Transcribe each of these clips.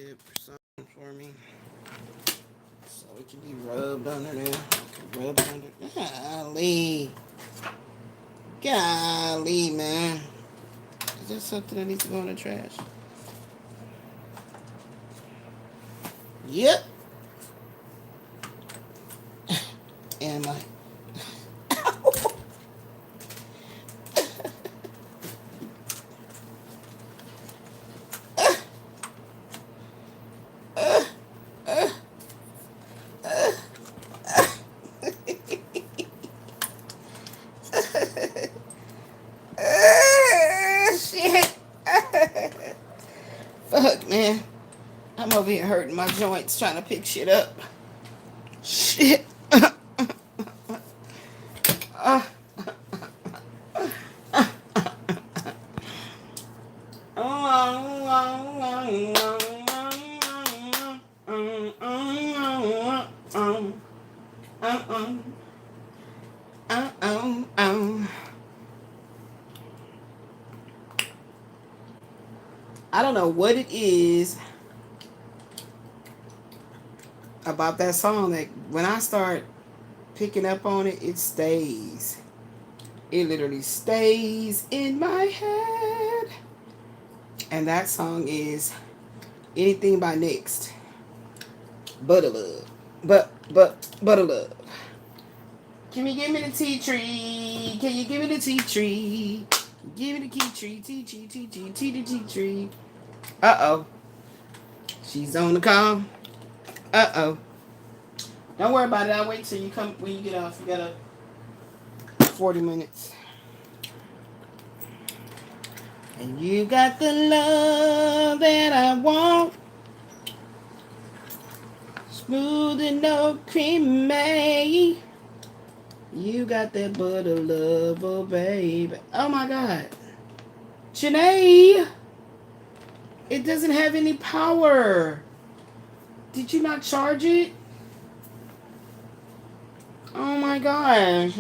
tip or something for me. So it can be rubbed under there. Okay, rubbed under. Golly. Golly, man. Is that something that needs to go in the trash? Yep. And like, shit. Fuck, man. I'm over here hurting my joints trying to pick shit up. Shit. I don't know what it is about that song that when I start picking up on it, it stays. It literally stays in my head. And that song is Anything by Next. Butter Love. Butter Love. Can you give me the tea tree? Can you give me the tea tree? Give me the key tree, tea tree. Uh-oh. She's on the call. Uh-oh. Don't worry about it. I'll wait till you come when you get off. You got 40 minutes. And you got the love that I want. Smooth and no creamy. You got that butter love, oh baby. Oh my God. ZAHNAE. It doesn't have any power. Did you not charge it? Oh my gosh.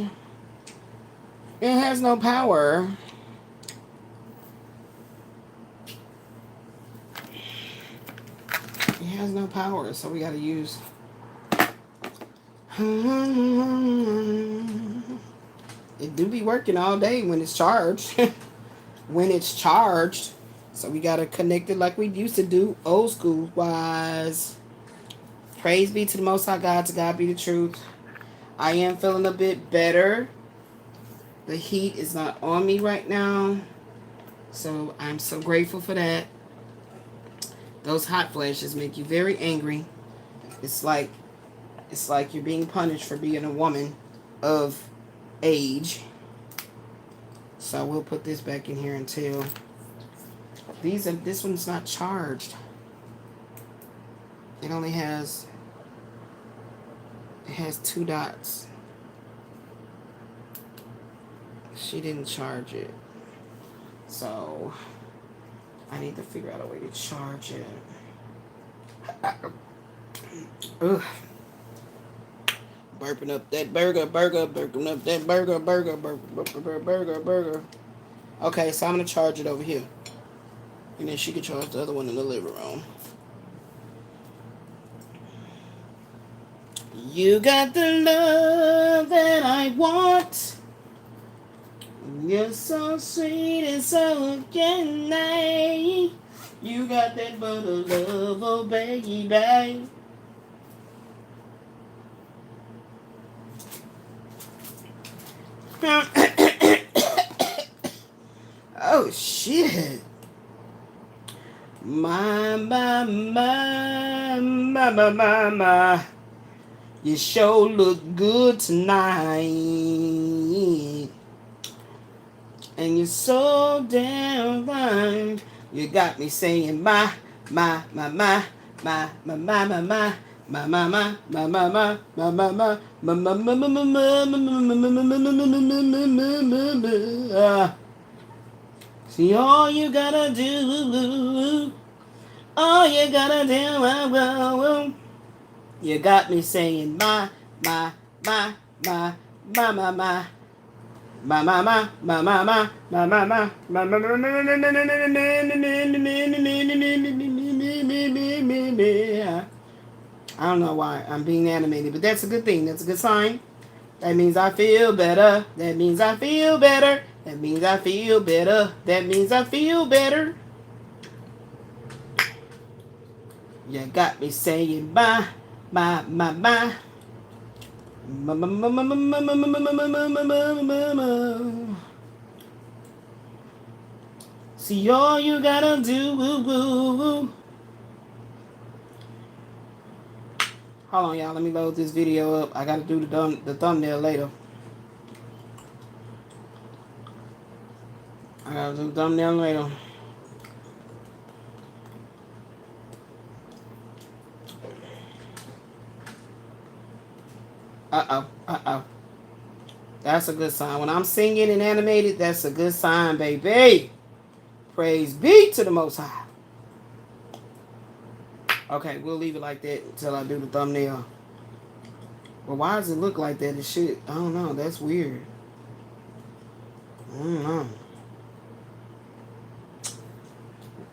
It has no power. It has no power, so we gotta use. It do be working all day when it's charged. When it's charged. So we gotta connect it like we used to do, old school wise. Praise be to the Most High God, to God be the truth. I am feeling a bit better. The heat is not on me right now. So I'm so grateful for that. Those hot flashes make you very angry. It's like you're being punished for being a woman of age. So we'll put this back in here until this one's not charged. It only has 2 dots. She didn't charge it. So I need to figure out a way to charge it. Ugh. Burping up that burger. Burping up that burger. Okay, so I'm going to charge it over here. And then she can charge the other one in the living room. You got the love that I want. You're so sweet and so ZAHNAE. You got that butter love, oh baby. Oh shit. My. You sure look good tonight. And you're so damn fine. You got me saying my. See, all you gotta do, you got me saying my. baby. I don't know why I'm being animated, but that's a good thing. That's a good sign. That means I feel better. That means I feel better. That means I feel better. That means I feel better. You got me saying bye, bye, bye, bye. See all you gotta do. Hold on, y'all. Let me load this video up. I gotta do the thumbnail later. I gotta do the thumbnail later. Uh-oh. That's a good sign. When I'm singing and animated, that's a good sign, baby. Praise be to the Most High. Okay, we'll leave it like that until I do the thumbnail. Well, why does it look like that? It should. I don't know. That's weird. I don't know.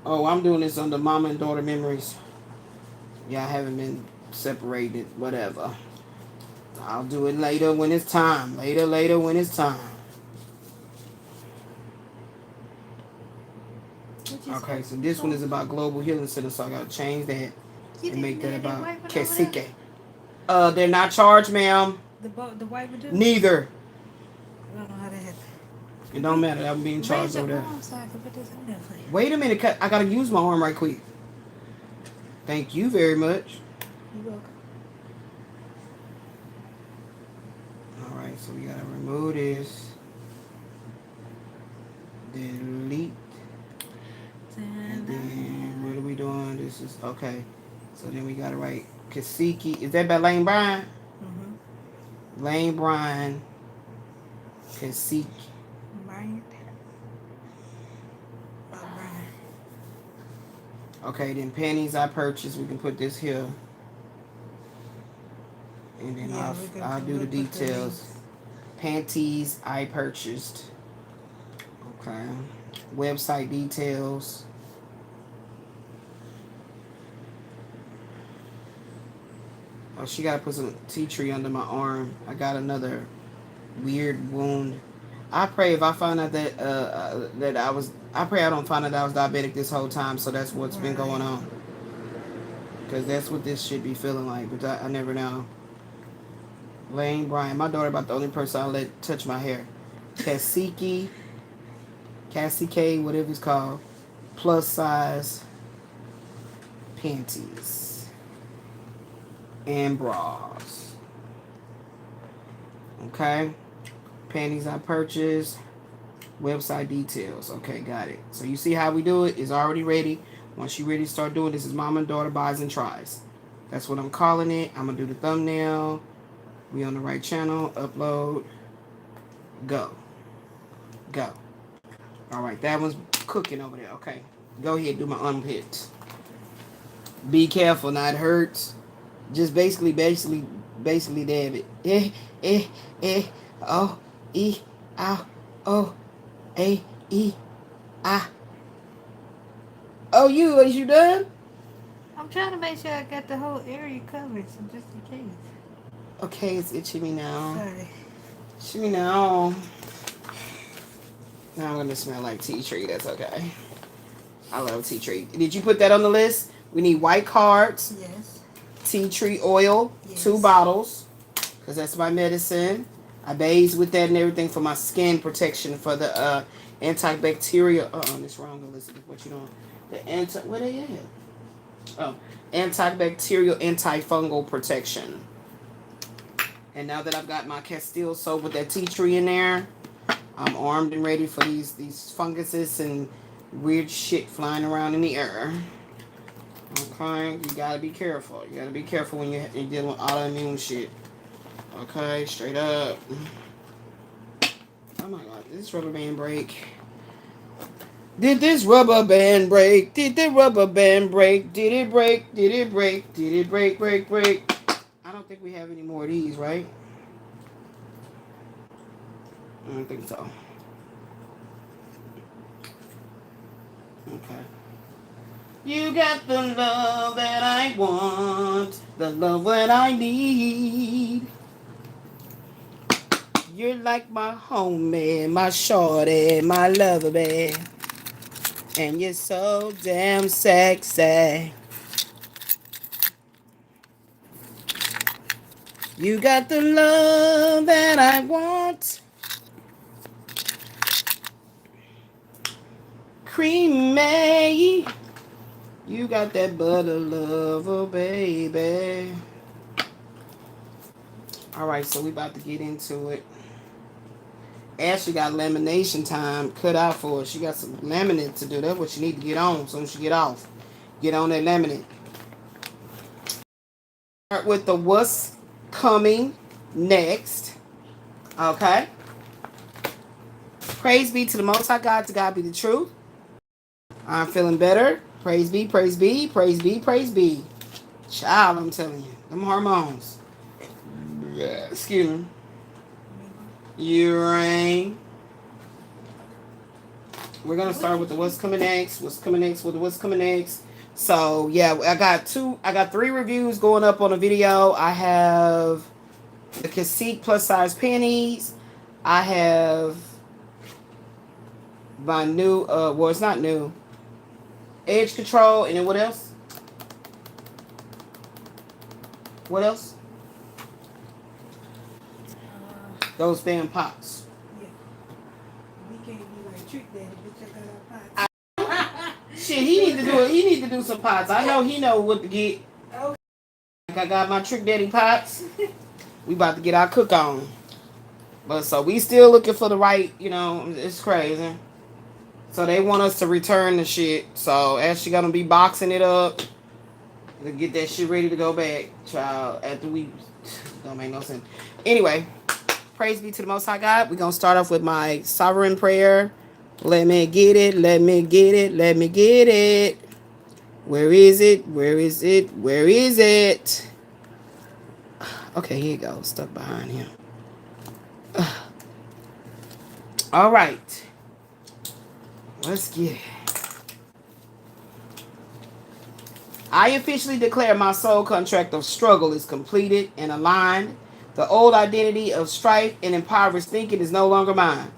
Oh, I'm doing this under mama and daughter memories. Yeah, I haven't been separated. Whatever. I'll do it later when it's time. Later when it's time. Okay, so this one is about Global Healing Center, so I gotta change that and make that about Kesike. They're not charged, ma'am. The white would do? Neither. I don't know how that happened. It don't matter. I'm being charged over there. Wait a minute. I gotta use my arm right quick. Thank you very much. You're welcome. Alright, so we gotta remove this. Delete. And then what are we doing? This is okay. So then we gotta write Kasiki. Is that by Lane Bryan? Mm-hmm. Lane Bryan. Kasiki. Brian. Okay, then panties I purchased. We can put this here. And then I'll do the details. Panties I purchased. Okay. Website details. Oh, she gotta put some tea tree under my arm. I got another weird wound. I pray if I find out that I pray I don't find out that I was diabetic this whole time. So that's what's been going on. Because that's what this should be feeling like. But I never know. Lane Bryan, my daughter about the only person I let touch my hair. Cassie, whatever it's called, plus size panties and bras. Okay, panties I purchased, website details. Okay, got it. So you see how we do it? It's already ready. Once you're ready to start doing this, is mom and daughter buys and tries. That's what I'm calling it. I'm gonna do the thumbnail. We on the right channel. Upload. Go. All right, that one's cooking over there. Okay, go ahead, do my armpits. Be careful, now it hurts. Just basically dab it. O, E, ow, O, A, E, ah. Oh, you done? I'm trying to make sure I got the whole area covered, so just in case. Okay, it's itching me now. Sorry. Itching me now. Now I'm gonna smell like tea tree. That's okay. I love tea tree. Did you put that on the list? We need white cards. Yes. Tea tree oil. Yes. 2 bottles. Because that's my medicine. I bathe with that and everything for my skin protection. For the antibacterial. It's wrong, Elizabeth. What you doing? Where they at? Oh. Antibacterial, antifungal protection. And now that I've got my Castile soap with that tea tree in there, I'm armed and ready for these funguses and weird shit flying around in the air. Okay, you gotta be careful. You gotta be careful when you're dealing with autoimmune shit. Okay, straight up. Oh my god, did this rubber band break? Did this rubber band break? Did the rubber band break? Did it break? Did it break? Did it break? Break? I don't think we have any more of these, right? I don't think so. Okay. You got the love that I I want, the love that I need. You're like my homie, my shorty, my lover, babe. And you're so damn sexy. You got the love that I want. Creamy. You got that butter lover, baby. All right, so we about to get into it. Ashley got lamination time cut out for her. She got some laminate to do. That's what she need to get on so she get off. Get on that laminate. Start with the what's coming next. Okay. Praise be to the Most High God. To God be the truth. I'm feeling better. Praise be, praise be, praise be, praise be. Child, I'm telling you. Them hormones. Excuse me. Urine. We're gonna start with the what's coming next. What's coming next with the what's coming next. So yeah, I got 3 reviews going up on a video. I have the Cacique plus size panties. I have my new well, it's not new. Edge control, and then what else? What else? Those damn pots. Yeah. We can't be like Trick Daddy, bitch. I got our pots. Shit, he need to do it. He need to do some pots. I know he know what to get. Okay. Like I got my Trick Daddy pots. We about to get our cook on. But so we still looking for the right, it's crazy. So they want us to return the shit. So Ashley gonna be boxing it up to get that shit ready to go back, child. After we don't make no sense. Anyway, praise be to the Most High God. We're gonna start off with my sovereign prayer. Let me get it. Let me get it. Let me get it. Where is it? Where is it? Where is it? Okay, here you go. Stuck behind him. All right. Let's get it. I officially declare my soul contract of struggle is completed and aligned. The old identity of strife and impoverished thinking is no longer mine.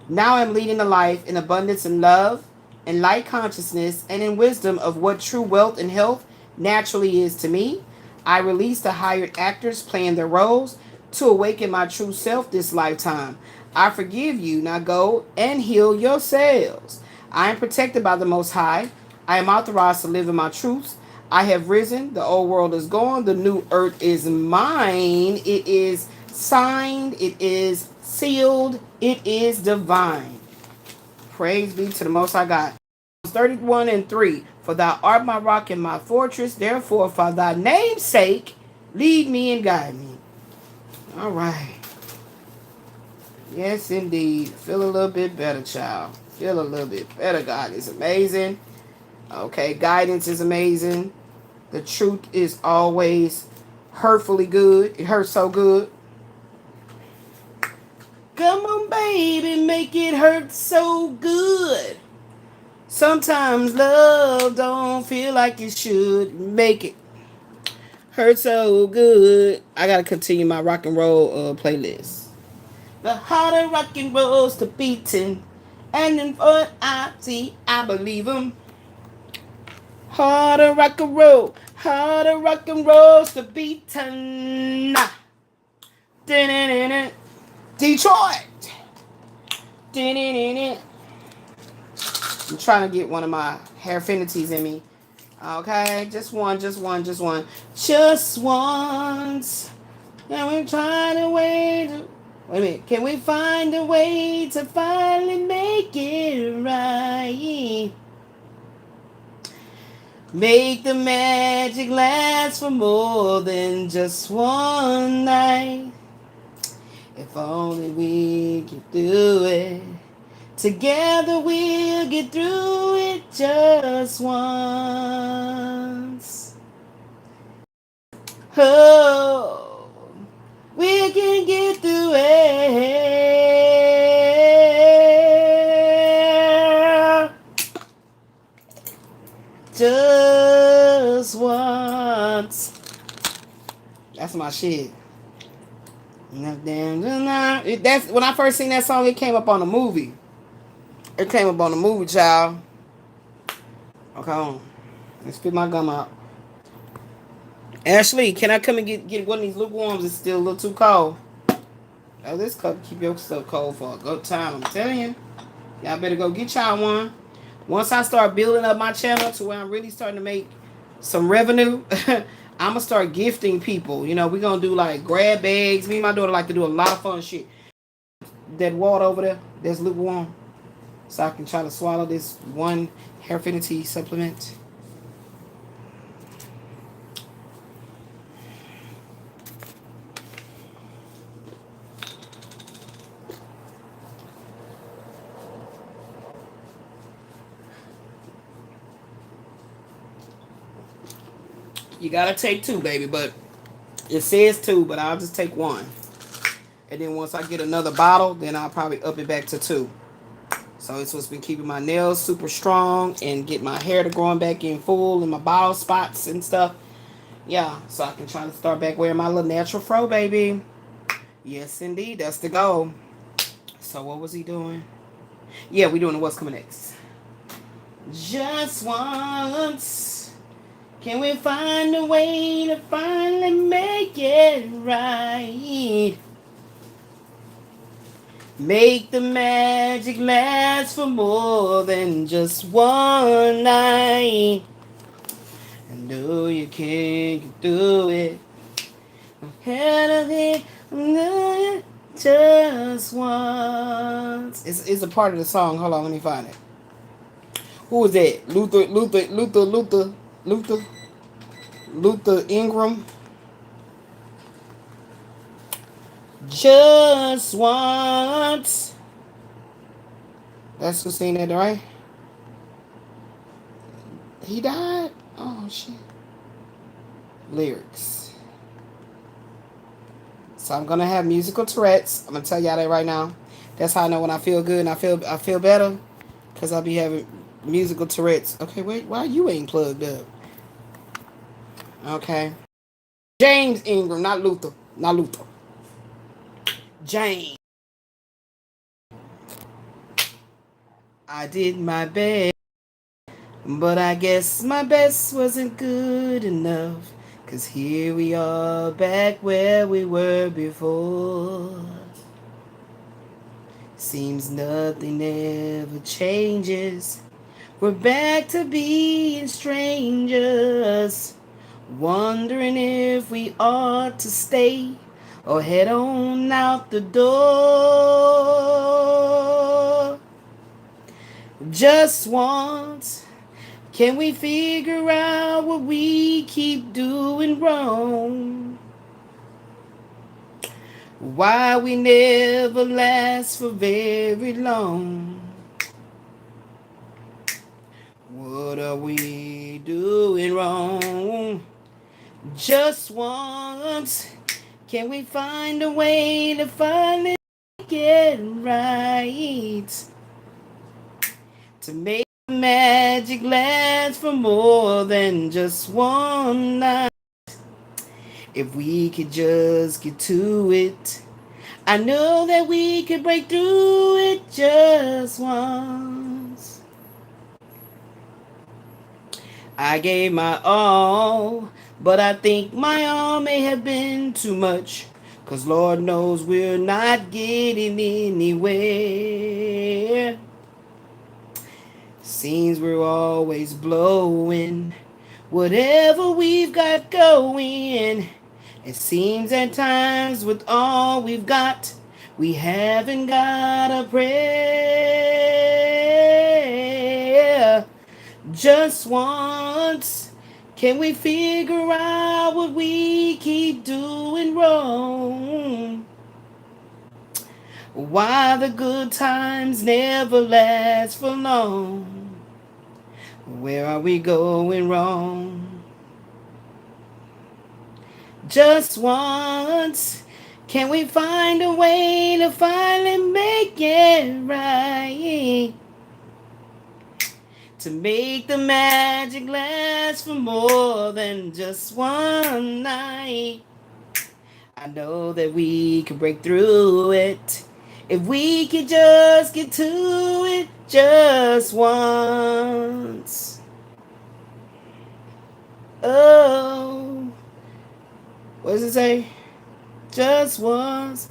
Now I'm leading a life in abundance and love, in light consciousness, and in wisdom of what true wealth and health naturally is to me. I release the hired actors playing their roles to awaken my true self this lifetime. I forgive you. Now go and heal yourselves. I am protected by the Most High. I am authorized to live in my truths. I have risen. The old world is gone. The new earth is mine. It is signed. It is sealed. It is divine. Praise be to the Most High God. 31:3. For thou art my rock and my fortress. Therefore, for thy name's sake, lead me and guide me. All right. Yes, indeed. Feel a little bit better, child. Feel a little bit better. God is amazing. Okay, guidance is amazing. The truth is always hurtfully good. It hurts so good. Come on, baby, make it hurt so good. Sometimes love don't feel like it should. Make it hurt so good. I gotta continue my rock and roll playlist. The harder rock and rolls to beating, and in what I see, I believe him. Harder rock and rolls to beating. Detroit. I'm trying to get one of my hair affinities in me. Okay, just one. Just once. And we're trying to wait a minute. Can we find a way to finally make it right? Make the magic last for more than just one night. If only we could do it. Together we'll get through it just once. Oh, we can get through it just once. once. That's my shit. That's when I first seen that song. It came up on the movie. It came up on the movie, child. Okay, hold on. Let's spit my gum out. Ashley, can I come and get one of these lukewarms? It's still a little too cold. Oh, this cup keep your stuff cold for a good time. I'm telling you. Y'all better go get y'all one. Once I start building up my channel to where I'm really starting to make some revenue, I'm going to start gifting people. You know, we're going to do like grab bags. Me and my daughter like to do a lot of fun shit. That water over there, that's lukewarm. So I can try to swallow this one hair affinity supplement. You gotta take two, baby, but it says two, but I'll just take one. And then once I get another bottle, then I'll probably up it back to two. So it's what's been keeping my nails super strong and get my hair to growing back in full and my bald spots and stuff. Yeah, so I can try to start back wearing my little natural fro, baby. Yes, indeed, that's the goal. So what was he doing? Yeah, we doing the what's coming next. Just once. Can we find a way to finally make it right? Make the magic last for more than just one night. I know you can do it. Ahead of it, just once. It's a part of the song. Hold on, let me find it. Who is that? Luther Ingram. Just once. That's who seen that, right? He died? Oh, shit. Lyrics. So I'm going to have musical Tourette's. I'm going to tell y'all that right now. That's how I know when I feel good and I feel better. Because I'll be having musical Tourette's. Okay, wait. Why you ain't plugged up? Okay. James Ingram, not Luther. Not Luther. James. I did my best, but I guess my best wasn't good enough. 'Cause here we are back where we were before. Seems nothing ever changes. We're back to being strangers, wondering if we ought to stay or head on out the door. Just once, can we figure out what we keep doing wrong? Why we never last for very long? What are we doing wrong? Just once, can we find a way to finally get right? To make magic last for more than just one night. If we could just get to it, I know that we could break through it just once. I gave my all, but I think my all may have been too much. 'Cause Lord knows we're not getting anywhere. Seems we're always blowing whatever we've got going. It seems at times with all we've got, we haven't got a prayer. Just once, can we figure out what we keep doing wrong? Why the good times never last for long? Where are we going wrong? Just once, can we find a way to finally make it right? to make the magic last for more than just one night. I know that we can break through it if we could just get to it just once. Oh, what does it say? Just once.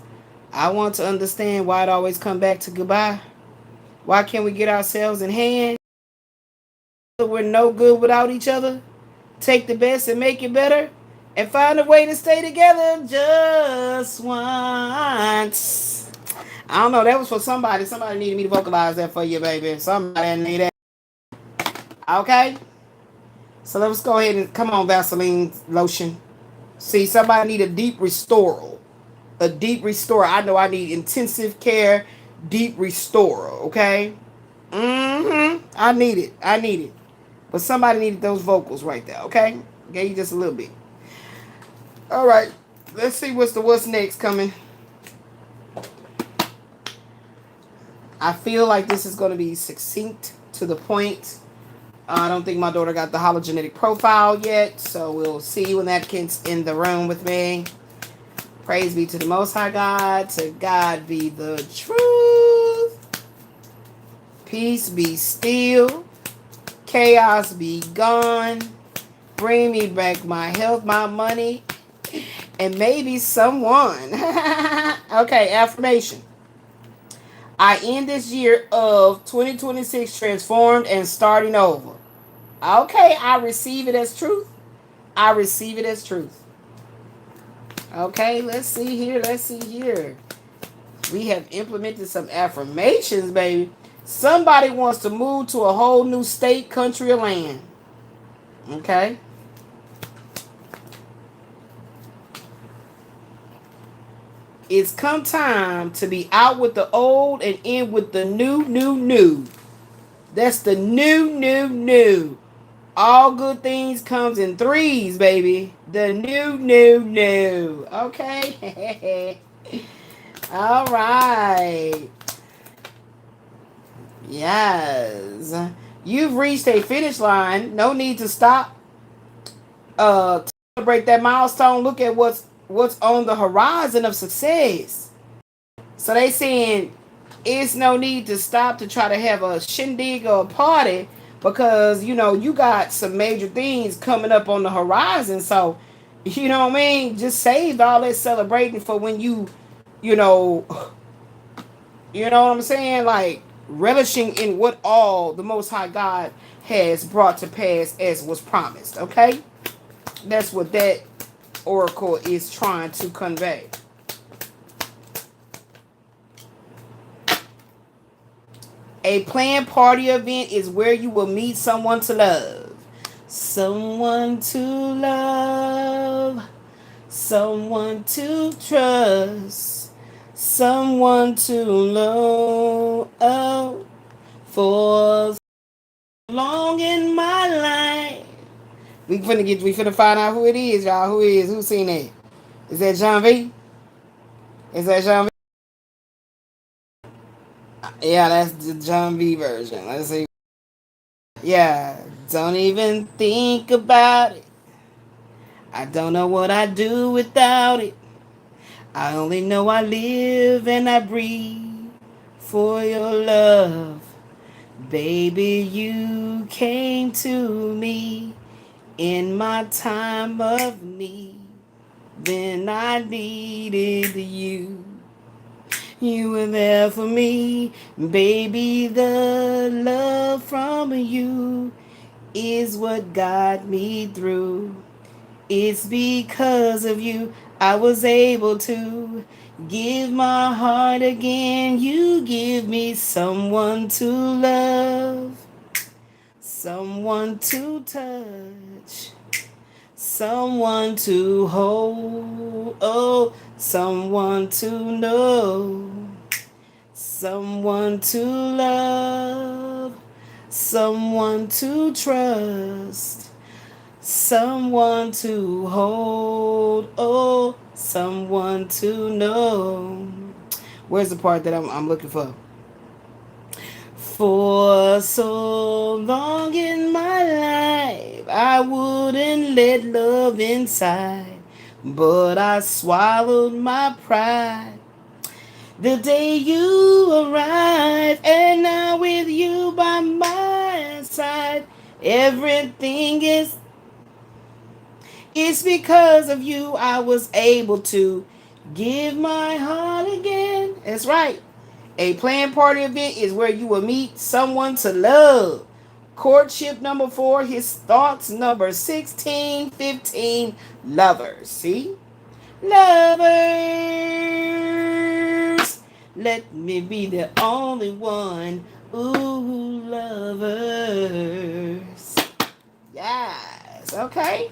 I want to understand why it always come back to goodbye. Why can't we get ourselves in hand? We're no good without each other. Take the best and make it better. And find a way to stay together just once. I don't know. That was for somebody. Somebody needed me to vocalize that for you, baby. Somebody needed that. Okay? So let's go ahead and come on, Vaseline lotion. See, somebody need a deep restoral. A deep restorer. I know I need intensive care, deep restorer, okay? I need it. I need it. But somebody needed those vocals right there, okay? Gave you just a little bit. All right. Let's see what's next coming. I feel like this is going to be succinct to the point. I don't think my daughter got the hologenetic profile yet, so we'll see when that kid's in the room with me. Praise be to the Most High God. To God be the truth. Peace be still. Chaos be gone. Bring me back my health, my money, and maybe someone. Okay, affirmation. I end this year of 2026 transformed and starting over. Okay, I receive it as truth. I receive it as truth. Okay, let's see here. Let's see here. We have implemented some affirmations, baby. Somebody wants to move to a whole new state, country, or land. Okay. It's come time to be out with the old and in with the new. That's the new. All good things comes in threes, baby. The new. Okay. All right. Yes. You've reached a finish line. No need to stop. Celebrate that milestone. Look at what's on the horizon of success. So they saying it's no need to stop to try to have a shindig or a party because, you know, you got some major things coming up on the horizon. So, you know what I mean? Just save all that celebrating for when you know what I'm saying? Like, relishing in what all the Most High God has brought to pass as was promised, okay? That's what that oracle is trying to convey. A planned party event is where you will meet someone to love. Someone to love. Someone to trust. Someone to love. Oh, for so long in my life. We finna find out who it is, y'all. Who's seen that? Is that John V? Is that John V? Yeah, that's the John V version. Let's see. Yeah, don't even think about it. I don't know what I'd do without it. I only know I live and I breathe for your love. Baby, you came to me in my time of need. Then I needed you. You were there for me, baby. The love from you is what got me through. It's because of you I was able to give my heart again. You give me someone to love, someone to touch, someone to hold, oh, someone to know, someone to love, someone to trust, someone to hold, oh, someone to know. Where's the part that I'm looking for? For so long in my life, I wouldn't let love inside, but I swallowed my pride. The day you arrived, and now with you by my side, everything is. It's because of you I was able to give my heart again. That's right. A planned party event is where you will meet someone to love. Courtship number 4, his thoughts number 16, 15, lovers. See? Lovers. Let me be the only one. Ooh, lovers. Yes. Okay.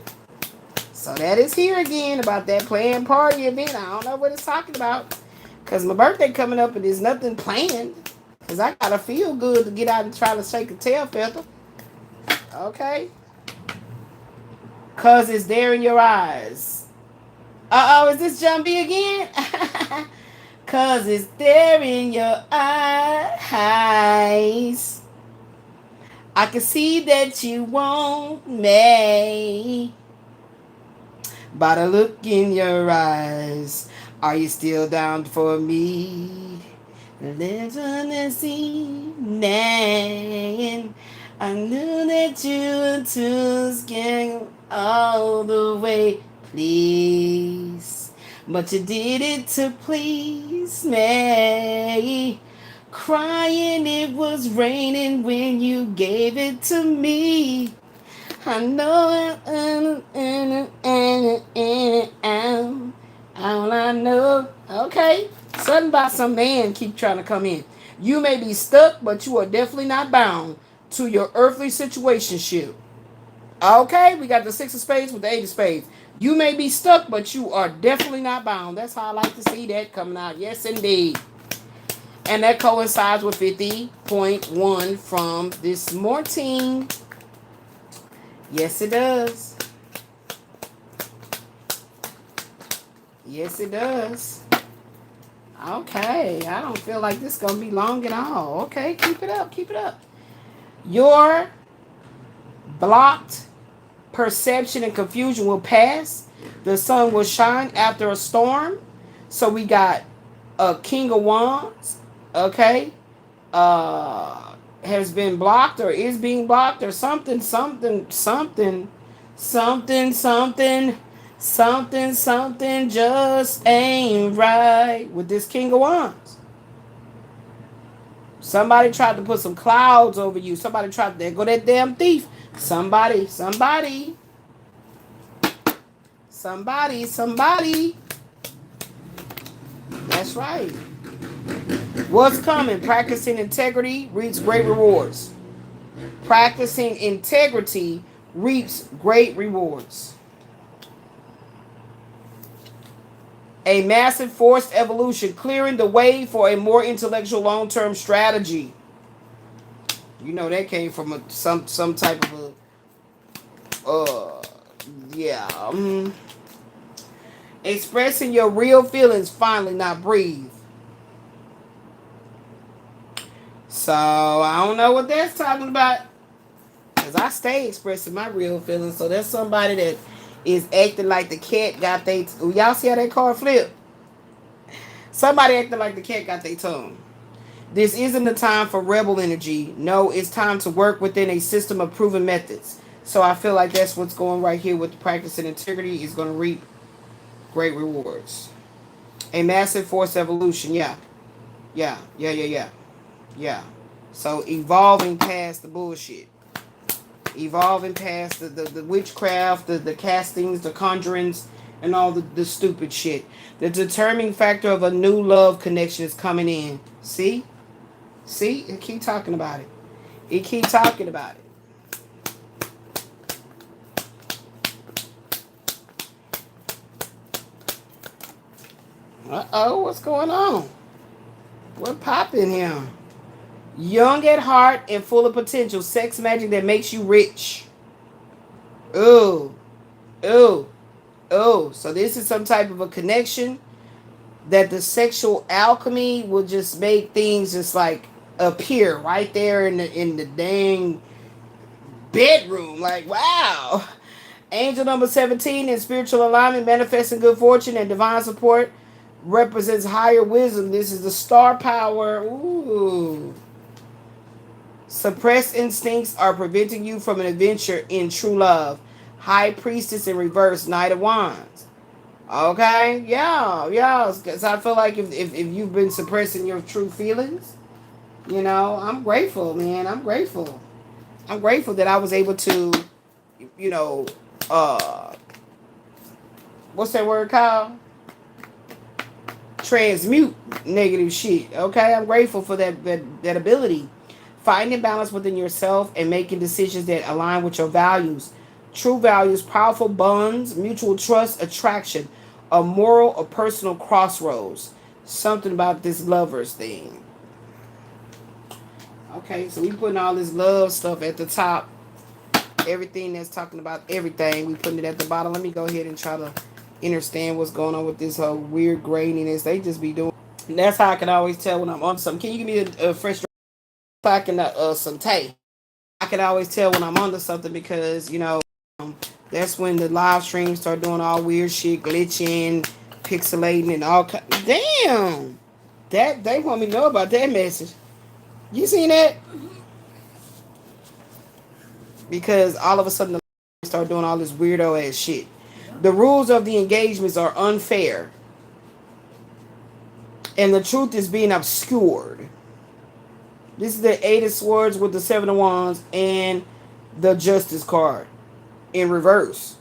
So that is here again about that planned party event. I don't know what it's talking about. Because my birthday coming up and there's nothing planned. Because I got to feel good to get out and try to shake a tail feather. Okay? Because it's there in your eyes. Uh-oh, is this Jumbie again? Because it's there in your eyes. I can see that you want me. By the look in your eyes, are you still down for me? Living this evening, I knew that you were too scared all the way, please. But you did it to please me. Crying it was raining when you gave it to me. I know all I know. Okay. Something about some man keep trying to come in. You may be stuck, but you are definitely not bound to your earthly situationship. Okay, we got the 6 of spades with the 8 of spades. You may be stuck, but you are definitely not bound. That's how I like to see that coming out. Yes, indeed. And that coincides with 50.1 from this morning. Yes, it does. Yes, it does. Okay, I don't feel like this is going to be long at all. Okay, keep it up, keep it up. Your blocked perception and confusion will pass. The sun will shine after a storm. So we got a King of Wands, okay? Has been blocked or is being blocked or something just ain't right with this King of Wands. Somebody tried to put some clouds over you. Somebody tried, there go that damn thief. Somebody. That's right. What's coming? Practicing integrity reaps great rewards. Practicing integrity reaps great rewards. A massive forced evolution, clearing the way for a more intellectual long-term strategy. You know that came from some type of expressing your real feelings finally, not breathe. So I don't know what that's talking about, because I stay expressing my real feelings. So that's somebody that is acting like the cat got they. Y'all see how that card flip? Somebody acting like the cat got their tongue. This isn't the time for rebel energy. No, it's time to work within a system of proven methods. So I feel like that's what's going right here with the practice and integrity is going to reap great rewards. A massive force evolution. Yeah. So evolving past the bullshit. Evolving past the witchcraft, the castings, the conjurings, and all the stupid shit. The determining factor of a new love connection is coming in. See? It keep talking about it. Uh-oh, what's going on? What poppin' here? Young at heart and full of potential. Sex magic that makes you rich. Ooh. So this is some type of a connection that the sexual alchemy will just make things just like appear right there in the dang bedroom. Like, wow. Angel number 17 in spiritual alignment, manifesting good fortune and divine support, represents higher wisdom. This is the star power. Ooh. Suppressed instincts are preventing you from an adventure in true love. High priestess in reverse, Knight of Wands. Okay, yeah. Because I feel like if you've been suppressing your true feelings, I'm grateful, man. I'm grateful. I'm grateful that I was able to, you know, uh, what's that word called? Transmute negative shit. Okay, I'm grateful for that ability. Finding balance within yourself and making decisions that align with your values. True values, powerful bonds, mutual trust, attraction, a moral or personal crossroads. Something about this lovers thing. Okay, so we putting all this love stuff at the top. Everything that's talking about everything, we putting it at the bottom. Let me go ahead and try to understand what's going on with this whole weird graininess they just be doing. And that's how I can always tell when I'm on something. Can you give me a fresh pack and some tape? I can always tell when I'm onto something because that's when the live streams start doing all weird shit, glitching, pixelating, and all. Damn, that they want me to know about that message. You seen that? Because all of a sudden the start doing all this weirdo ass shit. The rules of the engagements are unfair, and the truth is being obscured. This is the Eight of Swords with the Seven of Wands and the Justice card in reverse.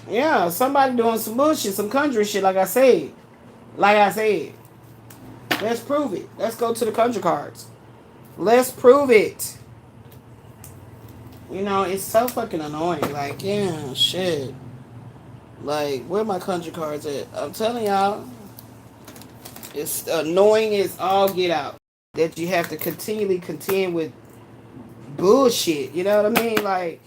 Yeah, somebody doing some bullshit, some conjuring shit, like I said. Let's prove it. Let's go to the conjure cards. Let's prove it. It's so fucking annoying. Like, yeah, shit. Like, where my conjure cards at? I'm telling y'all, it's annoying as all get out. That you have to continually contend with bullshit. You know what I mean? Like,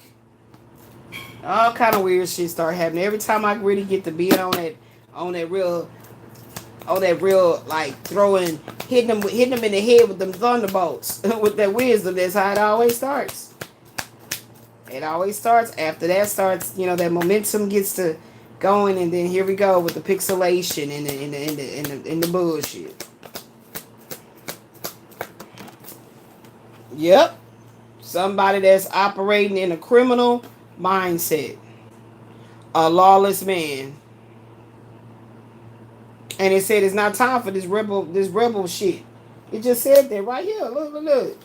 all kind of weird shit start happening. Every time I really get to be on that real, like hitting them in the head with them thunderbolts with that wisdom. That's how it always starts. It always starts. After that starts, that momentum gets to going, and then here we go with the pixelation and the bullshit. Yep. Somebody that's operating in a criminal mindset. A lawless man. And it said it's not time for this rebel shit. It just said that right here. Look.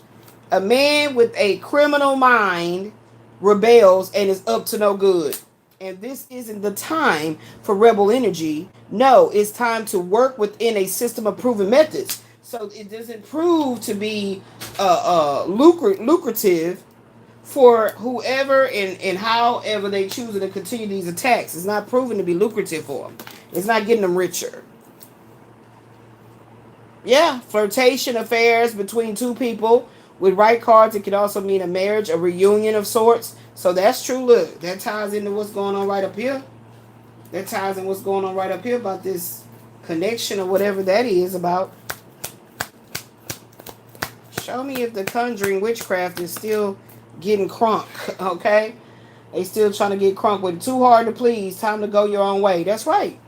A man with a criminal mind rebels and is up to no good. And this isn't the time for rebel energy. No, it's time to work within a system of proven methods. So it doesn't prove to be lucrative for whoever and however they choose to continue these attacks. It's not proven to be lucrative for them. It's not getting them richer. Yeah, flirtation affairs between two people. With right cards, it could also mean a marriage, a reunion of sorts. So that's true. Look, that ties into what's going on right up here. That ties in what's going on right up here about this connection or whatever that is about. Show me if the conjuring witchcraft is still getting crunk, okay? They still trying to get crunk with it. Too hard to please. Time to go your own way. That's right.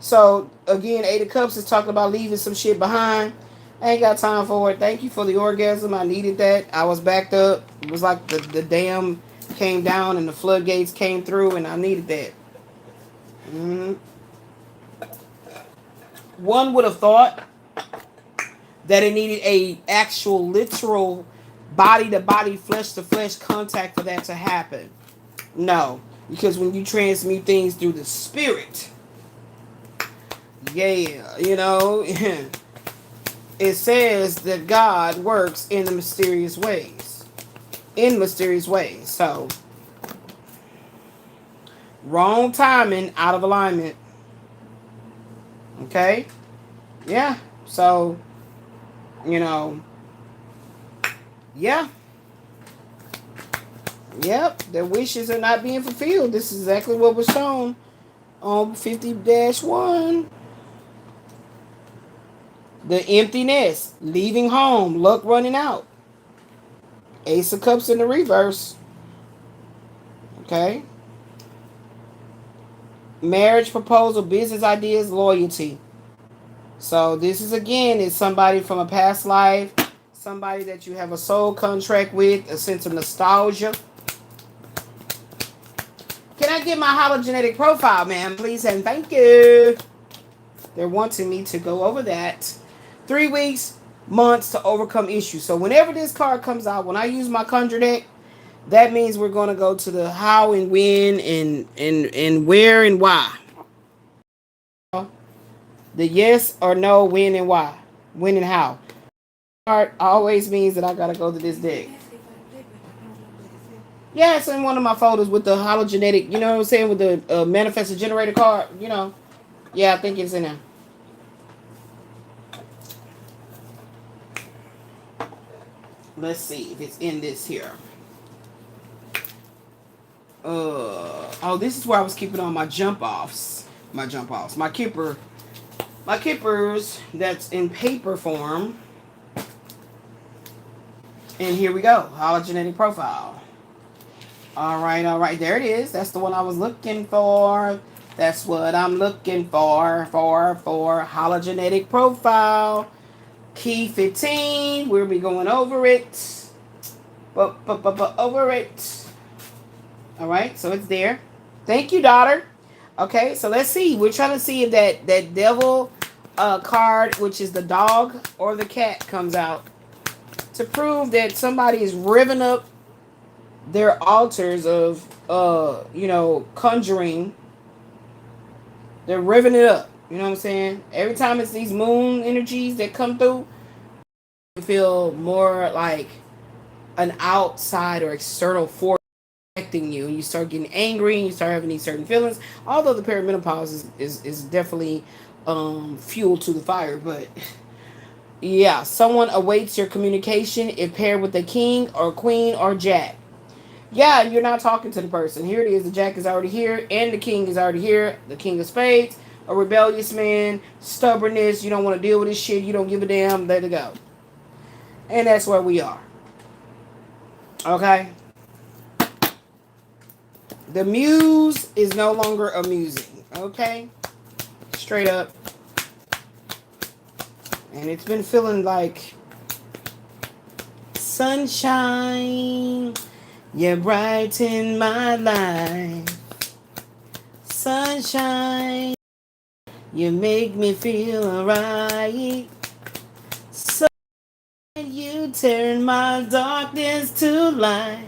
So, again, Eight of Cups is talking about leaving some shit behind. I ain't got time for it. Thank you for the orgasm. I needed that. I was backed up. It was like the dam came down and the floodgates came through, and I needed that. Mm-hmm. One would have thought that it needed a actual literal body-to-body, flesh-to-flesh contact for that to happen. No, because when you transmute things through the spirit, it says that God works in the mysterious ways. So, wrong timing, out of alignment. Okay? Yeah. So, yeah. Yep, their wishes are not being fulfilled. This is exactly what was shown on 50-1. The emptiness, leaving home, luck running out. Ace of Cups in the reverse. Okay. Marriage proposal, business ideas, loyalty. So this is again is somebody from a past life, somebody that you have a soul contract with, a sense of nostalgia. Can I get my hologenetic profile, ma'am, please? And thank you. They're wanting me to go over that. 3 weeks, months to overcome issues. So whenever this card comes out, when I use my conjure deck, that means we're going to go to the how and when and where and why. The yes or no, when and why. When and how. Card always means that I got to go to this deck. Yeah, it's in one of my folders with the hologenetic, you know what I'm saying, with the manifested generator card, you know. Yeah, I think it's in there. Let's see if it's in this here. Oh, this is where I was keeping all my jump offs. My kippers that's in paper form. And here we go. Hologenetic profile. All right. There it is. That's the one I was looking for. That's what I'm looking for hologenetic profile. Key 15. We'll be going over it. Over it. All right, so it's there. Thank you, daughter. Okay, so let's see. We're trying to see if that devil card, which is the dog or the cat, comes out to prove that somebody is revving up their altars of, conjuring. They're revving it up. You know what I'm saying? Every time it's these moon energies that come through, you feel more like an outside or external force affecting you, and you start getting angry and you start having these certain feelings. Although the perimenopause is definitely fuel to the fire, but yeah, someone awaits your communication if paired with a king or queen or jack. Yeah, you're not talking to the person. Here it is. The jack is already here and the king is already here. The king of spades, a rebellious man, stubbornness. You don't want to deal with this shit. You don't give a damn. Let it go. And that's where we are. Okay. The muse is no longer amusing. Okay. Straight up. And it's been feeling like sunshine. You brighten my life. Sunshine. You make me feel alright. So you turn my darkness to light.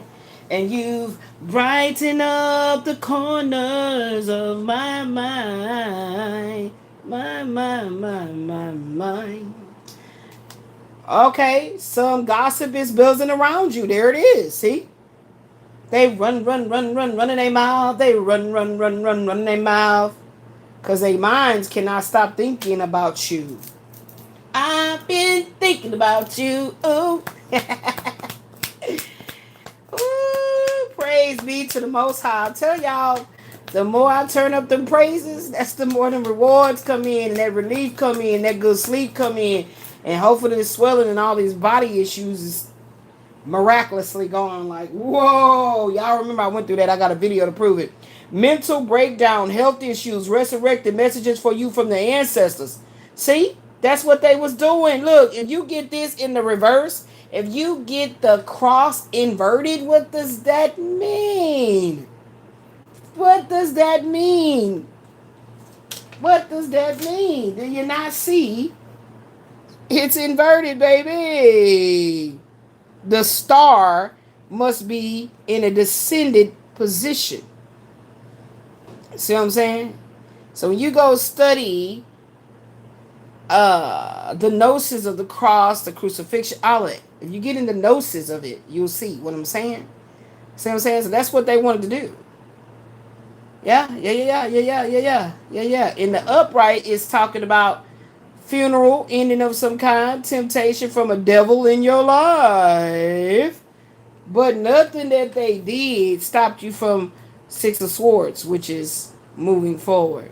And you've brightened up the corners of my mind. My mind. Okay, some gossip is building around you. There it is. See? They run in their mouth. They run in their mouth. Because their minds cannot stop thinking about you. I've been thinking about you. Ooh. Ooh, praise be to the Most High. I tell y'all, the more I turn up them praises, that's the more the rewards come in, and that relief come in, that good sleep come in, and hopefully the swelling and all these body issues is miraculously gone. Like, whoa, y'all remember I went through that. I got a video to prove it. Mental breakdown, health issues, resurrected messages for you from the ancestors. See, that's what they was doing. Look, if you get this in the reverse, if you get the cross inverted, what does that mean? What does that mean? What does that mean? Do you not see? It's inverted, baby. The star must be in a descended position. See what I'm saying? So when you go study the gnosis of the cross, the crucifixion, all that, if you get in the gnosis of it, you'll see what I'm saying. See what I'm saying? So that's what they wanted to do. Yeah. In the upright, it's talking about funeral, ending of some kind, temptation from a devil in your life. But nothing that they did stopped you from Six of Swords, which is moving forward.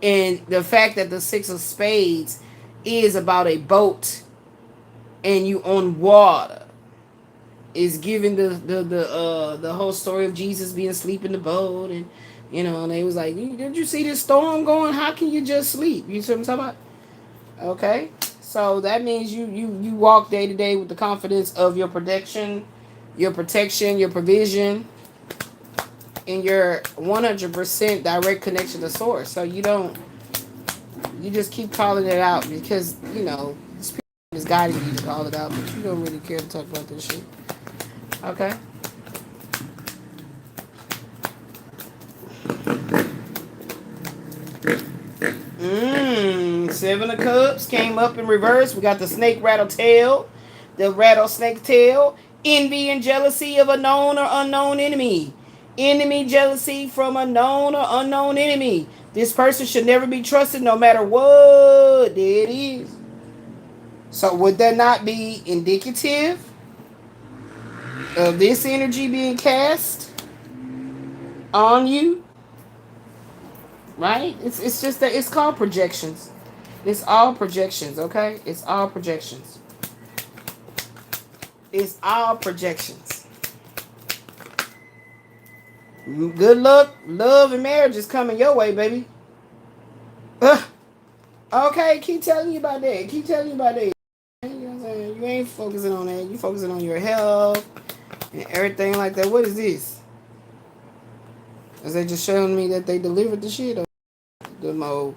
And the fact that the Six of Spades is about a boat and you on water. Is giving the whole story of Jesus being asleep in the boat, and and they was like, did you see this storm going? How can you just sleep? You see what I'm talking about? Okay, so that means you walk day to day with the confidence of your protection, your provision, and your 100% direct connection to source. So you just keep calling it out because the spirit is guiding you to call it out, but you don't really care to talk about this shit. Okay. Seven of Cups came up in reverse. We got the snake rattle tail, the rattlesnake tail, envy and jealousy of a known or unknown enemy. Enemy jealousy from a known or unknown enemy. This person should never be trusted no matter what. There it is. So would that not be indicative of this energy being cast on you? Right? It's just that it's called projections. It's all projections, okay? It's all projections. It's all projections. Good luck, love, and marriage is coming your way, baby. Okay, keep telling you about that. Keep telling you about that. You know what I'm saying? You ain't focusing on that. You focusing on your health and everything like that. What is this? Is they just showing me that they delivered the shit? Or the more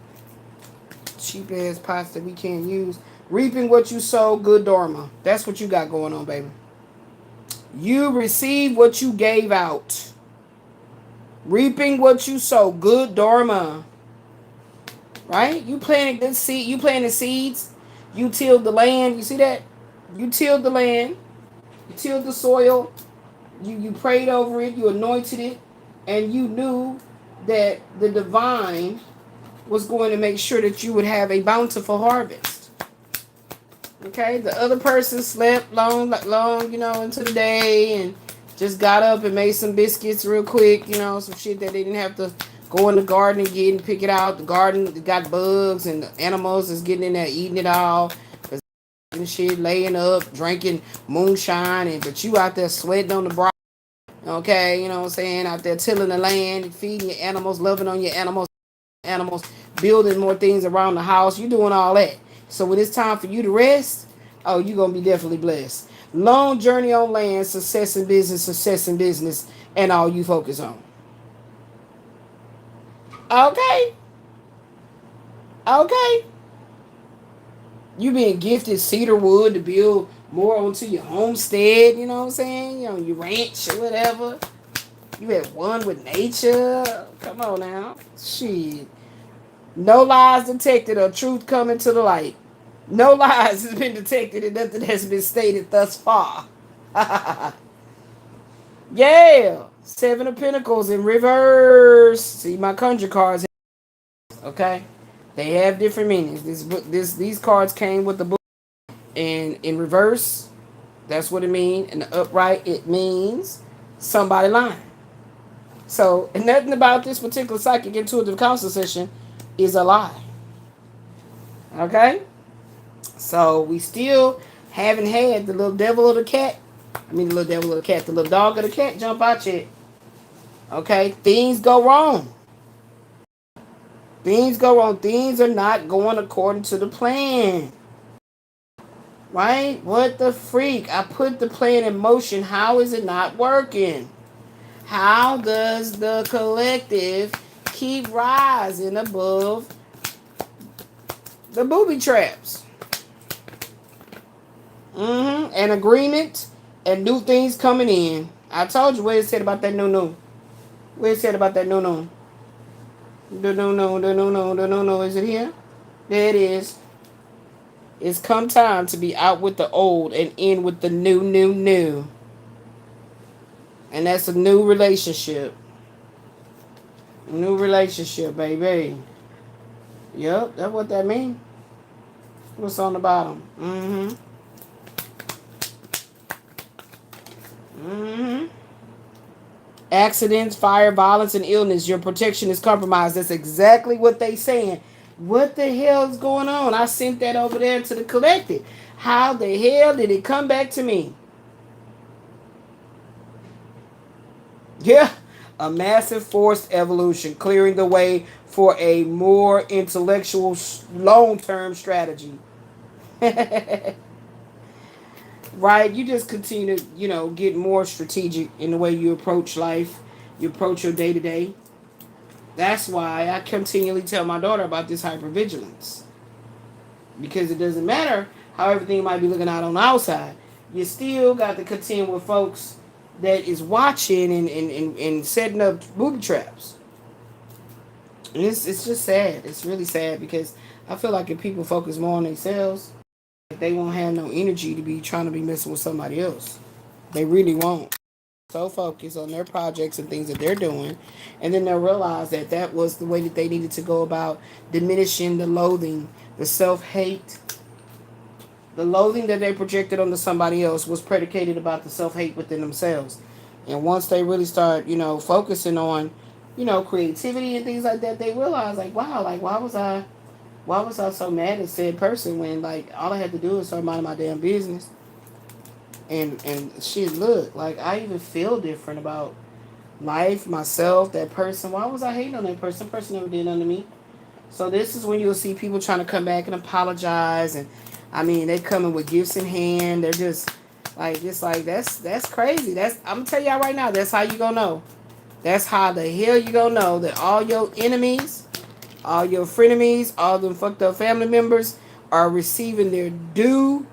cheap ass pots that we can't use. Reaping what you sow, good dharma. That's what you got going on, baby. You receive what you gave out. Reaping what you sow, good dharma. Right? You planted good seed. You planted seeds. You tilled the land. You see that? You tilled the land. You tilled the soil. You prayed over it. You anointed it, and you knew that the divine was going to make sure that you would have a bountiful harvest. Okay, the other person slept long, into the day and just got up and made some biscuits real quick, some shit that they didn't have to go in the garden and get and pick it out. The garden got bugs and the animals is getting in there eating it all. And shit, laying up, drinking moonshine, but you out there sweating on the brow. Okay, you know what I'm saying? Out there tilling the land, feeding your animals, loving on your animals, building more things around the house. You doing all that. So when it's time for you to rest, oh, you're going to be definitely blessed. Long journey on land, success in business, and all you focus on. Okay. You being gifted cedar wood to build more onto your homestead, you know what I'm saying? Your ranch or whatever. You at one with nature. Come on now. Shit. No lies detected or truth coming to the light. No lies has been detected and nothing has been stated thus far. Yeah. Seven of Pentacles in reverse. See my conjure cards. Okay. They have different meanings. These cards came with the book. And in reverse, that's what it means. In the upright, it means somebody lying. So, and nothing about this particular psychic intuitive counsel session is a lie. Okay? So, we still haven't had the little devil of the cat. The little dog of the cat jump out yet. Okay? Things go wrong. Things are not going according to the plan. Right? What the freak? I put the plan in motion. How is it not working? How does the collective keep rising above the booby traps? An agreement and new things coming in. I told you what it said about that no. What it said about that no. The no. Is it here? There it is. It's come time to be out with the old and in with the new. And that's a new relationship. New relationship, baby. Yep, that's what that means. What's on the bottom? Accidents, fire, violence, and illness. Your protection is compromised. That's exactly what they saying. What the hell is going on? I sent that over there to the collective. How the hell did it come back to me? Yeah, a massive forced evolution, clearing the way for a more intellectual long-term strategy. Right? You just continue to, get more strategic in the way you approach life, you approach your day to day. That's why I continually tell my daughter about this hypervigilance. Because it doesn't matter how everything might be looking out on the outside. You still got to contend with folks that is watching and setting up booby traps. And it's just sad. It's really sad because I feel like if people focus more on themselves, they won't have no energy to be trying to be messing with somebody else. They really won't. So focused on their projects and things that they're doing, and then they'll realize that that was the way that they needed to go about diminishing the loathing, the self-hate. The loathing that they projected onto somebody else was predicated about the self-hate within themselves. And once they really start, focusing on, creativity and things like that, they realize, like, wow, like, why was I so mad at said person when, like, all I had to do was start minding my damn business. And shit, look, like, I even feel different about life, myself, that person. Why was I hating on that person? That person never did nothing to me. So this is when you'll see people trying to come back and apologize, and I mean they coming with gifts in hand. They're just that's crazy. I'm gonna tell y'all right now. That's how you gonna know. That's how the hell you gonna know that all your enemies, all your frenemies, all them fucked up family members are receiving their due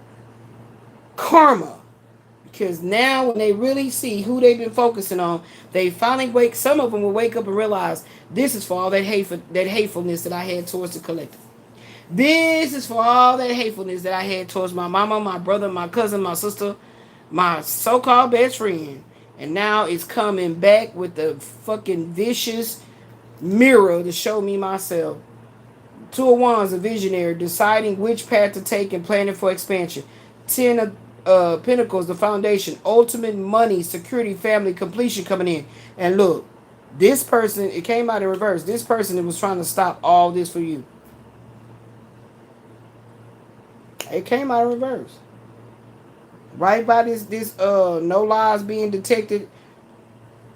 karma. Because now when they really see who they've been focusing on, they finally some of them will wake up and realize this is for all that hatefulness that I had towards the collective. This is for all that hatefulness that I had towards my mama, my brother, my cousin, my sister, my so-called best friend. And now it's coming back with the fucking vicious mirror to show me myself. Two of Wands, a visionary, deciding which path to take and planning for expansion. 10 of Pentacles, the foundation, ultimate money, security, family, completion coming in. And look, this person, it came out in reverse. This person was trying to stop all this for you. It came out in reverse. Right by this no lies being detected,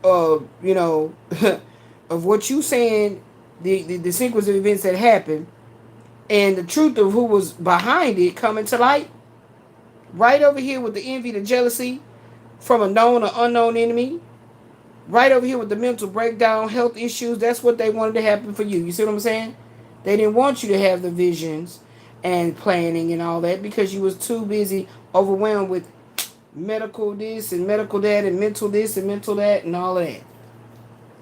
of what you saying, the sequence of events that happened, and the truth of who was behind it coming to light. Right over here with the envy, the jealousy from a known or unknown enemy. Right over here with the mental breakdown, health issues. That's what they wanted to happen for you. You see what I'm saying? They didn't want you to have the visions and planning and all that because you was too busy, overwhelmed with medical this and medical that and mental this and mental that and all of that.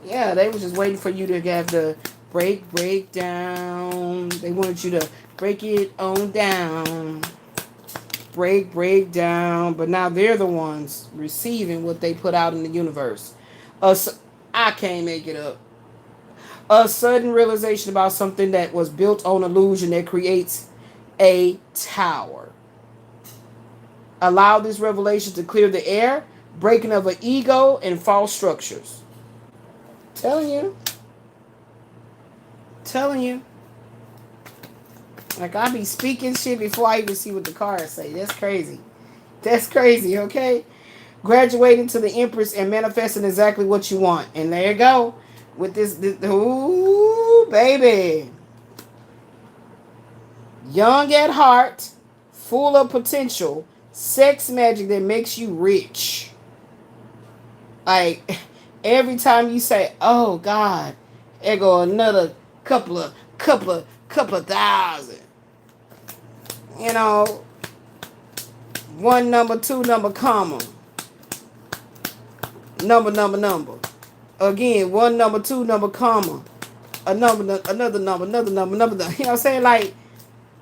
Yeah, they was just waiting for you to have the break down. They wanted you to break it on down. Break down. But now they're the ones receiving what they put out in the universe. I can't make it up. A sudden realization about something that was built on illusion that creates a tower. Allow this revelation to clear the air, breaking of an ego and false structures. Telling you. Like, I be speaking shit before I even see what the cards say. That's crazy, okay? Graduating to the Empress and manifesting exactly what you want. And there you go. With this ooh, baby. Young at heart, full of potential, sex magic that makes you rich. Like, every time you say, oh God, there go another couple of thousand. One number, two number, comma. Number. Again, one number, two number, comma. Another number. You know what I'm saying? Like,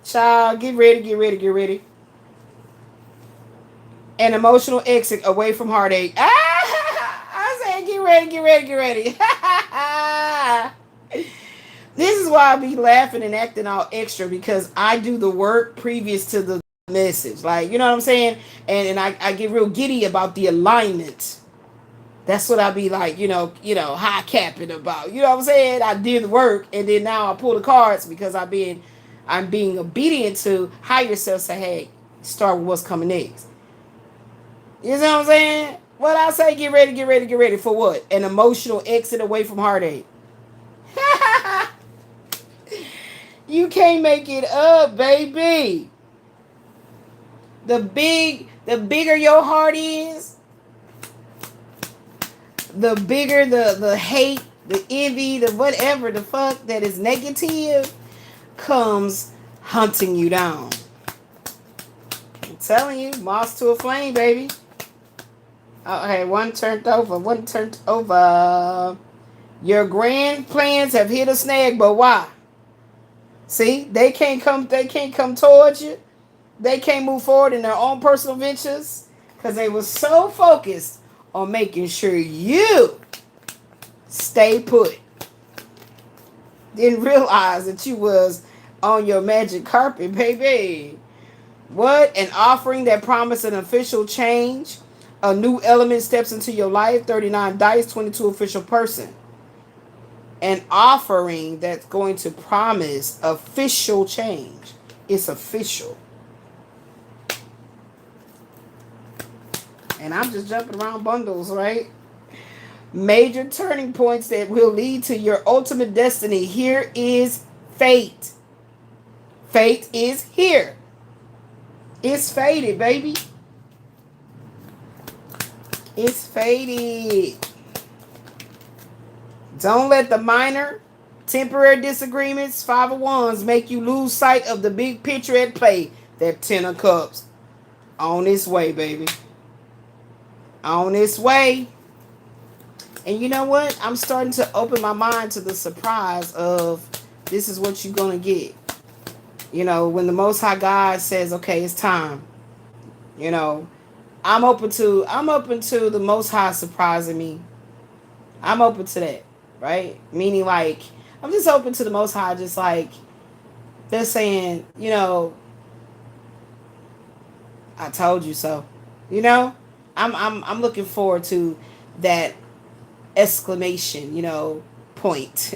child, get ready. An emotional exit away from heartache. I said, get ready. This is why I be laughing and acting all extra, because I do the work previous to the message. Like, you know what I'm saying? And I get real giddy about the alignment That's what I be like, high capping about. You know what I'm saying? I did the work, and then now I pull the cards because I'm being obedient to higher self. Say, hey, start with what's coming next. You know what I'm saying? What I say, get ready, get ready, get ready for what? An emotional exit away from heartache. You can't make it up, baby. The bigger your heart is, the bigger the hate, the envy, the whatever the fuck that is negative comes hunting you down. I'm telling you, moss to a flame, baby. Okay, one turned over. Your grand plans have hit a snag, but why? See, they can't come towards you. They can't move forward in their own personal ventures because they were so focused on making sure you stay put. Didn't realize that you was on your magic carpet, baby. What? An offering that promised an official change. A new element steps into your life. 39 dice, 22 official person. An offering that's going to promise official change. It's official. And I'm just jumping around bundles, right? Major turning points that will lead to your ultimate destiny. Here is fate. Fate is here. It's fated, baby. It's fated. Don't let the minor, temporary disagreements, 5 of Wands, make you lose sight of the big picture at play. That 10 of Cups. On its way, baby. On its way. And you know what? I'm starting to open my mind to the surprise of this is what you're going to get. When the Most High God says, okay, it's time. I'm open to the Most High surprising me. I'm open to that, right? Meaning, like, I'm just open to the Most High, just like they're saying, I told you so. I'm looking forward to that exclamation, point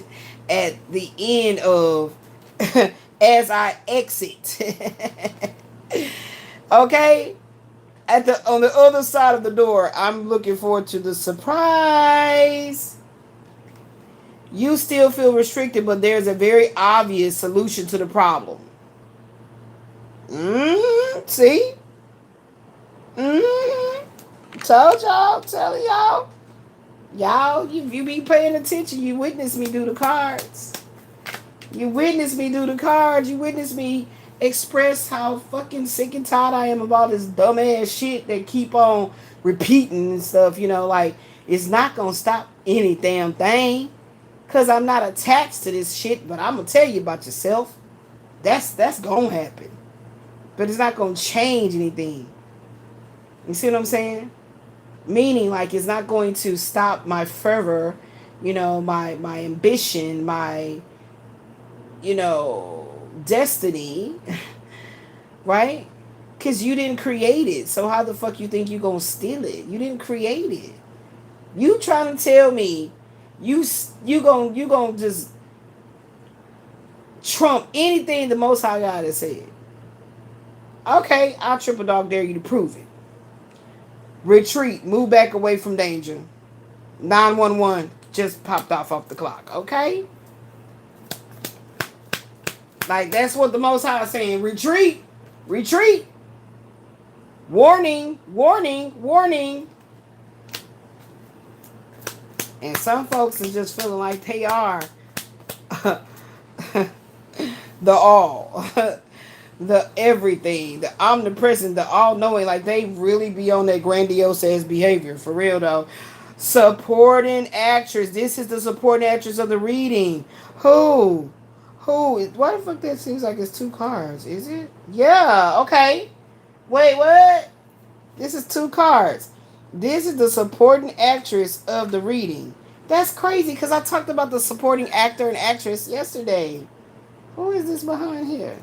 at the end of as I exit. Okay? On the other side of the door, I'm looking forward to the surprise. You still feel restricted, but there's a very obvious solution to the problem. See? Told y'all, telling y'all. Y'all, you be paying attention. You witness me do the cards. You witness me do the cards. You witness me express how fucking sick and tired I am of all this dumbass shit that keep on repeating and stuff. Like, it's not gonna stop any damn thing. Because I'm not attached to this shit, but I'm gonna tell you about yourself. That's gonna happen. But it's not gonna change anything. You see what I'm saying? Meaning, like, it's not going to stop my fervor, my ambition, my, destiny, right? Because you didn't create it. So how the fuck you think you gonna steal it? You didn't create it. You trying to tell me you gonna just trump anything the Most High God has said. Okay, I'll triple dog dare you to prove it. Retreat, move back away from danger. 911 just popped off the clock. Okay? Like, that's what the Most High is saying. Retreat. Retreat. Warning. Warning. Warning. And some folks are just feeling like they are the all. The everything. The omnipresent. The all-knowing. Like, they really be on that grandiose ass behavior. For real, though. Supporting actress. This is the supporting actress of the reading. Who? Why the fuck that seems like it's 2 cards? Is it? Yeah, okay. Wait, what? This is 2 cards. This is the supporting actress of the reading. That's crazy because I talked about the supporting actor and actress yesterday. Who is this behind here?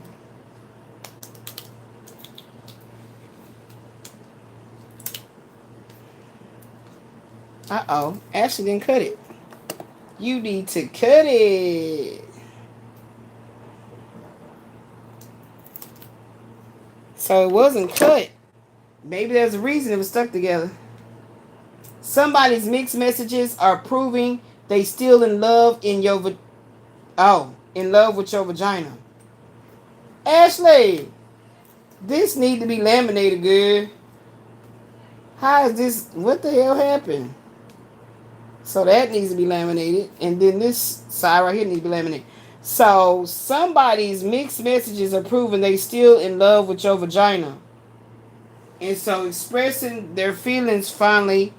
Uh-oh. Ashley didn't cut it. You need to cut it. So it wasn't cut. Maybe there's a reason it was stuck together. Somebody's mixed messages are proving they still in love in your in love with your vagina. Ashley, this need to be laminated, good. How is this? What the hell happened? So that needs to be laminated. And then this side right here needs to be laminated. So somebody's mixed messages are proving they still in love with your vagina. And so expressing their feelings finally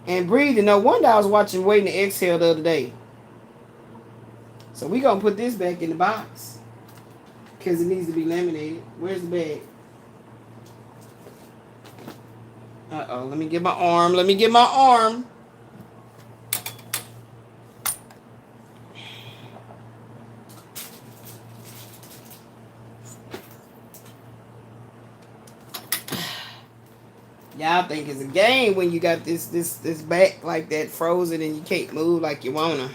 and breathing. No wonder I was watching Waiting to Exhale the other day. So we going to put this back in the box. Because it needs to be laminated. Where's the bag? Uh-oh. Let me get my arm. Let me get my arm. Y'all think it's a game when you got this back like that frozen and you can't move like you wanna.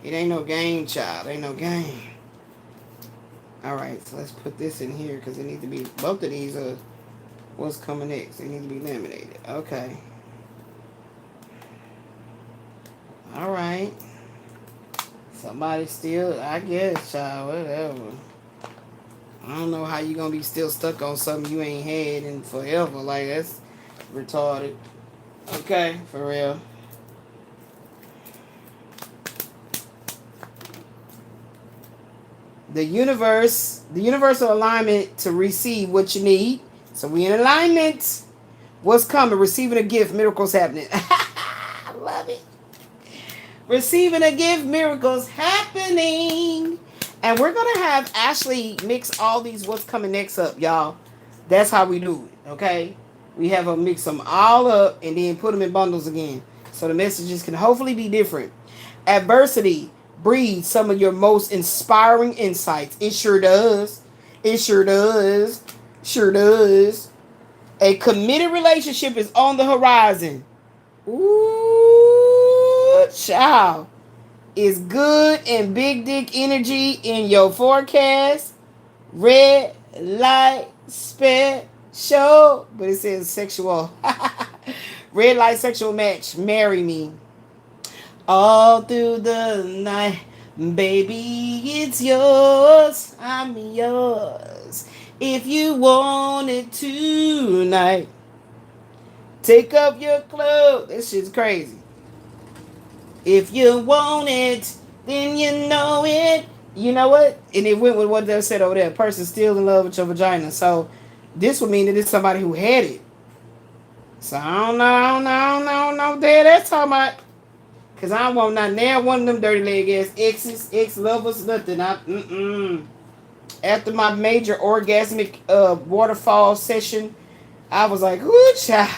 It ain't no game, child. Ain't no game. Alright, so let's put this in here because it needs to be, both of these are what's coming next. They need to be laminated. Okay. Alright. Somebody still, I guess, child, whatever. I don't know how you gonna be still stuck on something you ain't had in forever. Like, that's retarded. Okay, for real. The universal alignment to receive what you need. So we in alignment. What's coming? Receiving a gift, miracles happening. I love it. Receiving a gift, miracles happening. And we're going to have Ashley mix all these what's coming next up, y'all. That's how we do it, okay? We have her mix them all up and then put them in bundles again. So the messages can hopefully be different. Adversity breeds some of your most inspiring insights. It sure does. It sure does. Sure does. A committed relationship is on the horizon. Ooh, child. Is good and big dick energy in your forecast. Red light special. But it says sexual. Red light sexual match. Marry me. All through the night. Baby, it's yours. I'm yours. If you want it tonight. Take off your clothes. This shit's crazy. If you want it, then you know it. You know what? And it went with what they said over there. A person still in love with your vagina. So this would mean that it's somebody who had it. So I don't know. There, that's talking about. Because I don't want not now one of them dirty leg ass exes, ex-lovers, nothing. After my major orgasmic waterfall session, I was like, ooh, child.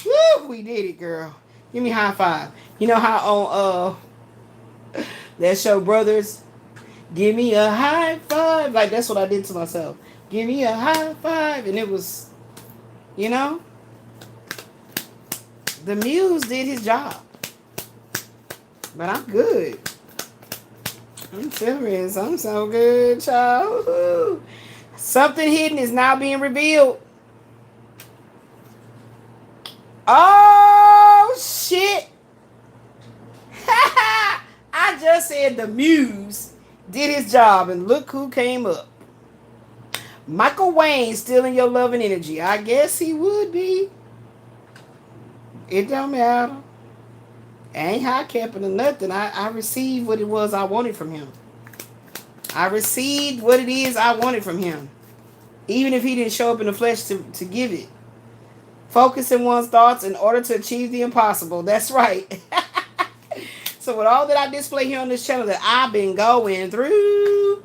Woo, we did it, girl. Give me a high five. You know how on that show Brothers, give me a high five. Like that's what I did to myself. Give me a high five. And it was, you know, the muse did his job. But I'm good. I'm serious. I'm so good, child. Woo-hoo. Something hidden is now being revealed. Oh, shit. I just said the muse did his job, and look who came up. Michael Wayne still in your loving energy. I guess he would be. It don't matter. Ain't high capping or nothing. I received what it was I wanted from him. I received what it is I wanted from him. Even if he didn't show up in the flesh to give it. Focusing one's thoughts in order to achieve the impossible. That's right. So with all that I display here on this channel that I've been going through,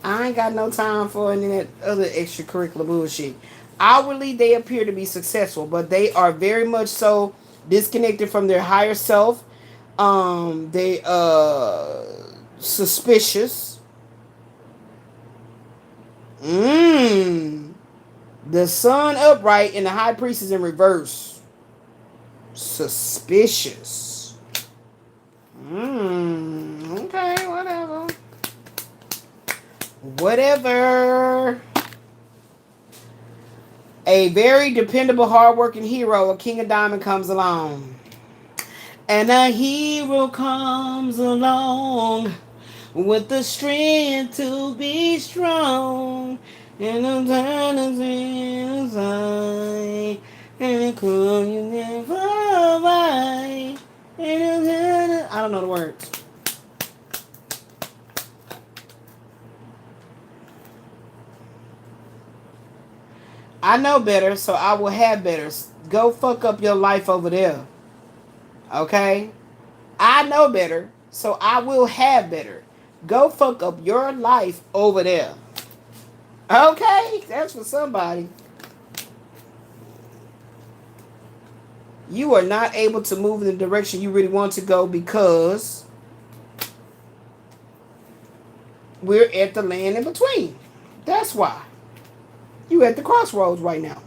I ain't got no time for any of that other extracurricular bullshit. Outwardly, they appear to be successful, but they are very much so disconnected from their higher self. They suspicious. The sun upright and the high priest is in reverse. Suspicious. Okay, whatever. Whatever. A very dependable, hardworking hero, a king of diamond, comes along. And a hero comes along with the strength to be strong. And I'm trying to see inside. And could you never buy? I don't know the words. I know better, so I will have better. Go fuck up your life over there. Okay? I know better, so I will have better. Go fuck up your life over there. Okay? That's for somebody. You are not able to move in the direction you really want to go because we're at the land in between. That's why. You at the crossroads right now.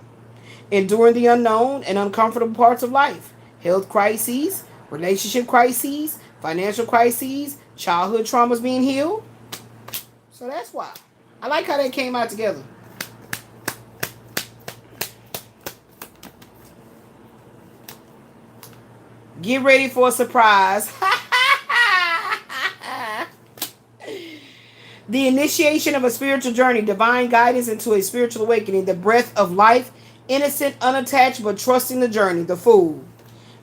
Enduring the unknown and uncomfortable parts of life. Health crises, relationship crises, financial crises, childhood traumas being healed. So that's why. I like how they came out together. Get ready for a surprise. The initiation of a spiritual journey, divine guidance into a spiritual awakening, the breath of life, innocent, unattached, but trusting the journey, the Fool.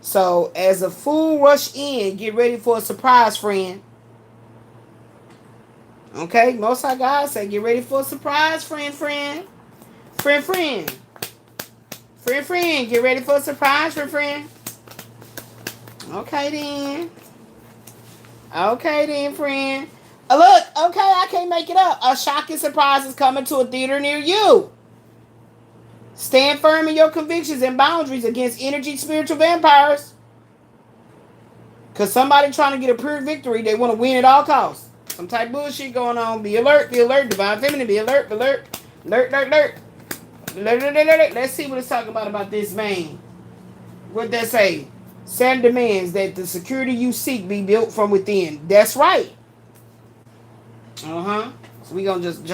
So, as a Fool rush in, get ready for a surprise, friend. Okay, Most High God say, get ready for a surprise, friend. Friend, get ready for a surprise, friend. Okay, then, friend. Look, okay, I can't make it up. A shocking surprise is coming to a theater near you. Stand firm in your convictions and boundaries against energy spiritual vampires. Because somebody trying to get a pure victory, they want to win at all costs. Some type of bullshit going on. Be alert, divine feminine, be alert. Let's see what it's talking about this man. What that say? Saturn demands that the security you seek be built from within. That's right. So we gonna just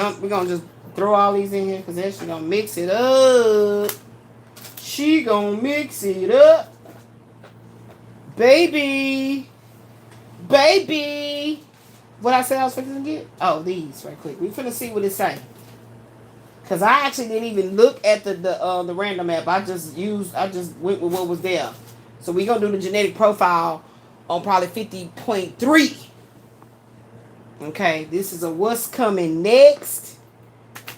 throw all these in here because then she gonna mix it up. Baby. What I said I was finna get? Oh, these right quick. We finna see what it say. Cause I actually didn't even look at the random app. I just went with what was there. So we gonna do the genetic profile on probably 50.3. Okay, this is a what's coming next.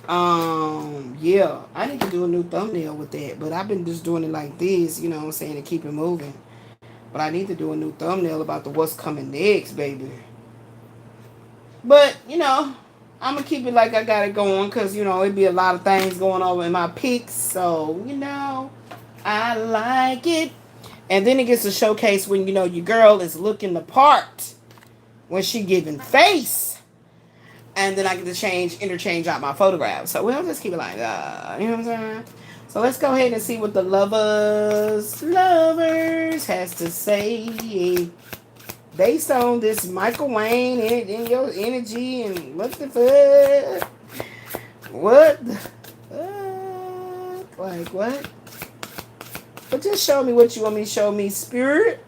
Yeah, I need to do a new thumbnail with that, but I've been just doing it like this, you know what I'm saying, to keep it moving. But I need to do a new thumbnail about the what's coming next, baby. But, I'm gonna keep it like I got it going, because, it'd be a lot of things going on in my pics, so, I like it. And then it gets a showcase when, your girl is looking the part. When she giving face. And then I get to interchange out my photographs. So we'll just keep it like that. You know what I'm saying? So let's go ahead and see what the lovers has to say. Based on this Michael Wayne and your energy and what the fuck? What the fuck? Like what? But just show me what you want me to show me, spirit.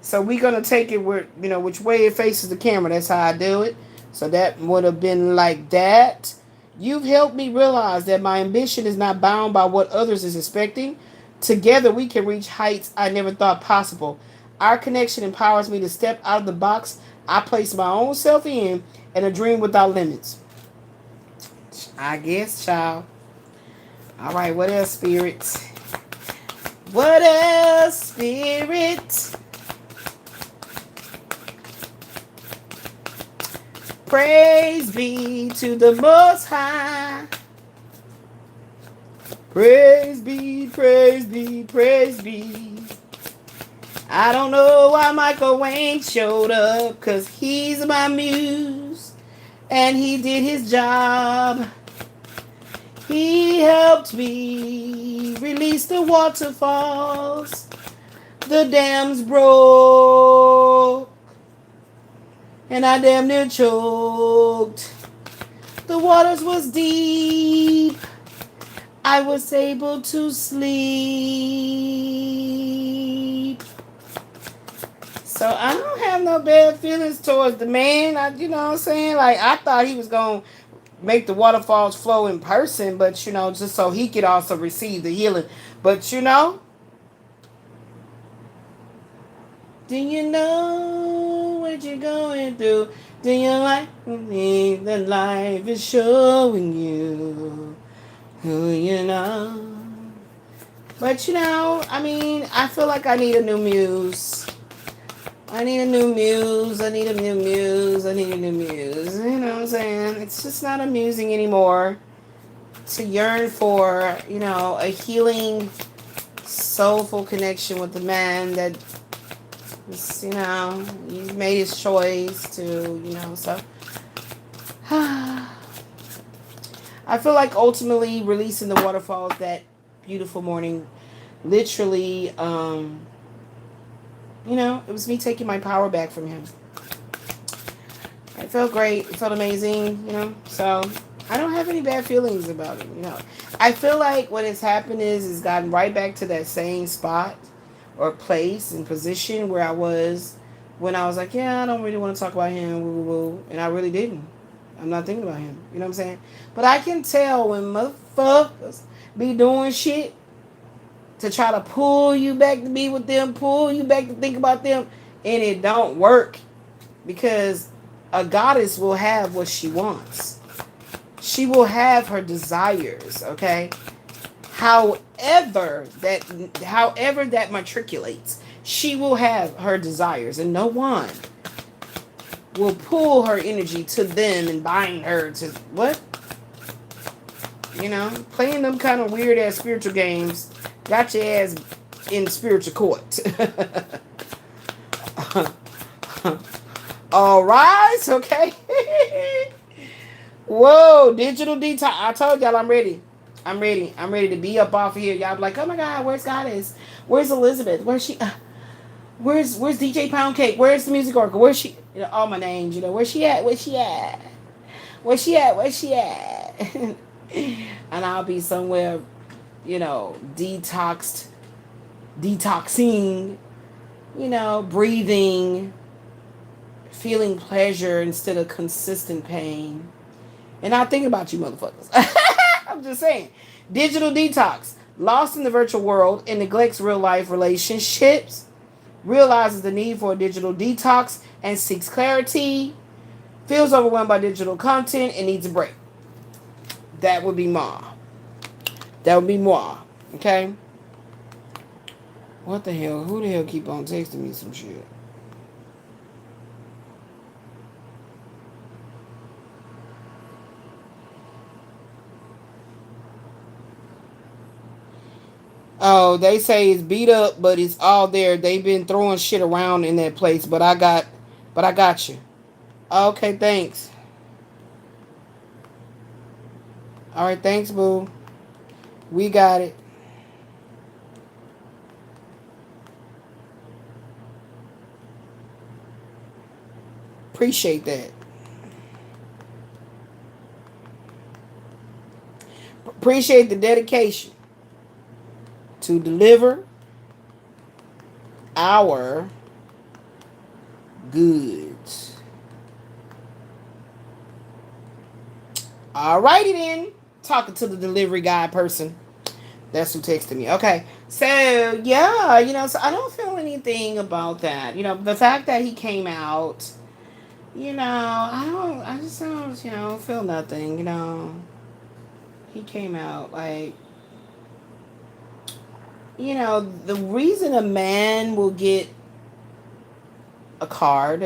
So we're going to take it where, which way it faces the camera. That's how I do it. So that would have been like that. You've helped me realize that my ambition is not bound by what others is expecting. Together we can reach heights I never thought possible. Our connection empowers me to step out of the box I place my own self in and a dream without limits. I guess, child. All right, what else, spirit? What else, spirit? Praise be to the Most High. Praise be, praise be, praise be. I don't know why Michael Wayne showed up, because he's my muse, and he did his job. He helped me release the waterfalls The dams broke, and I damn near choked. The waters was deep. I was able to sleep. So I don't have no bad feelings towards the man. You know what I'm saying? Like, I thought he was going to make the waterfalls flow in person, but, you know, just so he could also receive the healing. But, you know, do you know what you're going through? Do you like me that life is showing you who you know? But, you know, I mean, I feel like I need a new muse. I need a new muse. I need a new muse. I need a new muse. You know what I'm saying? It's just not amusing anymore to yearn for, you know, a healing, soulful connection with the man that, is, you know, he's made his choice to, you know, so. I feel like ultimately releasing the waterfalls that beautiful morning, literally, you know, it was me taking my power back from him. It felt great. It felt amazing, you know. So I don't have any bad feelings about it, you know. I feel like what has happened is gotten right back to that same spot or place and position where I was when I was like, yeah, I don't really want to talk about him, woo, woo, woo. And I really didn't. I'm not thinking about him. You know what I'm saying? But I can tell when motherfuckers be doing shit to try to pull you back to be with them, pull you back to think about them, and it don't work, because a goddess will have what she wants. She will have her desires, okay? However that matriculates, she will have her desires, and no one will pull her energy to them and bind her to what? You know, playing them kind of weird ass spiritual games got your ass in spiritual court. All right, okay. Whoa, digital detox. I told y'all I'm ready. I'm ready. I'm ready to be up off of here. Y'all be like, oh my God, where's Goddess? Where's Elizabeth? Where's she? Where's DJ Pound Cake? Where's the music oracle? Where's she? You know, all my names. You know, where's she at? Where's she at? Where's she at? Where's she at? And I'll be somewhere, you know, detoxing, you know, breathing, feeling pleasure instead of consistent pain. And I think about you motherfuckers. I'm just saying. Digital detox. Lost in the virtual world and neglects real life relationships. Realizes the need for a digital detox and seeks clarity. Feels overwhelmed by digital content and needs a break. That would be Ma. That would be moi. Okay? What the hell? Who the hell keep on texting me some shit? Oh, they say it's beat up, but it's all there. They've been throwing shit around in that place, but I got you. Okay, thanks. All right, thanks, boo. We got it. Appreciate that. Appreciate the dedication to deliver our goods. Alrighty then. Talking to the delivery guy person. That's who texted me. Okay. So, yeah, you know, so I don't feel anything about that. You know, the fact that he came out, you know, I just don't, you know, feel nothing, you know. He came out, like, you know, the reason a man will get a card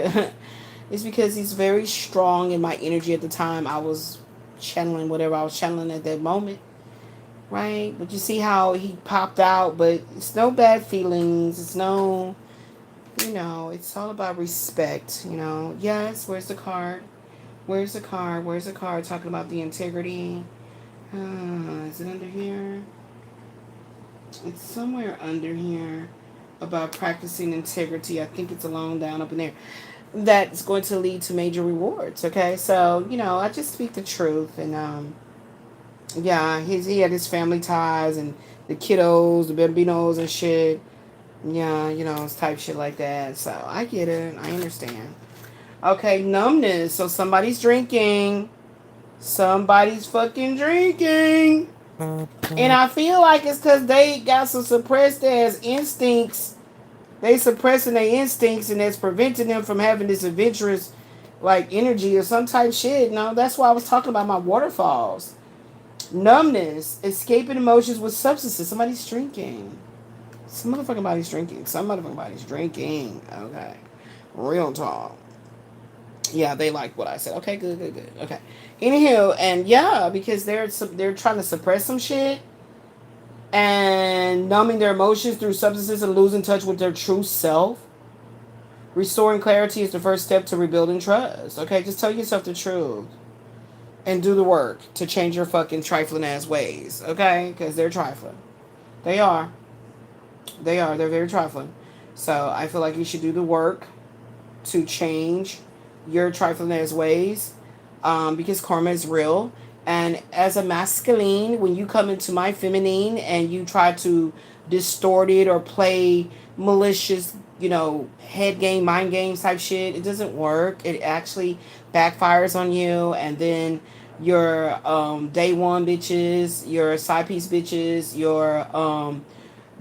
is because he's very strong in my energy at the time. I was channeling whatever I was channeling at that moment, right? But you see how he popped out, but it's no bad feelings. It's no, you know, it's all about respect, you know. Yes, where's the card? Where's the card? Where's the card? Talking about the integrity. Is it under here? It's somewhere under here. about practicing integrity. I think it's along down up in there. That's going to lead to major rewards. Okay, so I just speak the truth, and yeah, he had his family ties and the kiddos, the bambinos and shit. Yeah, it's type shit like that. So I get it. I understand. Okay, numbness. So somebody's drinking. Somebody's fucking drinking. And I feel like it's because they got some suppressed ass instincts. They suppressing their instincts, and that's preventing them from having this adventurous like energy or some type shit. No, that's why I was talking about my waterfalls. Numbness, escaping emotions with substances. Somebody's drinking. Some motherfucking body's drinking. Some motherfucking body's drinking. Okay. Real talk. Yeah, they like what I said. Okay, good. Okay. Anywho, and yeah, because they're trying to suppress some shit and numbing their emotions through substances and losing touch with their true self. Restoring clarity is the first step to rebuilding trust. Okay, just tell yourself the truth. And do the work to change your fucking trifling ass ways. Okay? Because they're trifling. They are. They're very trifling. So I feel like you should do the work to change your trifling ass ways. Because karma is real. And as a masculine, when you come into my feminine and you try to distort it or play malicious, head game, mind games type shit, it doesn't work. It actually backfires on you. And then your day one bitches, your side piece bitches, your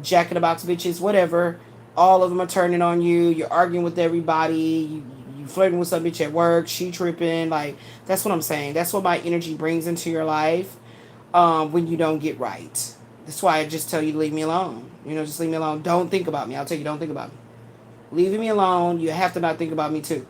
jack in the box bitches, whatever, all of them are turning on you. You're arguing with everybody. You flirting with some bitch at work. She tripping. Like, that's what I'm saying. That's what my energy brings into your life when you don't get right. That's why I just tell you to leave me alone. Just leave me alone. Don't think about me. I'll tell you, don't think about me. Leaving me alone. You have to not think about me too.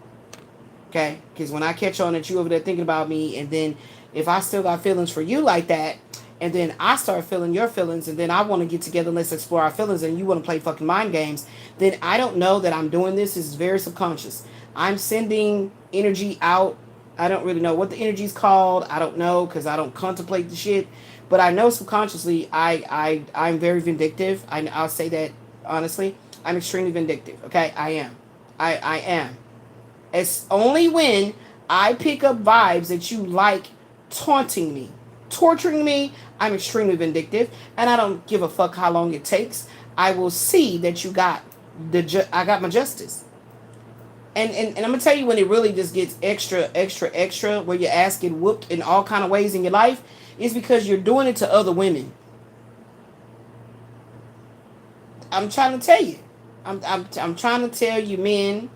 Okay? Because when I catch on that you over there thinking about me, and then if I still got feelings for you like that, and then I start feeling your feelings, and then I want to get together and let's explore our feelings, and you want to play fucking mind games, then I don't know that I'm doing this. It's very subconscious. I'm sending energy out. I don't really know what the energy is called. I don't know because I don't contemplate the shit. But I know subconsciously I'm very vindictive. I'll say that honestly. I'm extremely vindictive. Okay? I am. I am. It's only when I pick up vibes that you like taunting me, torturing me, I'm extremely vindictive, and I don't give a fuck how long it takes. I will see that you got I got my justice. And I'm gonna tell you when it really just gets extra, where your ass get whooped in all kind of ways in your life, is because you're doing it to other women. I'm trying to tell you. I'm trying to tell you men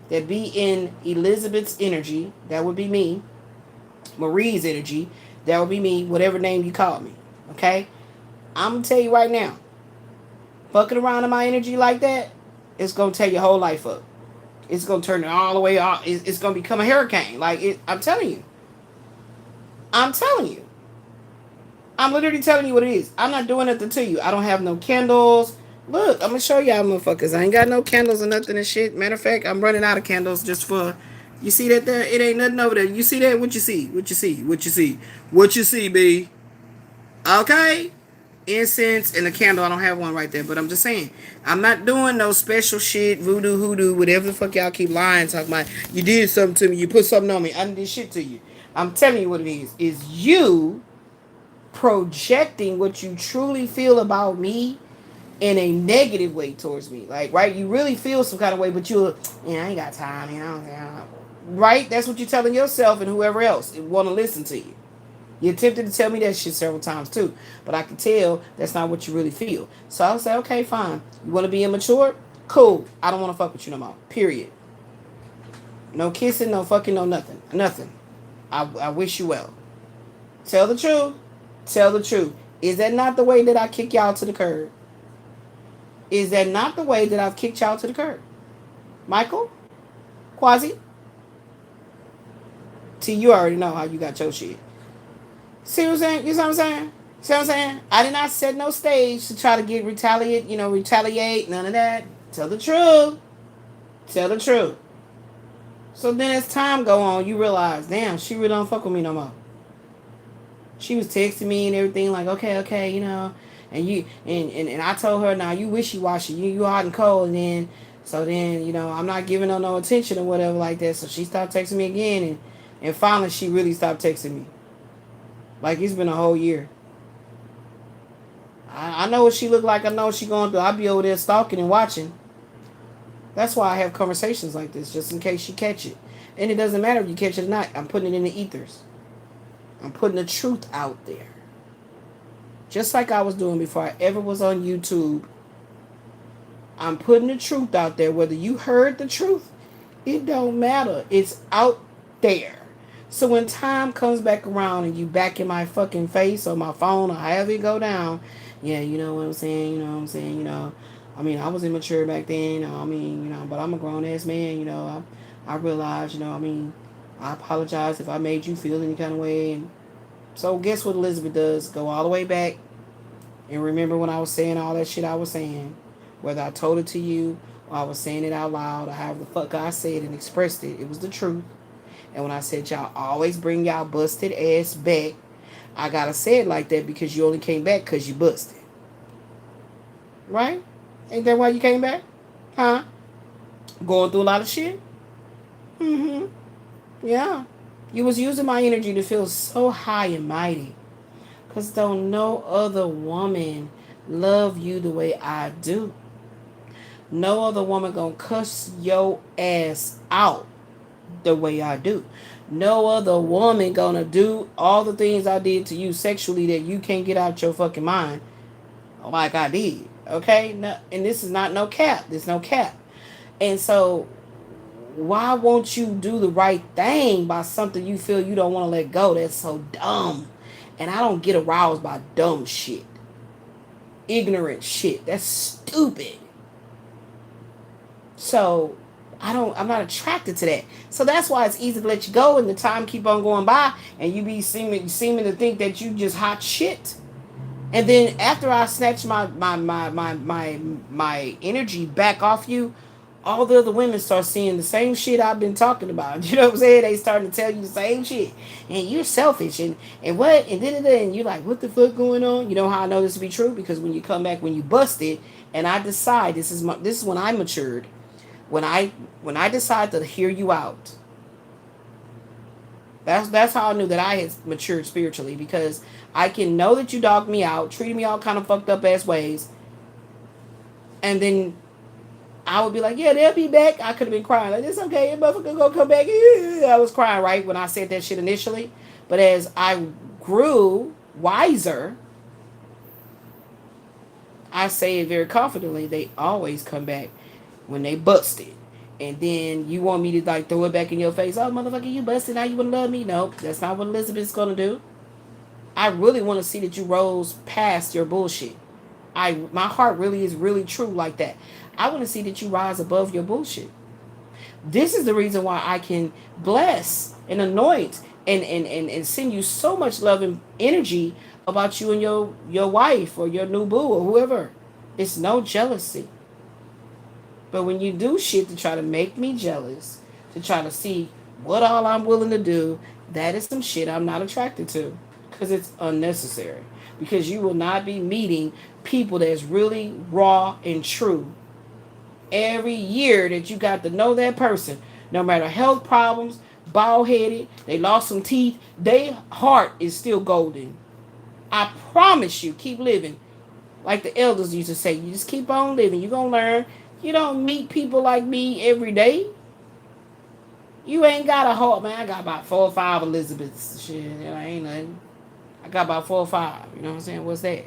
that be in Elizabeth's energy, that would be me. Marie's energy, that would be me, whatever name you call me. Okay? I'm gonna tell you right now, fucking around in my energy like that, it's gonna tear your whole life up. It's gonna turn it all the way off. It's gonna become a hurricane. I'm telling you. I'm telling you. I'm literally telling you what it is. I'm not doing nothing to you. I don't have no candles. Look, I'm gonna show y'all motherfuckers. I ain't got no candles or nothing and shit. Matter of fact, I'm running out of candles just for. You see that there? It ain't nothing over there. You see that? What you see? What you see? What you see? What you see, B? Okay? Incense and a candle. I don't have one right there, but I'm just saying. I'm not doing no special shit, voodoo, hoodoo, whatever the fuck y'all keep lying, talking about. You did something to me. You put something on me. I did shit to you. I'm telling you what it is. Is you projecting what you truly feel about me in a negative way towards me. Like, right? You really feel some kind of way, but I ain't got time, Right? That's what you're telling yourself and whoever else want to listen to you. You attempted to tell me that shit several times too, but I can tell that's not what you really feel. So I'll say, okay, fine. You want to be immature? Cool. I don't want to fuck with you no more. Period. No kissing, no fucking, no nothing. Nothing. I wish you well. Tell the truth. Tell the truth. Is that not the way that I kick y'all to the curb? Is that not the way that I've kicked y'all to the curb? Michael? Quasi? See, you already know how you got your shit. See what I'm saying? You see what I'm saying? See what I'm saying? I did not set no stage to try to retaliate, none of that. Tell the truth. Tell the truth. So then as time go on, you realize, damn, she really don't fuck with me no more. She was texting me and everything like, okay, And I told her, now you wishy-washy, you hot and cold. And then so then, I'm not giving her no attention or whatever like that. So she stopped texting me again, and finally she really stopped texting me. Like, it's been a whole year. I know what she look like. I know what she going through. I'll be over there stalking and watching. That's why I have conversations like this, just in case you catch it. And it doesn't matter if you catch it or not. I'm putting it in the ethers. I'm putting the truth out there. Just like I was doing before I ever was on YouTube. I'm putting the truth out there. Whether you heard the truth, it don't matter. It's out there. So when time comes back around and you back in my fucking face or my phone or however it go down, yeah, you know what I'm saying, I mean, I was immature back then, but I'm a grown-ass man, I realize, I apologize if I made you feel any kind of way. And so guess what Elizabeth does? Go all the way back and remember when I was saying all that shit I was saying. Whether I told it to you or I was saying it out loud or however the fuck I said and expressed it, it was the truth. And when I said y'all always bring y'all busted ass back, I gotta say it like that because you only came back because you busted. Right? Ain't that why you came back? Huh? Going through a lot of shit? Mm-hmm. Yeah. You was using my energy to feel so high and mighty. Because don't no other woman love you the way I do. No other woman gonna cuss your ass out the way I do. No other woman gonna do all the things I did to you sexually that you can't get out your fucking mind like I did. Okay? No, and this is not no cap. There's no cap. And so why won't you do the right thing by something you feel you don't want to let go? That's so dumb. And I don't get aroused by dumb shit. Ignorant shit. That's stupid. So I'm not attracted to that. So that's why it's easy to let you go and the time keep on going by and you be seeming to think that you just hot shit. And then after I snatch my energy back off you, all the other women start seeing the same shit I've been talking about. You know what I'm saying? They starting to tell you the same shit. And you're selfish and what? And and you're like, what the fuck going on? You know how I know this to be true? Because when you come back, when you busted, and I decide this is when I matured. When I decide to hear you out. That's how I knew that I had matured spiritually, because I can know that you dogged me out, treated me all kind of fucked up ass ways, and then I would be like, yeah, they'll be back. I could have been crying like, it's okay, motherfucker gonna come back. I was crying right when I said that shit initially, but as I grew wiser, I say it very confidently. They always come back when they busted. And then you want me to like throw it back in your face. Oh, motherfucker, you busted. Now you want to love me? Nope, that's not what Elizabeth's going to do. I really want to see that you rose past your bullshit. My heart really is really true like that. I want to see that you rise above your bullshit. This is the reason why I can bless and anoint and send you so much love and energy about you and your wife or your new boo or whoever. It's no jealousy. But when you do shit to try to make me jealous, to try to see what all I'm willing to do, that is some shit I'm not attracted to. Because it's unnecessary. Because you will not be meeting people that's really raw and true. Every year that you got to know that person, no matter health problems, bald-headed, they lost some teeth, their heart is still golden. I promise you, keep living. Like the elders used to say, you just keep on living. You're going to learn. You don't meet people like me every day. You ain't got a heart, man. I got about 4 or 5 Elizabeths. Shit, that ain't nothing. I got about 4 or 5. You know what I'm saying? What's that?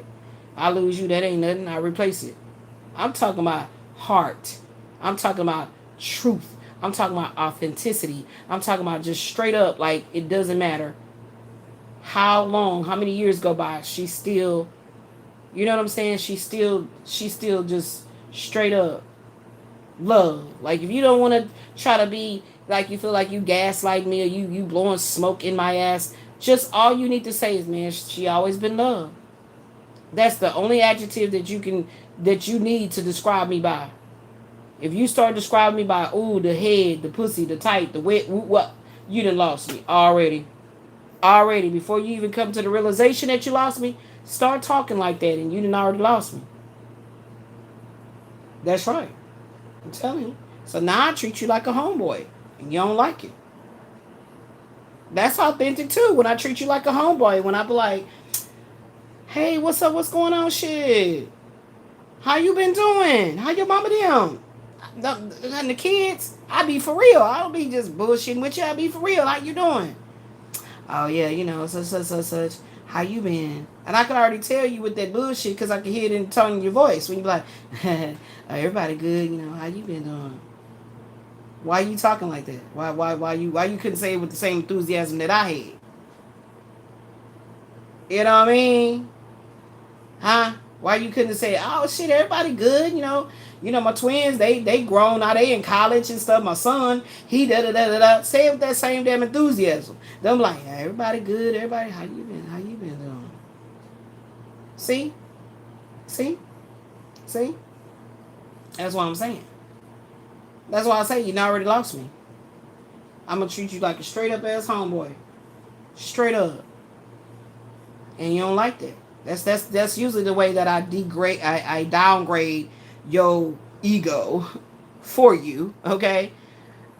I lose you, that ain't nothing. I replace it. I'm talking about heart. I'm talking about truth. I'm talking about authenticity. I'm talking about just straight up, like, it doesn't matter how long, how many years go by. She's still, you know what I'm saying? She's still just straight up love. Like, if you don't want to try to be like, you feel like you gaslight me or you blowing smoke in my ass, just all you need to say is, man, she always been love. That's the only adjective that you need to describe me by. If you start describing me by, ooh, the head, the pussy, the tight, the wet, what, you done lost me already. Before you even come to the realization that you lost me, Start talking like that and you done already lost me. That's right. I'm telling you. So now I treat you like a homeboy and you don't like it. That's authentic too. When I treat you like a homeboy, when I be like, hey, what's up? What's going on? Shit. How you been doing? How your mama them? And the kids, I be for real. I don't be just bullshitting with you. I be for real. How you doing? Oh yeah, such. How you been? And I can already tell you with that bullshit because I can hear it in the tone of your voice when you be like, everybody good, how you been doing? Why you talking like that? Why you couldn't say it with the same enthusiasm that I had? You know what I mean? Huh? Why you couldn't say, oh shit, everybody good, my twins, they grown now, they in college and stuff. My son, he da da da da da. Say it with that same damn enthusiasm. Them like, yeah, everybody good, everybody, how you been? How you been doing? See? See? See? That's what I'm saying. That's why I say you already lost me. I'm gonna treat you like a straight up ass homeboy. Straight up. And you don't like that. That's usually the way that I degrade, I downgrade your ego for you. Okay,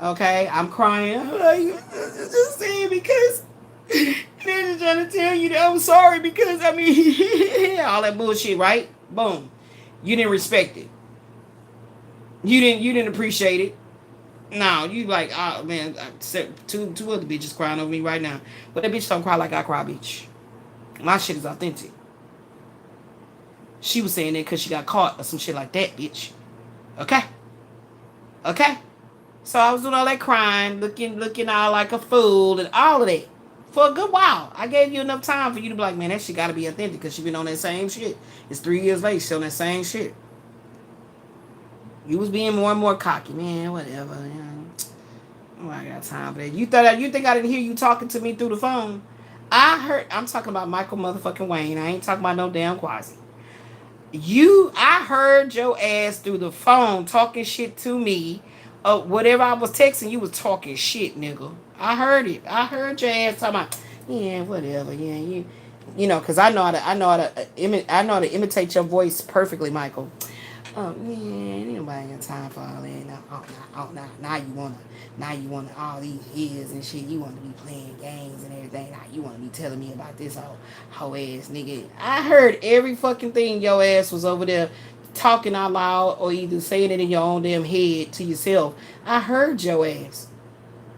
I'm crying. Just saying because they're just trying to tell you that I'm sorry because all that bullshit, right? Boom, you didn't respect it. You didn't appreciate it. No, you like, oh man, two other bitches crying over me right now. But that bitch don't cry like I cry, bitch. My shit is authentic. She was saying that because she got caught or some shit like that, bitch. Okay? So I was doing all that crying, looking all like a fool and all of that. For a good while. I gave you enough time for you to be like, man, that shit gotta be authentic because she been on that same shit. It's 3 years later, she on that same shit. You was being more and more cocky, man, whatever. Oh, I got time for that. You think I didn't hear you talking to me through the phone? I'm talking about Michael motherfucking Wayne. I ain't talking about no damn Quasi. I heard your ass through the phone talking shit to me. Whatever I was texting, you was talking shit, nigga. I heard it. I heard your ass talking about, yeah, whatever, yeah, because I know how to imitate your voice perfectly, Michael. Oh man, nobody got time for all that. Now you wanna all these years and shit. You want to be playing games and everything. Now you want to be telling me about this whole ass nigga. I heard every fucking thing your ass was over there talking out loud or either saying it in your own damn head to yourself. I heard your ass,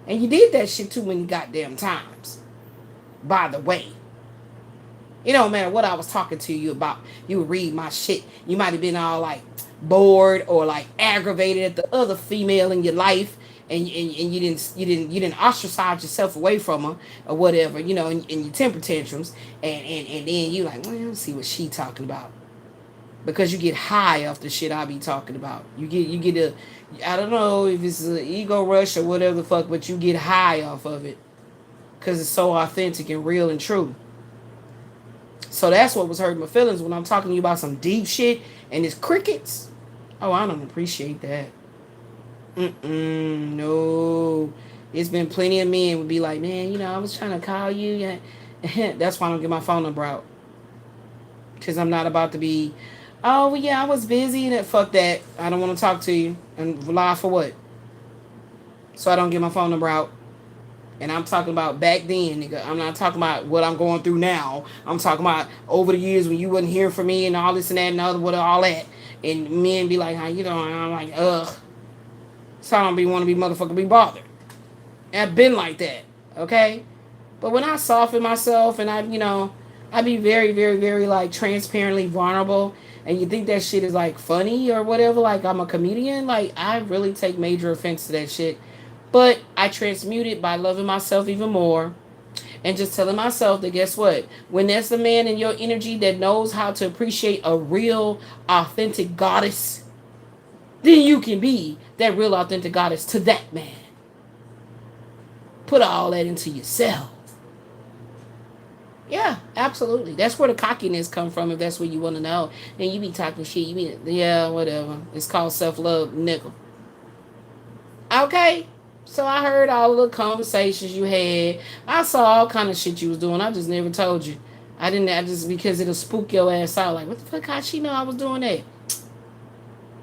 and you did that shit too many goddamn times. By the way. It don't matter what I was talking to you about. You would read my shit. You might have been all like bored or like aggravated at the other female in your life, and you didn't ostracize yourself away from her or whatever, in your temper tantrums, and then you like, well, let's see what she talking about, because you get high off the shit I be talking about. You get I don't know if it's an ego rush or whatever the fuck, but you get high off of it because it's so authentic and real and true. So that's what was hurting my feelings when I'm talking to you about some deep shit and it's crickets. Oh, I don't appreciate that. No. It's been plenty of men would be like, man, I was trying to call you. Yeah. That's why I don't get my phone number out. Because I'm not about to be, oh, yeah, I was busy. Fuck that. I don't want to talk to you. And lie for what? So I don't get my phone number out. And I'm talking about back then, nigga. I'm not talking about what I'm going through now. I'm talking about over the years when you wasn't hearing from me and all this and that and other, what all that. And men be like, how you doing? And I'm like, ugh. So I don't want to be motherfucking be bothered. And I've been like that, okay? But when I soften myself and I be very, very, very like transparently vulnerable, and you think that shit is like funny or whatever, like I'm a comedian, like I really take major offense to that shit. But I transmute it by loving myself even more and just telling myself that guess what? When there's a man in your energy that knows how to appreciate a real, authentic goddess, then you can be that real, authentic goddess to that man. Put all that into yourself. Yeah, absolutely. That's where the cockiness come from, if that's what you want to know. And you be talking shit. Yeah, whatever. It's called self-love, nickel. Okay? So I heard all the conversations you had. I saw all kind of shit you was doing. I just never told you. I just because it'll spook your ass out. Like, what the fuck? How she know I was doing that?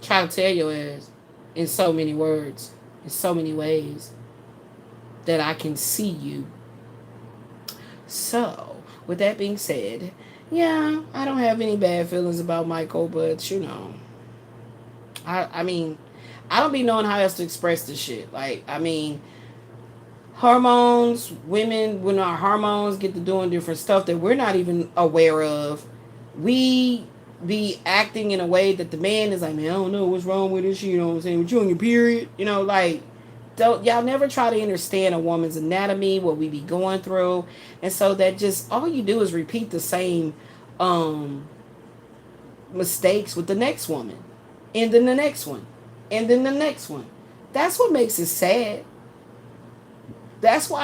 Try to tell your ass in so many words, in so many ways that I can see you. So, with that being said, yeah, I don't have any bad feelings about Michael, but you know, I mean, I don't be knowing how else to express this shit. Like, I mean, hormones, women, when our hormones get to doing different stuff that we're not even aware of, we be acting in a way that the man is like, man, I don't know what's wrong with this, you know what I'm saying, with you on your period, you know, like, don't y'all never try to understand a woman's anatomy, what we be going through, and so that just all you do is repeat the same mistakes with the next woman, and then the next one, and then the next one. That's what makes it sad. That's why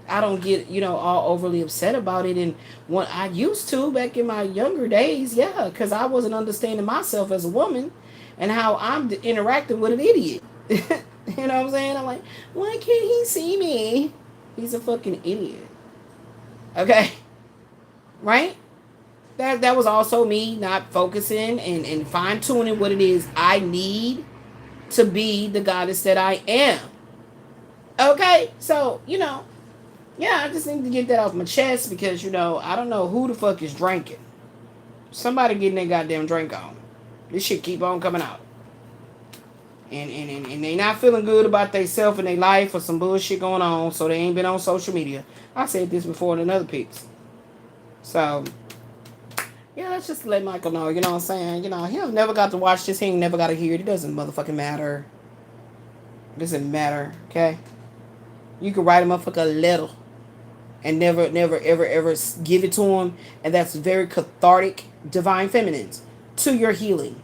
I don't get, you know, all overly upset about it. And what I used to back in my younger days, yeah, because I wasn't understanding myself as a woman and how I'm interacting with an idiot. You know what I'm saying? I'm like, why can't he see me? He's a fucking idiot. Okay? Right? That was also me not focusing and fine tuning what it is I need to be the goddess that I am. Okay, so, you know, yeah, I just need to get that off my chest because, you know, I don't know who the fuck is drinking. Somebody getting their goddamn drink on. This shit keep on coming out. And they not feeling good about themselves and their life or some bullshit going on, so they ain't been on social media. I said this before in another piece. So, yeah, let's just let Michael know, you know what I'm saying? You know, he never got to watch this, he ain't never got to hear it. It doesn't motherfucking matter. It doesn't matter, okay? You can write a motherfucker a letter and never, ever give it to him. And that's very cathartic, divine feminines to your healing.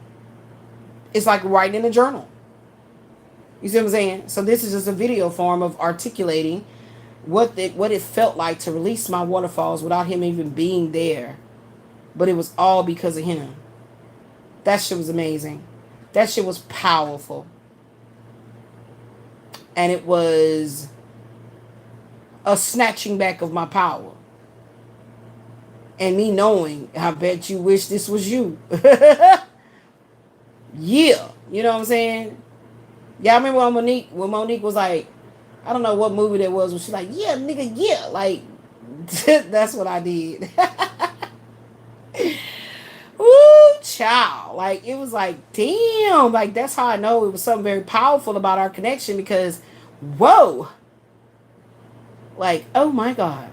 It's like writing in a journal. You see what I'm saying? So this is just a video form of articulating what it felt like to release my waterfalls without him even being there. But it was all because of him. That shit was amazing. That shit was powerful. And it was a snatching back of my power. And me knowing, I bet you wish this was you. Yeah. You know what I'm saying? Y'all remember when Monique was like, I don't know what movie that was, but she's like, yeah, nigga, yeah. Like, that's what I did. Ooh, child. Like, it was like, damn. Like, that's how I know it was something very powerful about our connection because, whoa. Like, oh my God.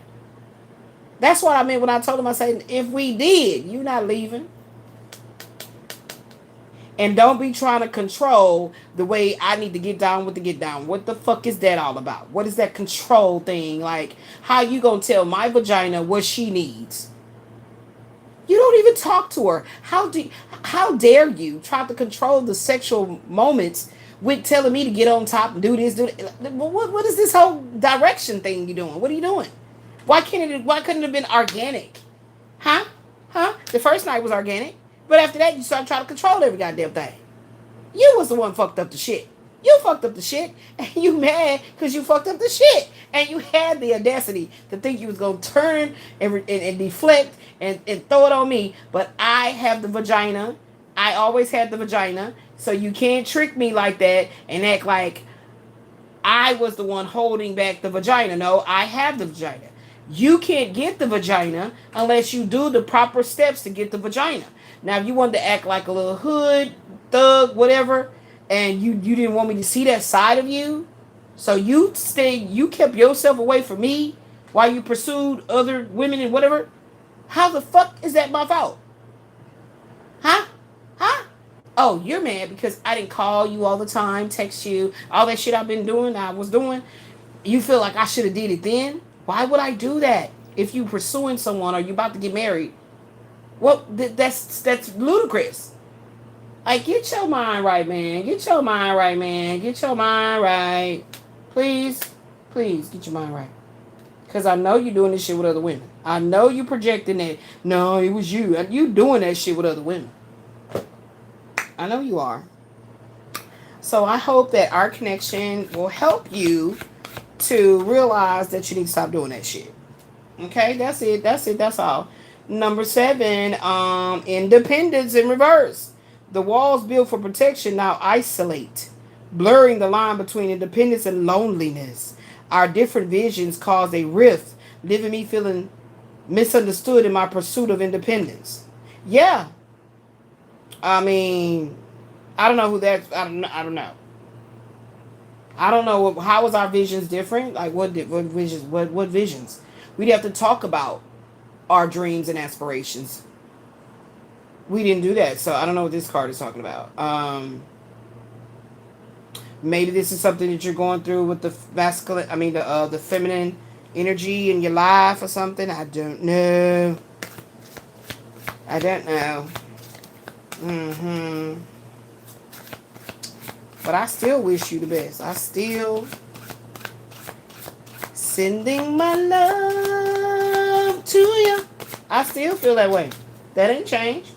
That's what I meant when I told him, I said, if we did, you not leaving. And don't be trying to control the way I need to get down with the get down. What the fuck is that all about? What is that control thing? Like, how you gonna tell my vagina what she needs? You don't even talk to her. How dare you try to control the sexual moments with telling me to get on top and do this, do that? What is this whole direction thing you doing? What are you doing? Why couldn't it have been organic? Huh? The first night was organic. But after that, you started trying to control every goddamn thing. You was the one fucked up the shit. You fucked up the shit. And you mad because you fucked up the shit. And you had the audacity to think you was going to turn and deflect and throw it on me. But I have the vagina. I always had the vagina. So you can't trick me like that and act like I was the one holding back the vagina. No, I have the vagina. You can't get the vagina unless you do the proper steps to get the vagina. Now, if you wanted to act like a little hood, thug, whatever, and you didn't want me to see that side of you, so you kept yourself away from me while you pursued other women and whatever, how the fuck is that my fault? Huh? Oh, you're mad because I didn't call you all the time, text you, all that shit I was doing. You feel like I should have did it then? Why would I do that? If you pursuing someone or you about to get married, well, that's ludicrous. Like, get your mind right, man. Get your mind right. Please, get your mind right. Because I know you're doing this shit with other women. I know you projecting that. No, it was you. You doing that shit with other women. I know you are. So I hope that our connection will help you to realize that you need to stop doing that shit. Okay, that's it. That's all. Number 7, independence in reverse. The walls built for protection now isolate, blurring the line between independence and loneliness. Our different visions cause a rift, leaving me feeling misunderstood in my pursuit of independence. Yeah, I mean, I don't know who that. I don't know. I don't know how was our visions different. Like what visions? What visions? We'd have to talk about our dreams and aspirations. We didn't do that, so I don't know what this card is talking about. Maybe this is something that you're going through with the masculine. I mean the feminine energy in your life or something. I don't know. I don't know. But I still wish you the best. I still sending my love to you. I still feel that way. That ain't changed.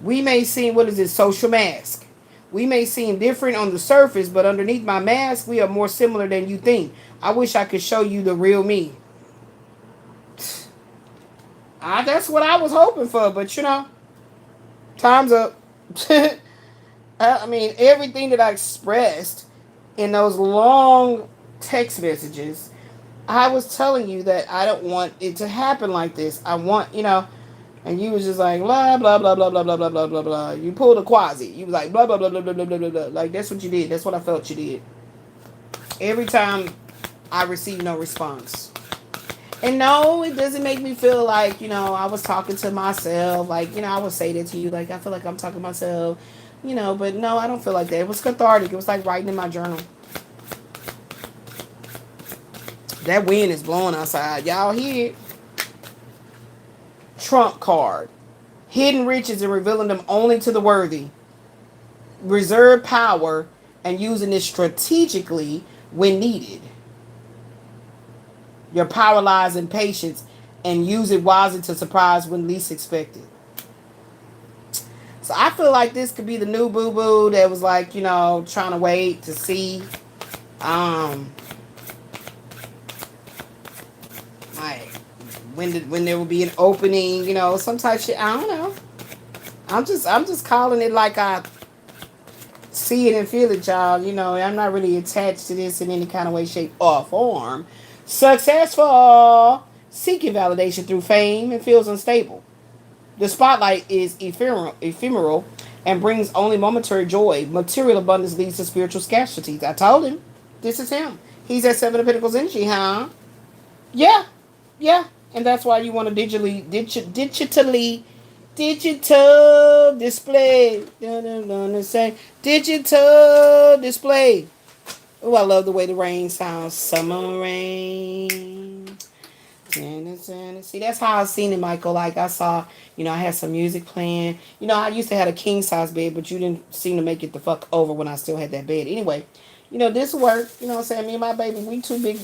We may seem, what is this, social mask. We may seem different on the surface, but underneath my mask, we are more similar than you think. I wish I could show you the real me. That's what I was hoping for, but time's up. I mean, everything that I expressed in those long text messages, I was telling you that I don't want it to happen like this. I want, and you was just like, blah, blah, blah, blah, blah, blah, blah, blah, blah, blah. You pulled a quasi. You was like, blah, blah, blah, blah, blah, blah, blah, blah, blah. Like, that's what you did. That's what I felt you did. Every time I received no response. And no, it doesn't make me feel like, I was talking to myself. Like, I would say that to you. Like, I feel like I'm talking to myself. But no, I don't feel like that. It was cathartic. It was like writing in my journal. That wind is blowing outside. Y'all hear it? Trump card. Hidden riches and revealing them only to the worthy. Reserve power and using it strategically when needed. Your power lies in patience and use it wisely to surprise when least expected. So I feel like this could be the new boo-boo that was like, trying to wait to see. Like when there will be an opening, some type of shit. I don't know. I'm just calling it like I see it and feel it, y'all. I'm not really attached to this in any kind of way, shape, or form. Successful. Seeking validation through fame and feels unstable. The spotlight is ephemeral and brings only momentary joy. Material abundance leads to spiritual scarcity. I told him. This is him. He's at 7 of Pentacles energy, huh? Yeah. Yeah. And that's why you want to digital display. Digital display. Oh, I love the way the rain sounds. Summer rain. See, that's how I seen it, Michael. Like I saw, I had some music playing. I used to have a king size bed, but you didn't seem to make it the fuck over when I still had that bed. Anyway, this work. You know what I'm saying? Me and my baby, we two big,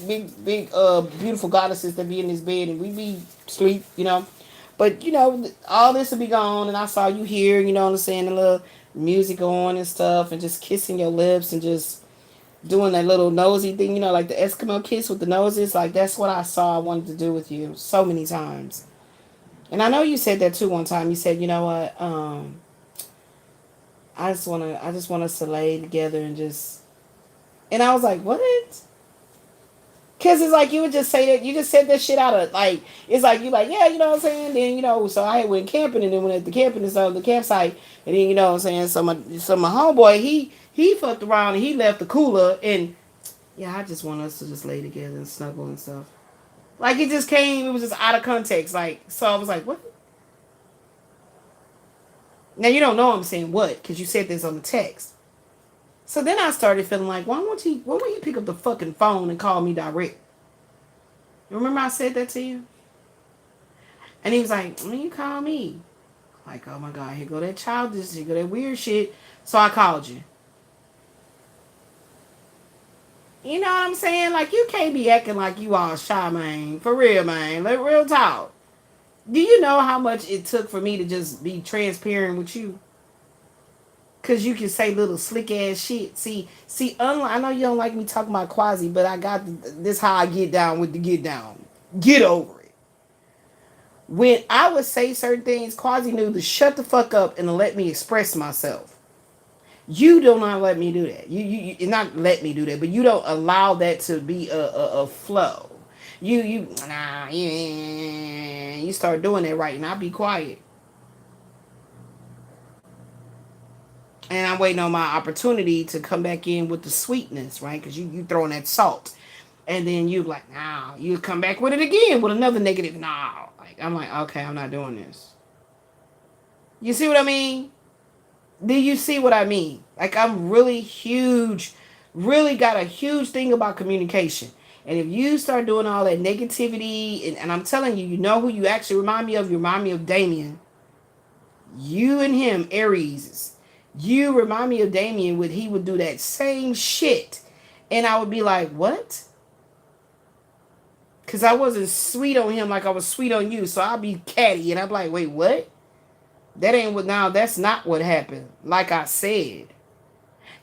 beautiful goddesses that be in this bed and we be sleep, But, all this will be gone and I saw you here, you know what I'm saying, the little music on and stuff and just kissing your lips and just doing that little nosy thing, like the Eskimo kiss with the noses. Like, that's what I saw I wanted to do with you so many times. And I know you said that too one time. You said, you know what, I just want us to lay together and just, and I was like, what? Because it's like you would just say that, you just said that shit out of, like, it's like, you like, yeah, you know what I'm saying? Then, so I went camping and then went at the camping and stuff, the campsite, and then, you know what I'm saying? So my homeboy, he fucked around and he left the cooler and, yeah, I just want us to just lay together and snuggle and stuff. Like, it just came, it was just out of context. Like, so I was like, what? Now, you don't know I'm saying what, because you said this on the text. So then I started feeling like, why won't you pick up the fucking phone and call me direct? You remember I said that to you? And he was like, when you call me? Like, oh my God, here go that childish, here go that weird shit. So I called you. You know what I'm saying? Like, you can't be acting like you all shy, man. For real, man. Like, real talk. Do you know how much it took for me to just be transparent with you? Because you can say little slick ass shit. See, unlike, I know you don't like me talking about quasi, but I got this how I get down with the get down. Get over it. When I would say certain things, Quasi knew to shut the fuck up and to let me express myself. You do not let me do that. You not let me do that, but you don't allow that to be a flow. You start doing that right, and I'll be quiet. And I'm waiting on my opportunity to come back in with the sweetness, right? Because you throwing that salt, and then you like, nah, you come back with it again with another negative, nah. Like I'm like, okay, I'm not doing this. You see what I mean? Do you see what I mean? Like I'm really huge, really got a huge thing about communication. And if you start doing all that negativity, and I'm telling you, you know who you actually remind me of? You remind me of Damien. You and him, Aries. You remind me of Damien when he would do that same shit. And I would be like, what? Because I wasn't sweet on him like I was sweet on you. So I'll be catty. And I'm like, wait, what? That ain't what, now that's not what happened. Like I said.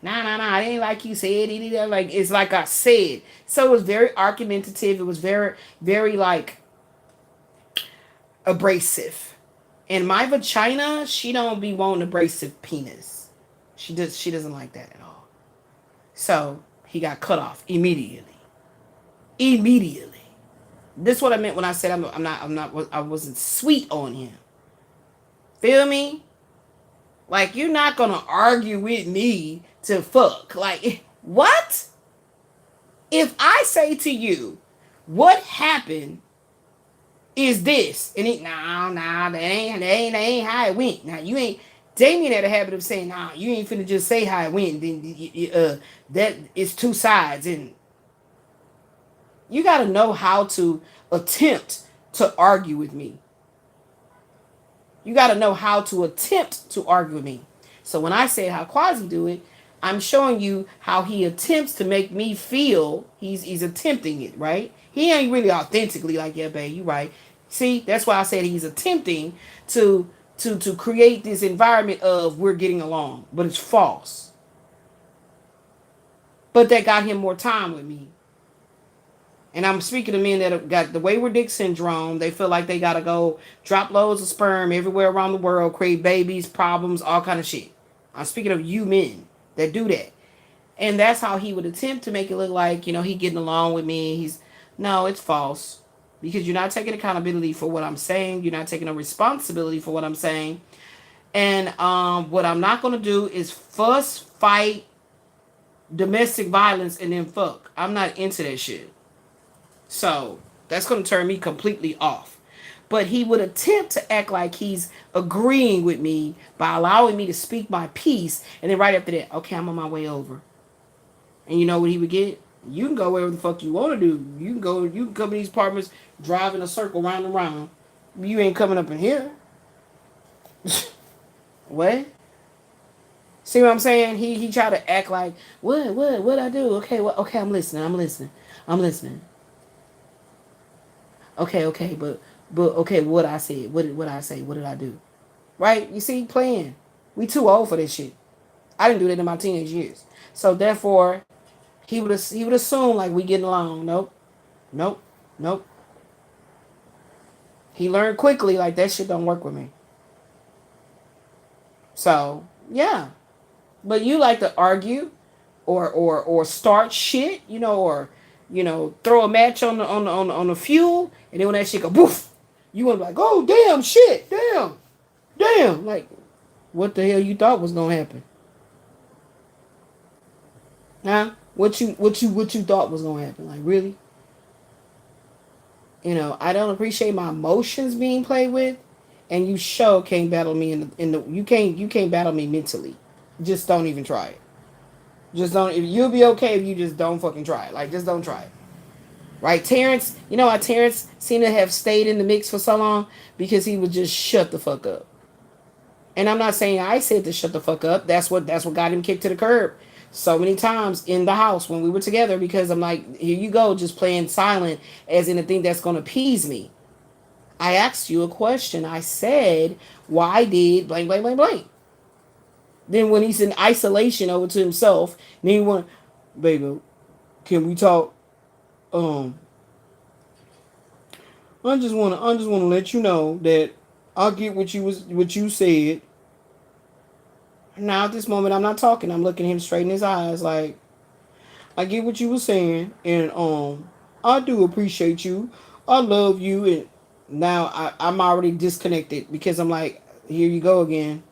Nah, it ain't like you said. Like, it's like I said. So it was very argumentative. It was very, very like abrasive. And my vagina, she don't be wanting abrasive penis. She doesn't like that at all. So he got cut off immediately. Immediately. This is what I meant when I said I wasn't sweet on him. Feel me? Like, you're not gonna argue with me to fuck. Like, what? If I say to you, what happened is this, and it, nah, that ain't how it went. Now you ain't. Damien had a habit of saying, nah, you ain't finna just say how it went. Then that it's two sides, and you gotta know how to attempt to argue with me. You got to know how to attempt to argue with me. So when I say how Quasi do it, I'm showing you how he attempts to make me feel he's attempting it, right? He ain't really authentically like, yeah, babe, you right. See, that's why I said he's attempting to create this environment of we're getting along, but it's false. But that got him more time with me. And I'm speaking to men that have got the wayward dick syndrome. They feel like they got to go drop loads of sperm everywhere around the world, create babies, problems, all kind of shit. I'm speaking of you men that do that. And that's how he would attempt to make it look like, he getting along with me. No, it's false. Because you're not taking accountability for what I'm saying. You're not taking a responsibility for what I'm saying. And what I'm not going to do is fuss, fight, domestic violence, and then fuck. I'm not into that shit. So that's going to turn me completely off. But he would attempt to act like he's agreeing with me by allowing me to speak my piece. And then right after that, okay, I'm on my way over. And you know what he would get? You can go wherever the fuck you want to do. You can come to these apartments, drive in a circle round and round. You ain't coming up in here. What? See what I'm saying? He tried to act like, what I do? Okay, okay, I'm listening. Okay, but okay, what I said, what I say, what did I do? Right? You see, playing. We too old for this shit. I didn't do that in my teenage years. So therefore, he would assume like we getting along. Nope. He learned quickly like that shit don't work with me. So yeah, but you like to argue, or start shit, or throw a match on the fuel, and then when that shit go poof, you want to be like, oh damn shit, damn, like what the hell you thought was gonna happen? Huh? What you thought was gonna happen? Like really? I don't appreciate my emotions being played with, and you can't battle me in the you can't battle me mentally. Just don't even try it. Just don't. You'll be okay if you just don't fucking try it. Like just don't try it. Right, Terrence, you know why Terrence seemed to have stayed in the mix for so long? Because he would just shut the fuck up. And I'm not saying I said to shut the fuck up. That's what got him kicked to the curb so many times in the house when we were together, because I'm like, here you go, just playing silent as in a thing that's going to appease me. I asked you a question. I said, why did blank, blank, blank, blank? Then when he's in isolation over to himself, then he want, baby, can we talk? I just wanna let you know that I get what you said. Now at this moment I'm not talking. I'm looking him straight in his eyes like I get what you were saying, and I do appreciate you. I love you, and now I'm already disconnected because I'm like, here you go again.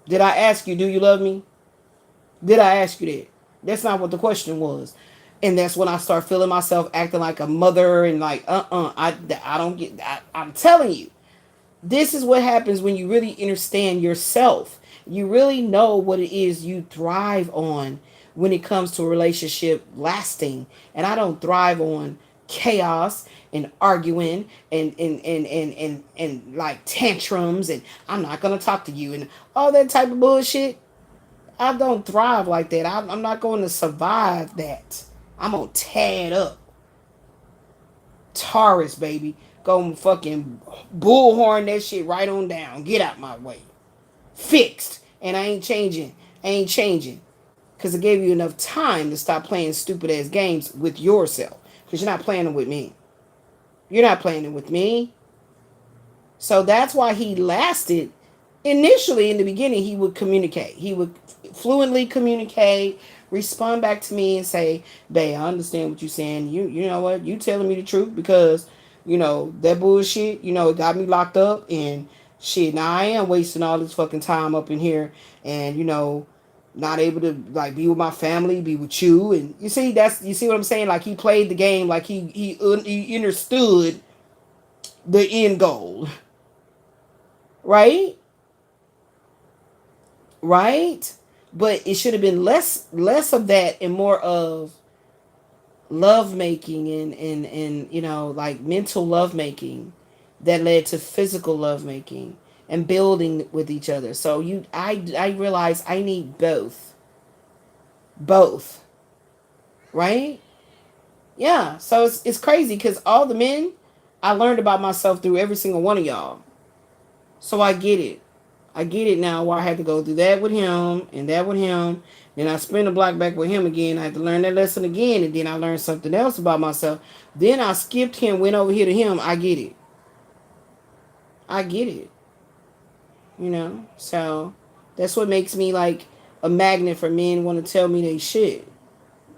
Did I ask you, do you love me? Did I ask you that? That's not what the question was. And that's when I start feeling myself acting like a mother and like, I don't get, I'm telling you, this is what happens when you really understand yourself. You really know what it is you thrive on when it comes to a relationship lasting. And I don't thrive on chaos and arguing and like tantrums and I'm not gonna talk to you and all that type of bullshit. I don't thrive like that. I'm not going to survive that. I'm gonna tear it up. Taurus, baby. Go fucking bullhorn that shit right on down. Get out my way. Fixed. And I ain't changing. I ain't changing. Because I gave you enough time to stop playing stupid ass games with yourself. Because you're not playing them with me. You're not playing it with me. So that's why he lasted. Initially, in the beginning, he would communicate. He would fluently communicate, respond back to me and say, babe, I understand what you're saying. You know what? You telling me the truth because, that bullshit, it got me locked up and shit. Now I am wasting all this fucking time up in here and, not able to like be with my family, be with you. And you see what I'm saying? Like he played the game, like he understood the end goal. Right? Right? But it should have been less of that and more of love making and like mental love making that led to physical love making and building with each other. So I realize I need both. Both. Right? Yeah. So it's crazy because all the men I learned about myself through every single one of y'all. So I get it. I get it now why I had to go through that with him and that with him. Then I spent a block back with him again. I had to learn that lesson again. And then I learned something else about myself. Then I skipped him, went over here to him. I get it. I get it. So that's what makes me like a magnet for men want to tell me they shit.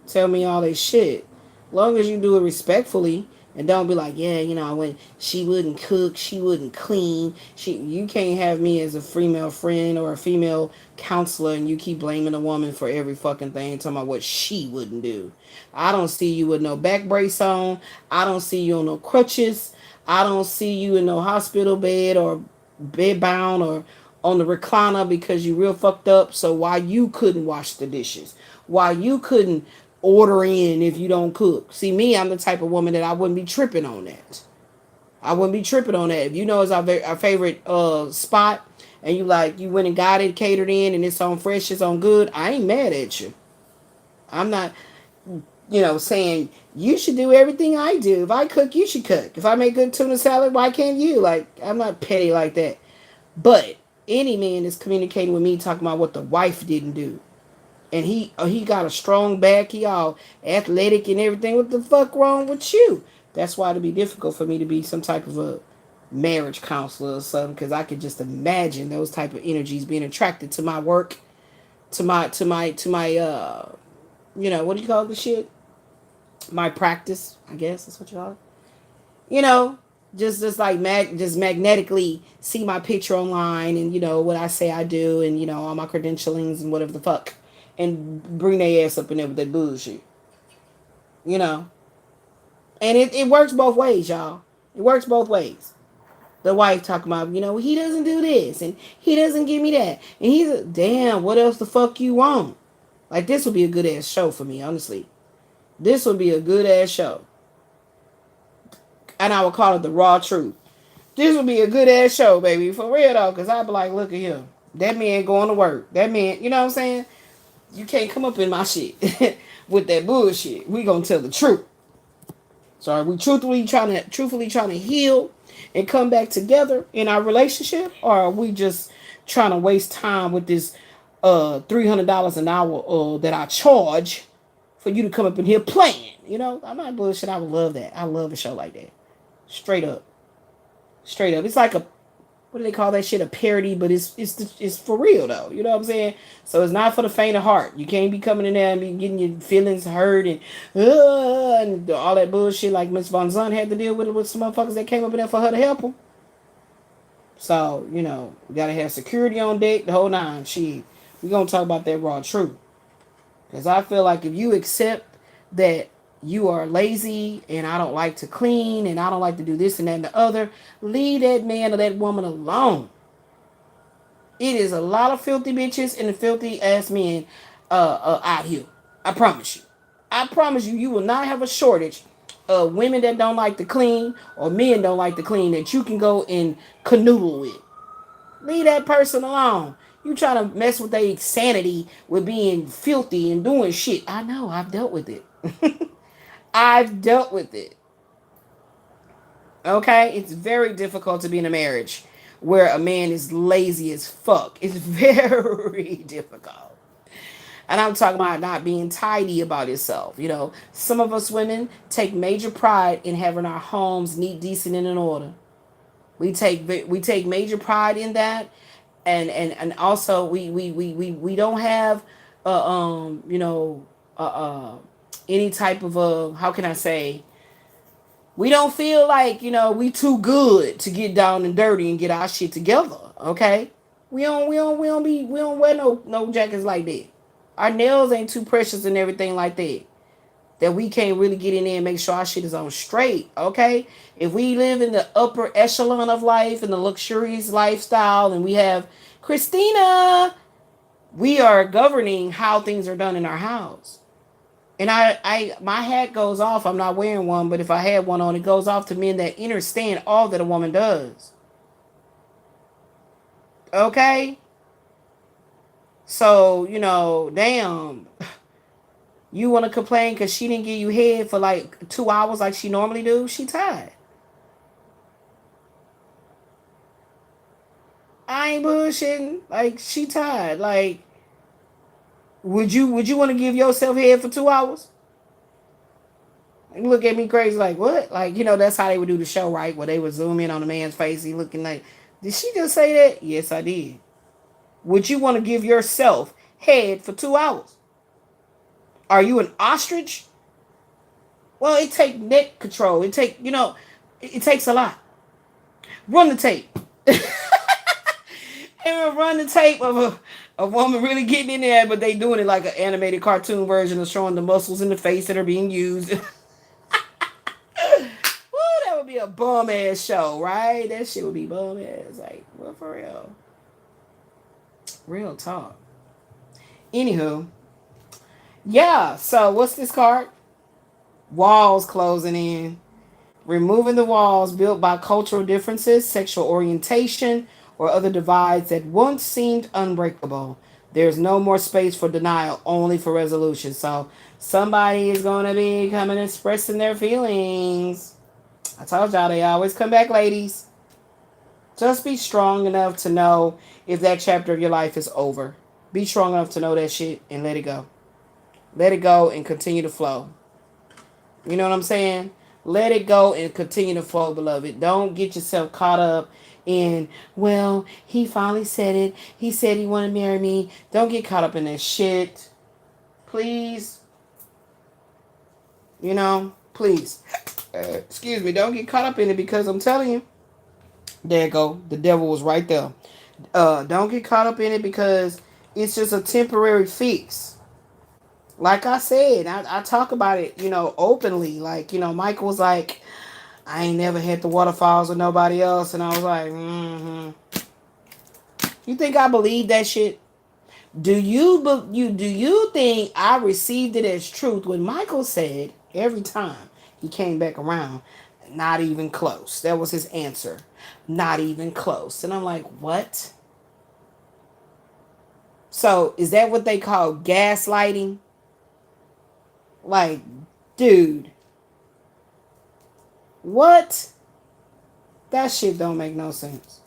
Tell me all they shit. Long as you do it respectfully and don't be like, yeah, when she wouldn't cook, she wouldn't clean. You can't have me as a female friend or a female counselor and you keep blaming a woman for every fucking thing, talking about what she wouldn't do. I don't see you with no back brace on. I don't see you on no crutches. I don't see you in no hospital bed or bed bound or on the recliner because you real fucked up. So why you couldn't wash the dishes? Why you couldn't order in if you don't cook? See, me, I'm the type of woman that I wouldn't be tripping on that. I wouldn't be tripping on that. If it's our favorite spot and you went and got it catered in and it's on fresh, it's on good, I ain't mad at you. I'm not, saying you should do everything I do. If I cook, you should cook. If I make good tuna salad, why can't you? Like, I'm not petty like that. But any man is communicating with me talking about what the wife didn't do. And he got a strong back. He all athletic and everything. What the fuck wrong with you? That's why it'd be difficult for me to be some type of a marriage counselor or something. Because I could just imagine those type of energies being attracted to my work, to my what do you call the shit? My practice, I guess that's what you call it. Just like just magnetically see my picture online and what I say I do and all my credentialings and whatever the fuck. And bring their ass up in there with that bullshit. And it works both ways, y'all. It works both ways. The wife talking about, he doesn't do this and he doesn't give me that. And he's damn, what else the fuck you want? Like, this would be a good ass show for me, honestly. This would be a good ass show. And I would call it the raw truth. This would be a good ass show, baby. For real though, because I'd be like, look at him. That man going to work. That man, you know what I'm saying? You can't come up in my shit with that bullshit. We gonna tell the truth. So are we truthfully trying to heal and come back together in our relationship, or are we just trying to waste time with this $300 an hour that I charge for you to come up in here playing? I'm not bullshit. I would love that. I love a show like that. Straight up. Straight up. It's like a, what do they call that shit? A parody, but it's for real though. You know what I'm saying? So it's not for the faint of heart. You can't be coming in there and be getting your feelings hurt and all that bullshit like Miss Von Zun had to deal with some motherfuckers that came up in there for her to help them. So, you know, we gotta have security on deck, the whole nine. Shit. We're gonna talk about that raw truth. Because I feel like if you accept that you are lazy and I don't like to clean and I don't like to do this and that and the other, leave that man or that woman alone. It is a lot of filthy bitches and filthy ass men out here. I promise you. I promise you, you will not have a shortage of women that don't like to clean or men don't like to clean that you can go and canoodle with. Leave that person alone. You trying to mess with their sanity with being filthy and doing shit. I know. I've dealt with it. I've dealt with it. Okay? It's very difficult to be in a marriage where a man is lazy as fuck. It's very difficult. And I'm talking about not being tidy about yourself. You know, some of us women take major pride in having our homes neat, decent, and in order. We take major pride in that. And also we don't have any type of how can I say, we don't feel like, you know, we too good to get down and dirty and get our shit together. Okay, we don't wear no jackets like that. Our nails ain't too precious and everything like that we can't really get in there and make sure our shit is on straight. Okay, if we live in the upper echelon of life and the luxurious lifestyle and we have Christina, we are governing how things are done in our house. And I my hat goes off. I'm not wearing one, but if I had one on, it goes off to men that understand all that a woman does. Okay? So, you know, damn. You want to complain because she didn't give you head for like 2 hours like she normally do? She tired. I ain't bullshitting. Like, she tired. Like, would you want to give yourself head for 2 hours? And look at me crazy like, what? Like, you know, that's how they would do the show, right? Where they would zoom in on the man's face. He looking like, did she just say that? Yes, I did. Would you want to give yourself head for 2 hours? Are you an ostrich? Well, it takes neck control. It takes, you know, it takes a lot. Run the tape. And run the tape of a woman really getting in there, but they doing it like an animated cartoon version of showing the muscles in the face that are being used. Woo, that would be a bum ass show, right? That shit would be bum ass. Like, well, for real. Real talk. Anywho. Yeah, so what's this card? Walls closing in. Removing the walls built by cultural differences, sexual orientation, or other divides that once seemed unbreakable. There's no more space for denial, only for resolution. So somebody is going to be coming expressing their feelings. I told y'all they always come back, ladies. Just be strong enough to know if that chapter of your life is over. Be strong enough to know that shit and let it go. Let it go and continue to flow. You know what I'm saying? Let it go and continue to flow, beloved. Don't get yourself caught up in, well, he finally said it. He said he wanted to marry me. Don't get caught up in that shit. Please. You know, please. Excuse me. Don't get caught up in it because I'm telling you. There you go. The devil was right there. Don't get caught up in it because it's just a temporary fix. Like I said, I talk about it, you know, openly. Like, you know, Michael was like, I ain't never hit the waterfalls with nobody else. And I was like, You think I believe that shit? Do you think I received it as truth when Michael said every time he came back around, not even close? That was his answer. Not even close. And I'm like, what? So is that what they call gaslighting? Like, dude. What? That shit don't make no sense.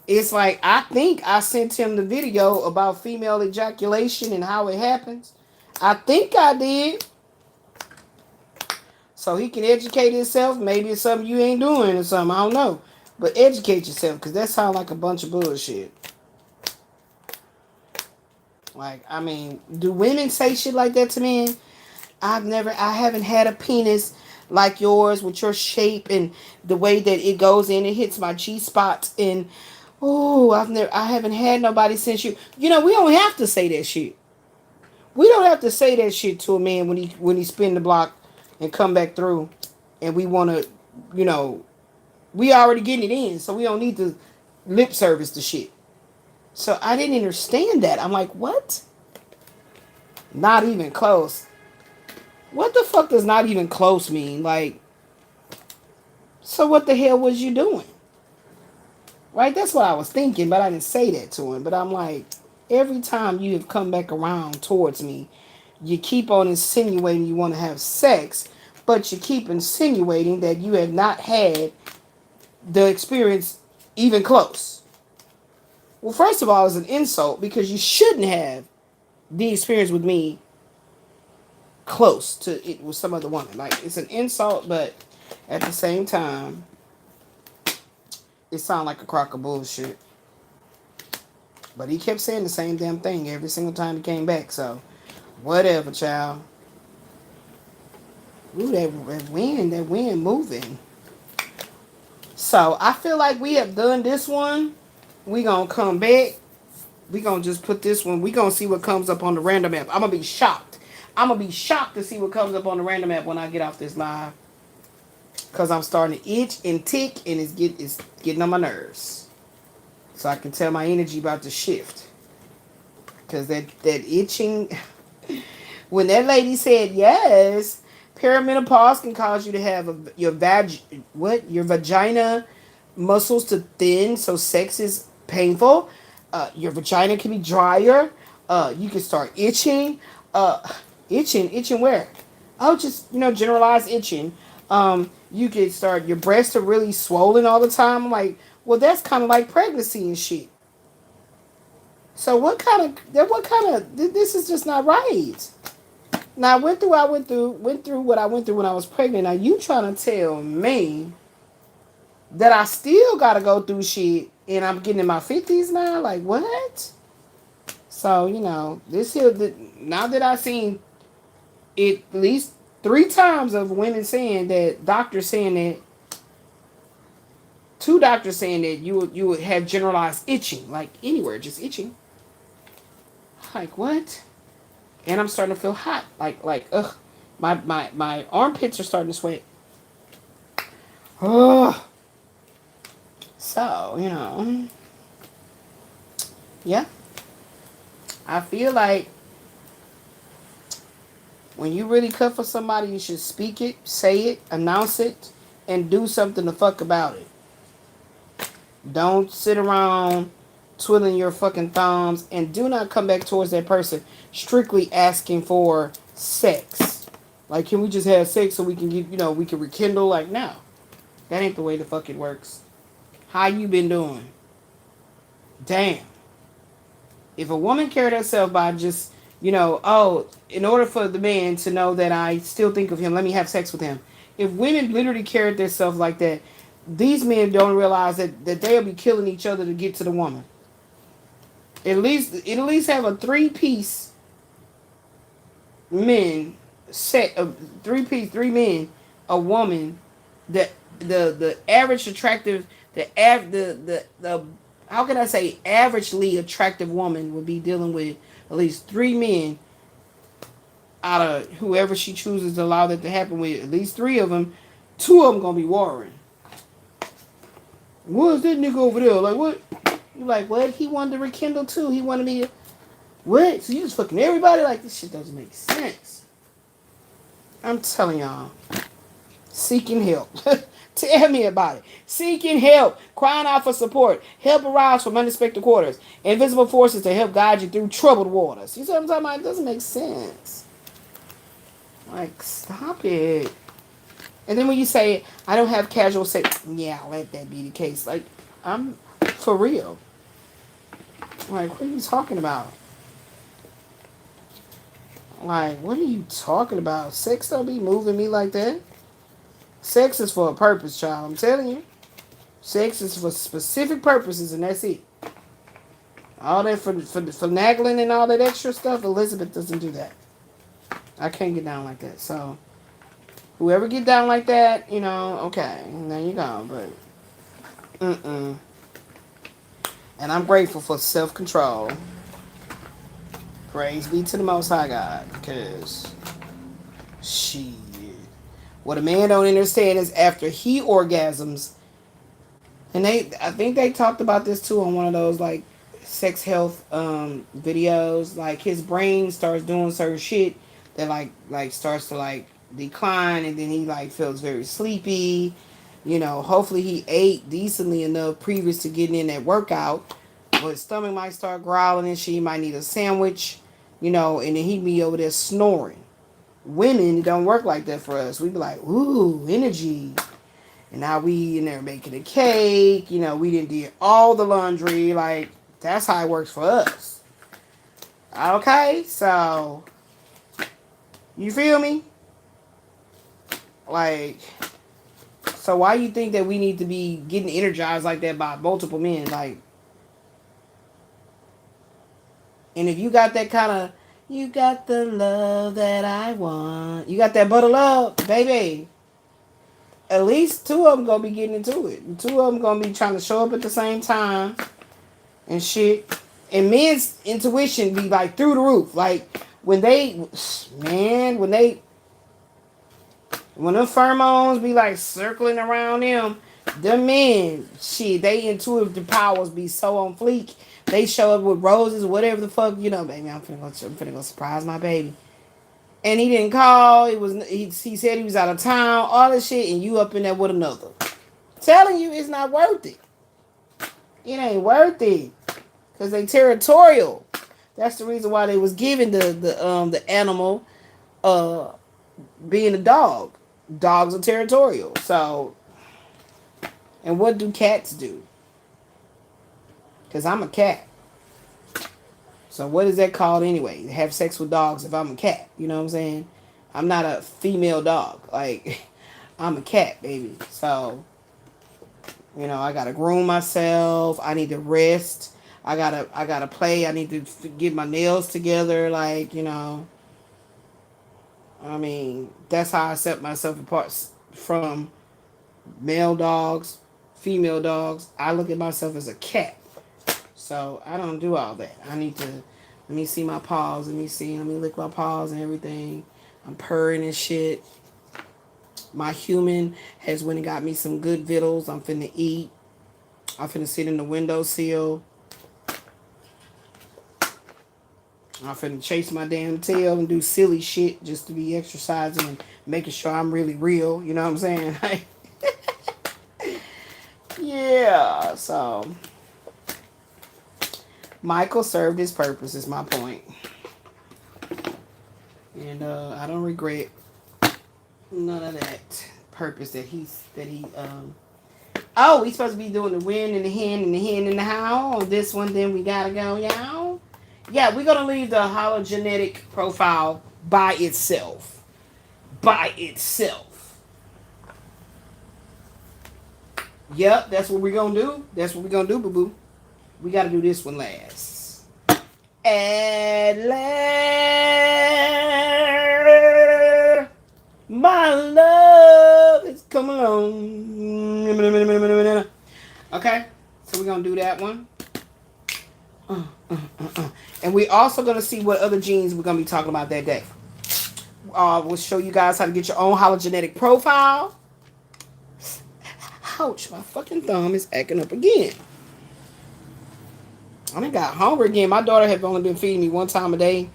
It's like, I think I sent him the video about female ejaculation and how it happens. I think I did. So he can educate himself. Maybe it's something you ain't doing or something. I don't know. But educate yourself, because that sounds like a bunch of bullshit. Like, I mean, do women say shit like that to men? I haven't had a penis like yours with your shape and the way that it goes in. It hits my G spot. And, oh, I haven't had nobody since you. You know, we don't have to say that shit. We don't have to say that shit to a man when he spin the block and come back through, and we want to, you know, we already getting it in, so we don't need to lip service the shit. So I didn't understand that. I'm like, what? Not even close. What the fuck does not even close mean? Like, so what the hell was you doing? Right? That's what I was thinking, but I didn't say that to him. But I'm like, every time you have come back around towards me, you keep on insinuating you want to have sex, but you keep insinuating that you have not had the experience even close. Well, first of all, it's an insult because you shouldn't have the experience with me close to it with some other woman. Like, it's an insult, but at the same time, it sounds like a crock of bullshit. But he kept saying the same damn thing every single time he came back. So, whatever, child. Ooh, that wind moving. So, I feel like we have done this one. We gonna come back. We gonna just put this one. We gonna see what comes up on the random app. I'm gonna be shocked. I'm gonna be shocked to see what comes up on the random app when I get off this live. Because I'm starting to itch and tick, and it's getting on my nerves. So I can tell my energy about to shift. Because that itching... When that lady said yes, perimenopause can cause you to have your vagina muscles to thin, so sex is painful. Your vagina can be drier. You can start itching. Itching where? Oh, just generalized itching. You can start, your breasts are really swollen all the time. I'm like, well, that's kind of like pregnancy and shit. So what kind of this is just not right. Now I went through what I went through when I was pregnant. Now you trying to tell me that I still gotta go through shit and I'm getting in my 50s now? Like, what? So, this here, now that I've seen it at least 3 times of women saying that, doctors saying that, 2 doctors saying that you would have generalized itching, like anywhere, just itching. Like, what? And I'm starting to feel hot. Like, ugh. My armpits are starting to sweat. Ugh. So, yeah. I feel like when you really cut for somebody, you should speak it, say it, announce it, and do something the fuck about it. Don't sit around twiddling your fucking thumbs, and do not come back towards that person strictly asking for sex. Like, can we just have sex so we can get, we can rekindle? Like, no. That ain't the way the fuck it works. How you been doing? Damn. If a woman carried herself by just, in order for the man to know that I still think of him, let me have sex with him. If women literally carried themselves like that, these men don't realize that they'll be killing each other to get to the woman. At least have a 3-piece men set of 3 men, a woman, that the average attractive, the how can I say averagely attractive woman would be dealing with at least 3 men out of whoever she chooses to allow that to happen with. At least 3 of them, 2 of them gonna be warring. What's that nigga over there? Like, what? You like, what? He wanted to rekindle too. He wanted me to... What? So you just fucking everybody? Like, this shit doesn't make sense. I'm telling y'all. Seeking help. Tell me about it. Seeking help. Crying out for support. Help arise from unexpected quarters. Invisible forces to help guide you through troubled waters. You see what I'm talking about? It doesn't make sense. Like, stop it. And then when you say, I don't have casual sex. Yeah, let that be the case. Like, I'm for real. Like, what are you talking about? Like, what are you talking about? Sex don't be moving me like that. Sex is for a purpose, child. I'm telling you. Sex is for specific purposes, and that's it. All that for finagling and all that extra stuff, Elizabeth doesn't do that. I can't get down like that. So, whoever get down like that, okay, there you go. But, And I'm grateful for self-control. Praise be to the Most High God, because, shit. What a man don't understand is after he orgasms, and I think they talked about this too on one of those like sex health videos. Like his brain starts doing certain shit that like starts to like decline, and then he like feels very sleepy. Hopefully he ate decently enough previous to getting in that workout, but his stomach might start growling and shit. He might need a sandwich, and then he be over there snoring. Women, it don't work like that for us. We be like, ooh, energy. And now we in there making a cake. We didn't do all the laundry. Like, that's how it works for us. Okay? So, you feel me? Like, so why you think that we need to be getting energized like that by multiple men? Like, and if you got that kind of, you got the love that I want. You got that butter love, baby. At least two of them gonna be getting into it. And two of them gonna be trying to show up at the same time and shit. And men's intuition be like through the roof. Like when them pheromones be like circling around them men, shit, they intuitive powers be so on fleek. They show up with roses, whatever the fuck, baby. I'm finna go surprise my baby. And he didn't call. He said he was out of town, all this shit, and you up in there with another. Telling you it's not worth it. It ain't worth it. Cause they territorial. That's the reason why they was given the animal being a dog. Dogs are territorial. So, and what do cats do? Cause I'm a cat. So what is that called anyway? Have sex with dogs if I'm a cat. You know what I'm saying? I'm not a female dog. Like, I'm a cat, baby. So, I gotta groom myself. I need to rest. I gotta play. I need to get my nails together. Like, I mean, that's how I set myself apart from male dogs, female dogs. I look at myself as a cat. So I don't do all that. I need to let me see my paws. Let me lick my paws and everything. I'm purring and shit. My human has went and got me some good victuals. I'm finna eat. I'm finna sit in the windowsill. I'm finna chase my damn tail and do silly shit just to be exercising and making sure I'm really real. You know what I'm saying? Yeah, so Michael served his purpose is my point. And I don't regret none of that purpose that he oh, we supposed to be doing the when and the hen and the hen and the how on this one. Then we gotta go, y'all. Yeah, we're gonna leave the hologenetic profile by itself. By itself. Yep, that's what we're gonna do. That's what we're gonna do, boo-boo. We gotta do this one last. And my love is coming along. Okay, so we're gonna do that one. And we're also gonna see what other genes we're gonna be talking about that day. We'll show you guys how to get your own hologenetic profile. Ouch, my fucking thumb is acting up again. I done got hungry again. My daughter have only been feeding me one time a day.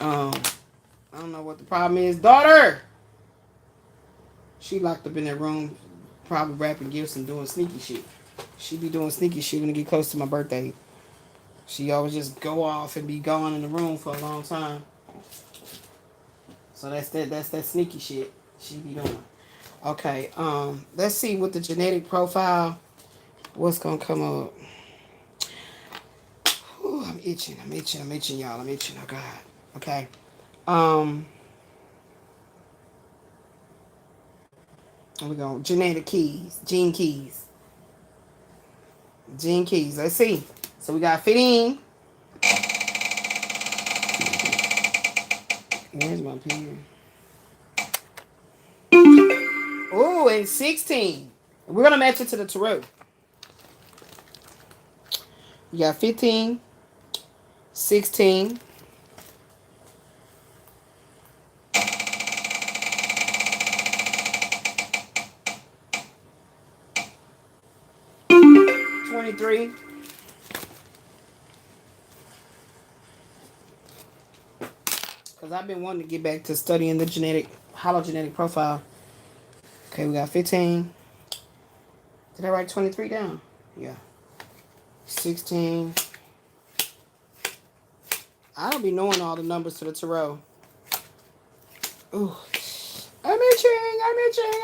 I don't know what the problem is. Daughter! She locked up in that room, probably wrapping gifts and doing sneaky shit. She be doing sneaky shit when it get close to my birthday. She always just go off and be gone in the room for a long time. So that's that sneaky shit she be doing. Okay, let's see what the genetic profile, what's gonna come up. Ooh, I'm itching, y'all. I'm itching, oh God. Okay. Here we go. Genetic keys. Gene keys. Gene keys. Let's see. So we got 15. Where's my pen? Oh, and 16. We're going to match it to the tarot. You got 15, 16, 23. Because I've been wanting to get back to studying the hologenetic profile. Okay, we got 15. Did I write 23 down? Yeah. 16. I don't be knowing all the numbers to the tarot. Ooh. I'm itching.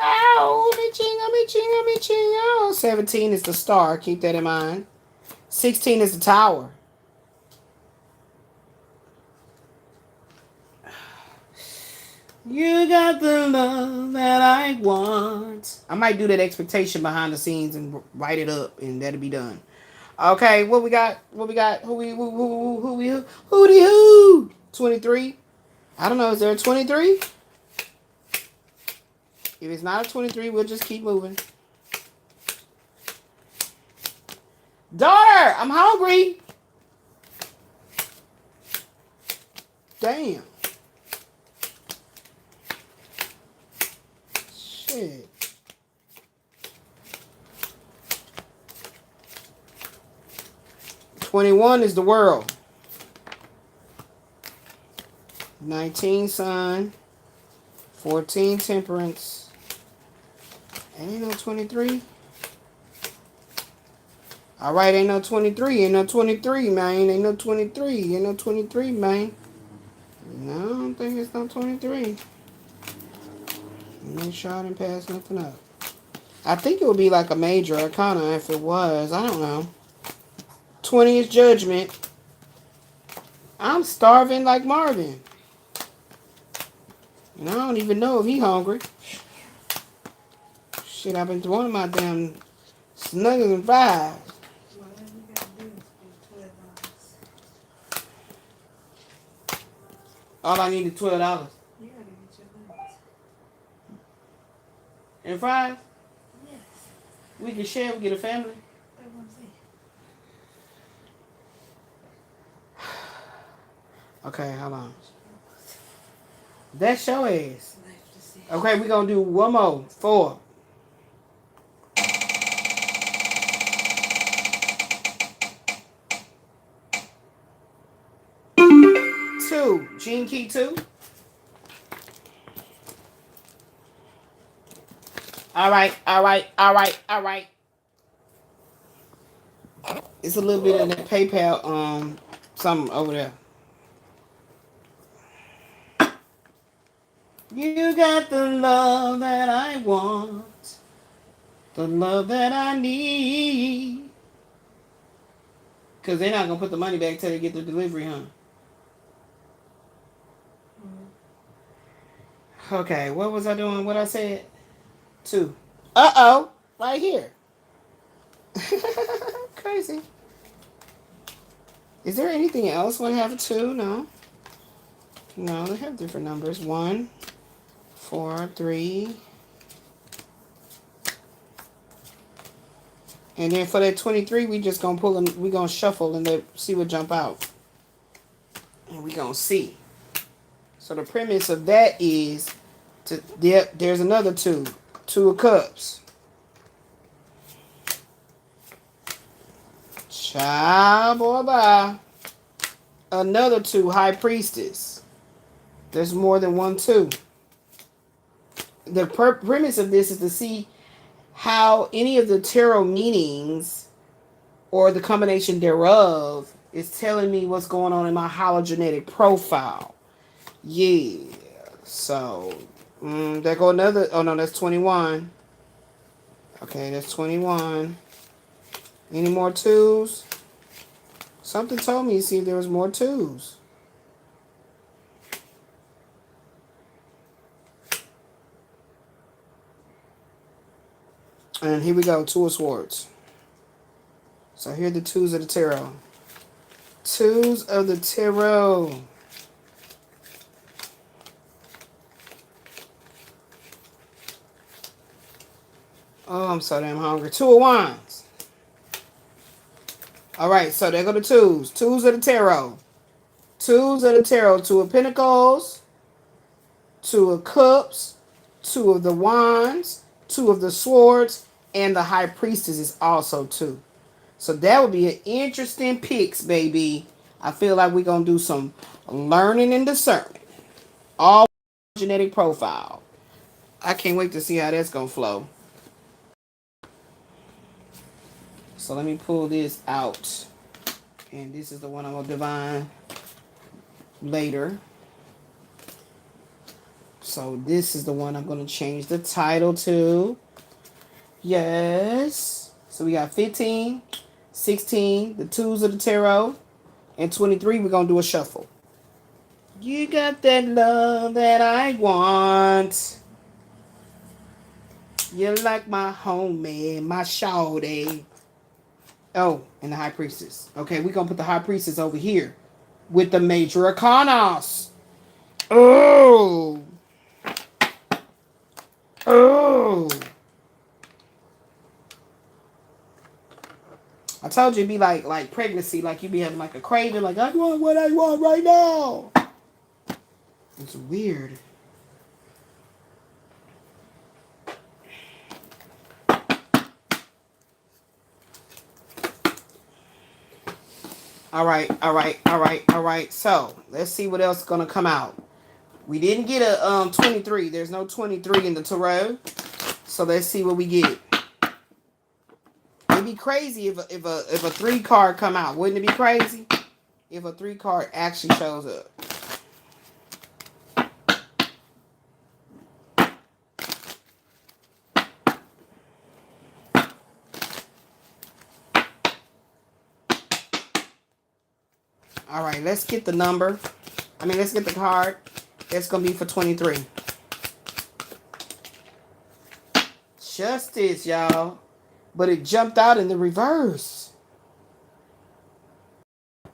Ow, I'm itching. Oh, 17 is the star. Keep that in mind. 16 is the tower. You got the love that I want. I might do that expectation behind the scenes and write it up, and that'll be done. Okay, what we got? Who? 23. I don't know. Is there a 23? If it's not a 23, we'll just keep moving. Daughter, I'm hungry. Damn. Shit. "21 is the world. 19 sun. 14 temperance. Ain't no 23. All right, ain't no 23. Ain't no 23, man. Ain't no 23. Ain't no 23, man. No, I don't think it's no 23. Make sure I didn't pass nothing up. I think it would be like a major arcana if it was. I don't know. 20 is judgment. I'm starving like Marvin. And I don't even know if he hungry. Shit, I've been throwing my damn snuggles and fries. Whatever you gotta do is spend $12. All I need is $12. You gotta get your nuts. And fries? Yes. We can share, we get a family. That's what I'm saying. Okay, hold on. That's your ass. Life to see. Okay, we're going to do one more. 4. 2. Gene key 2. All right. It's a little bit of that PayPal, something over there. You got the love that I want, the love that I need. Because they're not going to put the money back till they get the delivery, huh? Okay, what was I doing? What I said? 2. Uh-oh, right here. Crazy. Is there anything else when I have a 2? No. No, they have different numbers. 1, 4, 3. And then for that 23, we just gonna pull and we gonna shuffle and see what jump out. And we gonna see. So the premise of that is there's another 2. 2 of Cups. Child, boy, bye. Another 2, High Priestess. There's more than 1 2. The premise of this is to see how any of the tarot meanings or the combination thereof is telling me what's going on in my hologenetic profile. Yeah. So, there go another. Oh, no, that's 21. Okay, that's 21. Any more 2s? Something told me to see if there was more 2s. And here we go, Two of Swords. So here are the twos of the tarot. Twos of the tarot. Oh, I'm so damn hungry. Two of Wands. All right, so there go the twos. Twos of the tarot. Twos of the tarot. Two of Pentacles. Two of Cups. Two of the Wands. Two of the Swords. And the High Priestess is also two. So that would be an interesting picks, baby. I feel like we're going to do some learning and discerning. All genetic profile. I can't wait to see how that's going to flow. So let me pull this out. And this is the one I'm going to divine later. So this is the one I'm going to change the title to. Yes. So we got 15, 16, the twos of the tarot, and 23, we're going to do a shuffle. You got that love that I want. You're like my homie, my shawty. Oh, and the High Priestess. Okay, we're going to put the High Priestess over here with the Major Arcanas. Oh. Oh. I told you it'd be like pregnancy, like you'd be having like a craving, like I want what I want right now. It's weird. All right. So let's see what else is gonna come out. We didn't get a 23. There's no 23 in the tarot. So let's see what we get. It'd be crazy if a 3 card come out. Wouldn't it be crazy if a 3 card actually shows up? All right, let's get the number. Let's get the card. It's going to be for 23. Justice, y'all. But it jumped out in the reverse.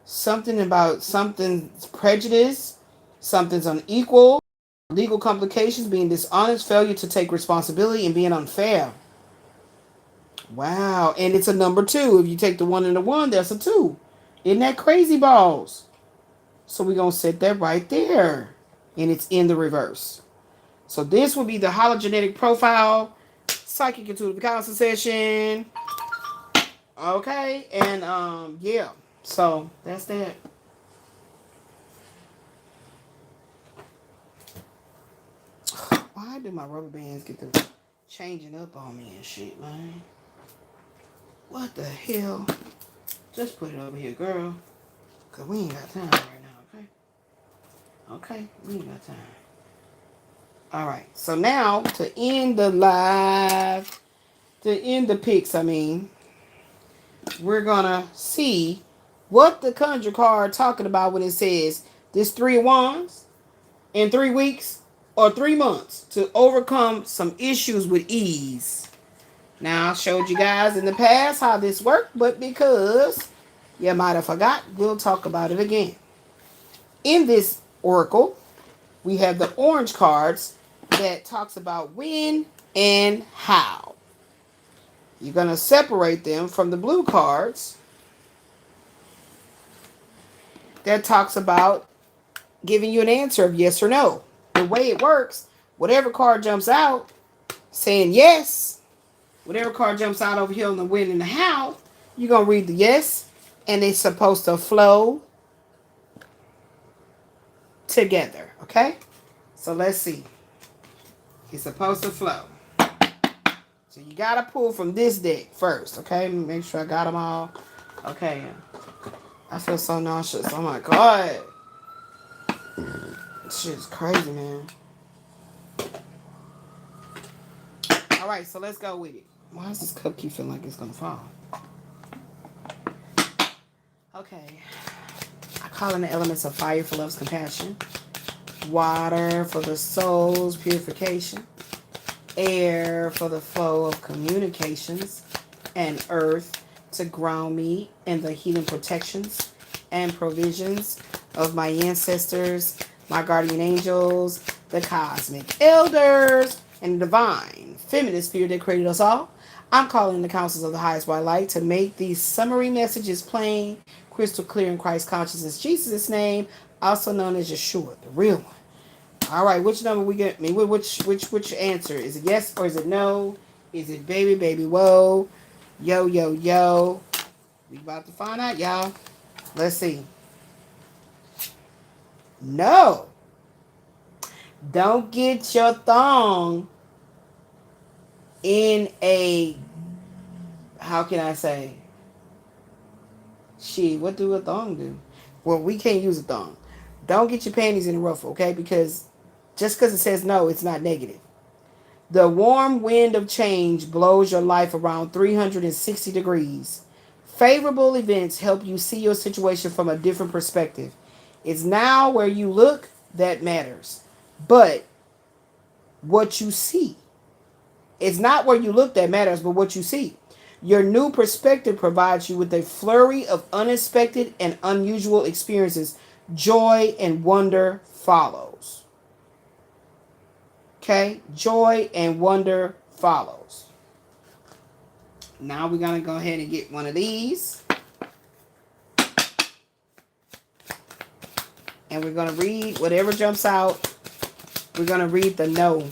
Something about something's prejudice. Something's unequal. Legal complications, being dishonest, failure to take responsibility, and being unfair. Wow. And it's a number 2. If you take the 1 and the 1, that's a 2. Isn't that crazy balls? So we're going to set that right there. And it's in the reverse. So this will be the hologenetic profile, psychic intuitive counseling session. Okay. And yeah. So that's that. Why do my rubber bands get to changing up on me and shit, man? What the hell? Just put it over here, girl. Because we ain't got time right now, okay? Okay, we ain't got time. Alright, so now to end the live, to end the picks, we're going to see what the conjure card talking about when it says this 3 of Wands in 3 weeks or 3 months to overcome some issues with ease. Now, I showed you guys in the past how this worked, but because you might have forgot, we'll talk about it again. In this oracle, we have the orange cards that talks about when and how. You're going to separate them from the blue cards that talks about giving you an answer of yes or no. The way it works, whatever card jumps out saying yes, whatever card jumps out over here on the when and the how, you're going to read the yes, and it's supposed to flow together, okay? So let's see. It's supposed to flow. So you got to pull from this deck first, okay? Make sure I got them all. Okay. I feel so nauseous. Oh, my God. This shit's crazy, man. All right, so let's go with it. Why does this cup keep feeling like it's going to fall? Okay. I call in the elements of fire for love's compassion. Water for the soul's purification. air for the flow of communications, and earth to ground me in the healing protections and provisions of my ancestors, my guardian angels, the cosmic elders, and the divine feminine spirit that created us all. I'm calling the councils of the highest white light to make these summary messages plain, crystal clear in Christ consciousness, Jesus' name, also known as Yeshua, the real one. All right, which number we get? Me, which answer? Is it yes or is it no? Is it baby, baby, whoa, yo, yo, yo? We about to find out, y'all. Let's see. No. Don't get your thong in a, how can I say? Shit, what do a thong do? Well, we can't use a thong. Don't get your panties in a ruffle, okay? Because just because it says no, it's not negative. The warm wind of change blows your life around 360 degrees. Favorable events help you see your situation from a different perspective. It's now where you look that matters. But what you see. It's not where you look that matters, but what you see. Your new perspective provides you with a flurry of unexpected and unusual experiences. Joy and wonder follows. Okay? Joy and wonder follows. Now we're going to go ahead and get one of these. And we're going to read whatever jumps out. We're going to read the no.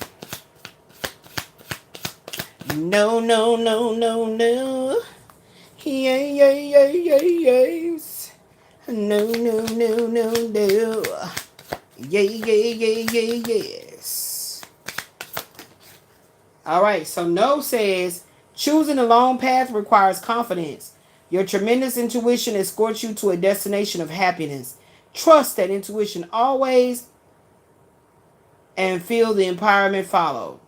No, no, no, no, no. Yeah, yeah, yeah, yeah, yes. No, no, no, no, no. Yeah, yeah, yeah, yeah, yes. All right, so no says, choosing a long path requires confidence. Your tremendous intuition escorts you to a destination of happiness. Trust that intuition always and feel the empowerment follow.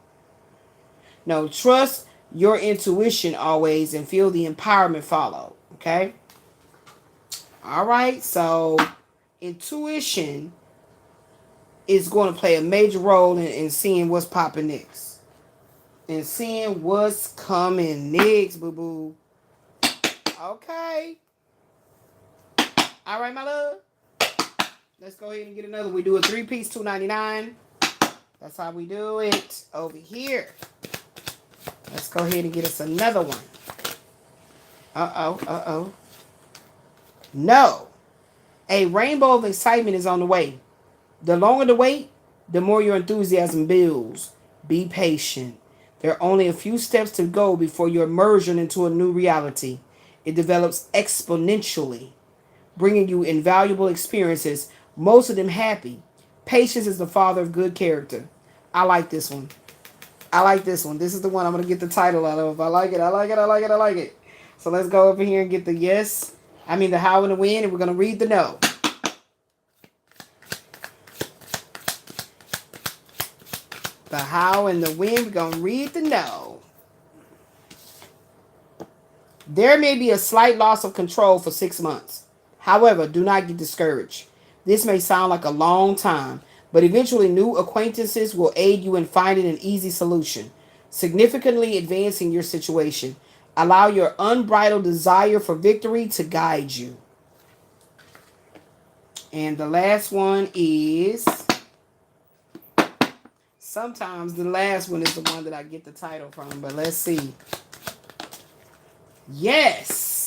No, trust your intuition always and feel the empowerment follow. Okay? All right, so intuition is going to play a major role in seeing what's popping next. And seeing what's coming next, boo-boo. Okay. All right, my love. Let's go ahead and get another. We do a 3-piece, $2.99. That's how we do it over here. Let's go ahead and get us another one. Uh-oh. No. A rainbow of excitement is on the way. The longer the wait, the more your enthusiasm builds. Be patient. There are only a few steps to go before your immersion into a new reality. It develops exponentially, bringing you invaluable experiences, most of them happy. Patience is the father of good character. I like this one. This is the one I'm going to get the title out of. I like it. So let's go over here and get the the how and the when, and we're going to read the no. The how and the when, we're going to read the no. There may be a slight loss of control for 6 months. However, do not get discouraged. This may sound like a long time, but eventually new acquaintances will aid you in finding an easy solution, significantly advancing your situation. Allow your unbridled desire for victory to guide you. And the last one is, sometimes the last one is the one that I get the title from, but let's see. Yes.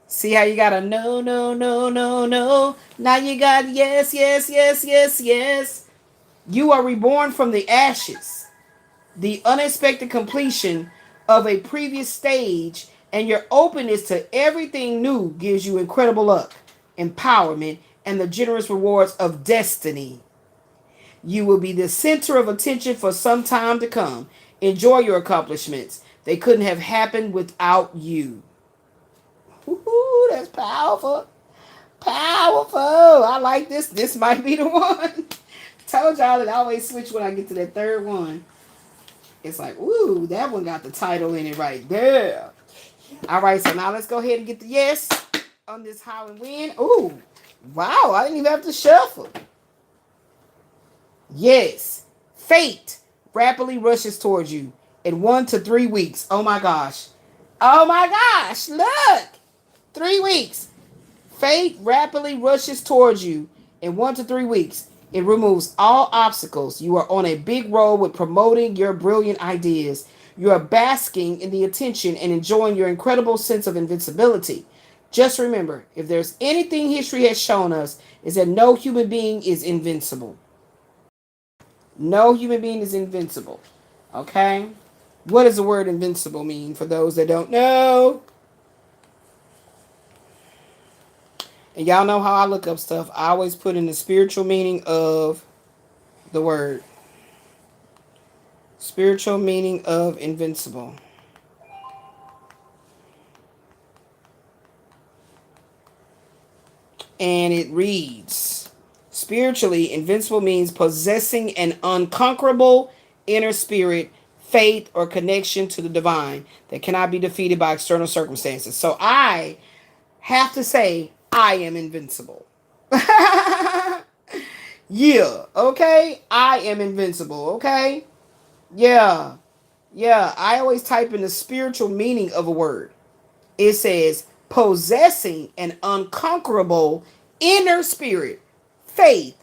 See how you got a no, no, no, no, no. Now you got yes, yes, yes, yes, yes. You are reborn from the ashes. The unexpected completion of a previous stage and your openness to everything new gives you incredible luck, empowerment, and the generous rewards of destiny. You will be the center of attention for some time to come. Enjoy your accomplishments. They couldn't have happened without you. Ooh, that's powerful. Powerful. I like this. This might be the one. Told y'all that I always switch when I get to that third one. It's like, ooh, that one got the title in it right there. All right, so now let's go ahead and get the yes on this how and when. Ooh, wow, I didn't even have to shuffle. Yes, fate rapidly rushes towards you in 1 to 3 weeks. Oh my gosh. Oh my gosh. Look. 3 weeks. Fate rapidly rushes towards you in 1 to 3 weeks. It removes all obstacles. You are on a big road with promoting your brilliant ideas. You are basking in the attention and enjoying your incredible sense of invincibility. Just remember, if there's anything history has shown us, is that no human being is invincible. No human being is invincible. Okay? What does the word invincible mean for those that don't know? And y'all know how I look up stuff. I always put in the spiritual meaning of the word. Spiritual meaning of invincible. And it reads, spiritually, invincible means possessing an unconquerable inner spirit, faith, or connection to the divine that cannot be defeated by external circumstances. So I have to say, I am invincible. Yeah, okay? I am invincible, okay? Yeah. Yeah, I always type in the spiritual meaning of a word. It says possessing an unconquerable inner spirit, faith,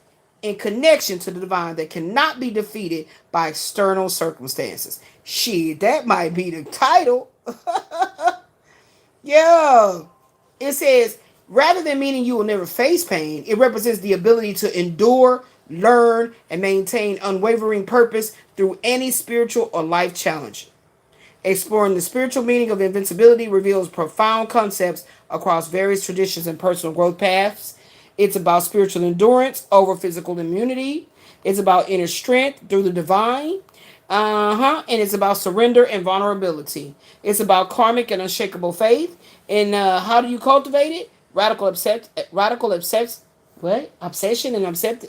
and connection to the divine that cannot be defeated by external circumstances. Shit, that might be the title. Yeah. It says, rather than meaning you will never face pain, it represents the ability to endure, learn, and maintain unwavering purpose through any spiritual or life challenge. Exploring the spiritual meaning of invincibility reveals profound concepts across various traditions and personal growth paths. It's about spiritual endurance over physical immunity. It's about inner strength through the divine. And it's about surrender and vulnerability. It's about karmic and unshakable faith. And how do you cultivate it? Obsession and accept.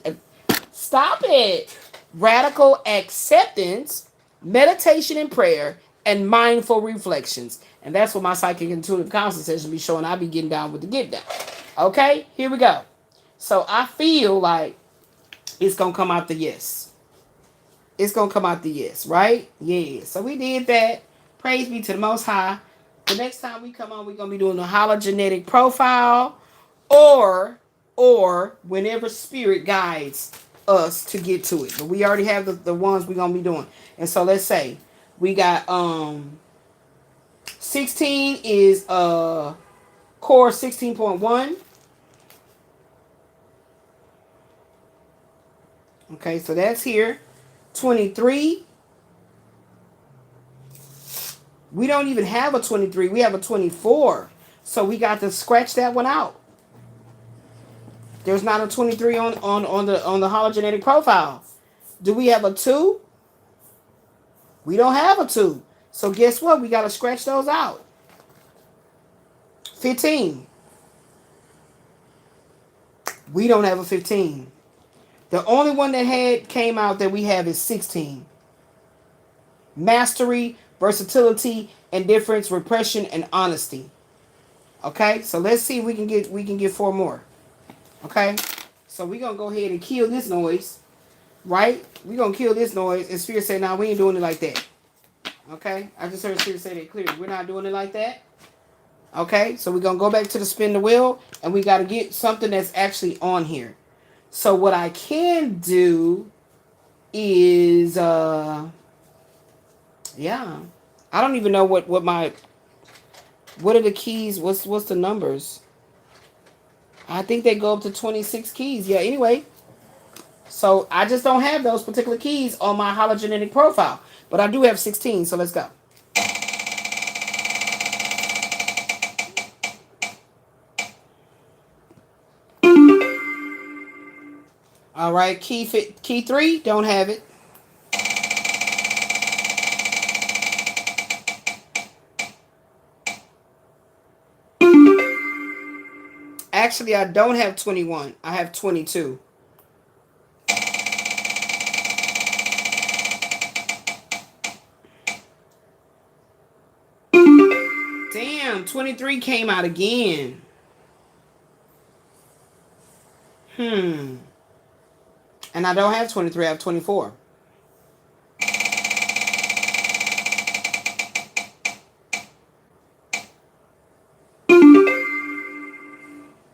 Stop it. Radical acceptance, meditation and prayer, and mindful reflections. And that's what my psychic intuitive counseling session be showing. I be getting down with the get down. Okay, here we go. So I feel like it's going to come out the yes. It's going to come out the yes, right? Yeah. So we did that. Praise be to the Most High. The next time we come on, we're going to be doing the hologenetic profile or whenever spirit guides us to get to it. But we already have the ones we're going to be doing. And so let's say we got 16 is core 16.1. Okay, so that's here. 23. We don't even have a 23. We have a 24. So we got to scratch that one out. There's not a 23 on the hologenetic profile. Do we have a 2? We don't have a 2. So guess what? We got to scratch those out. 15. We don't have a 15. The only one that came out that we have is 16. Mastery, versatility, indifference, repression, and honesty. Okay, so let's see if we can get 4 more. Okay, so we're gonna go ahead and kill this noise, right? We're gonna kill this noise. And Spirit say, "Nah, we ain't doing it like that." Okay, I just heard Spirit say that clearly. We're not doing it like that. Okay, so we're gonna go back to the spin the wheel, and we got to get something that's actually on here. So what I can do is, yeah, I don't even know what are the keys? What's the numbers? I think they go up to 26 keys. Yeah, anyway. So I just don't have those particular keys on my hologenetic profile. But I do have 16, so let's go. All right, key 3, don't have it. Actually, I don't have 21. I have 22. Damn, 23 came out again. And I don't have 23, I have 24.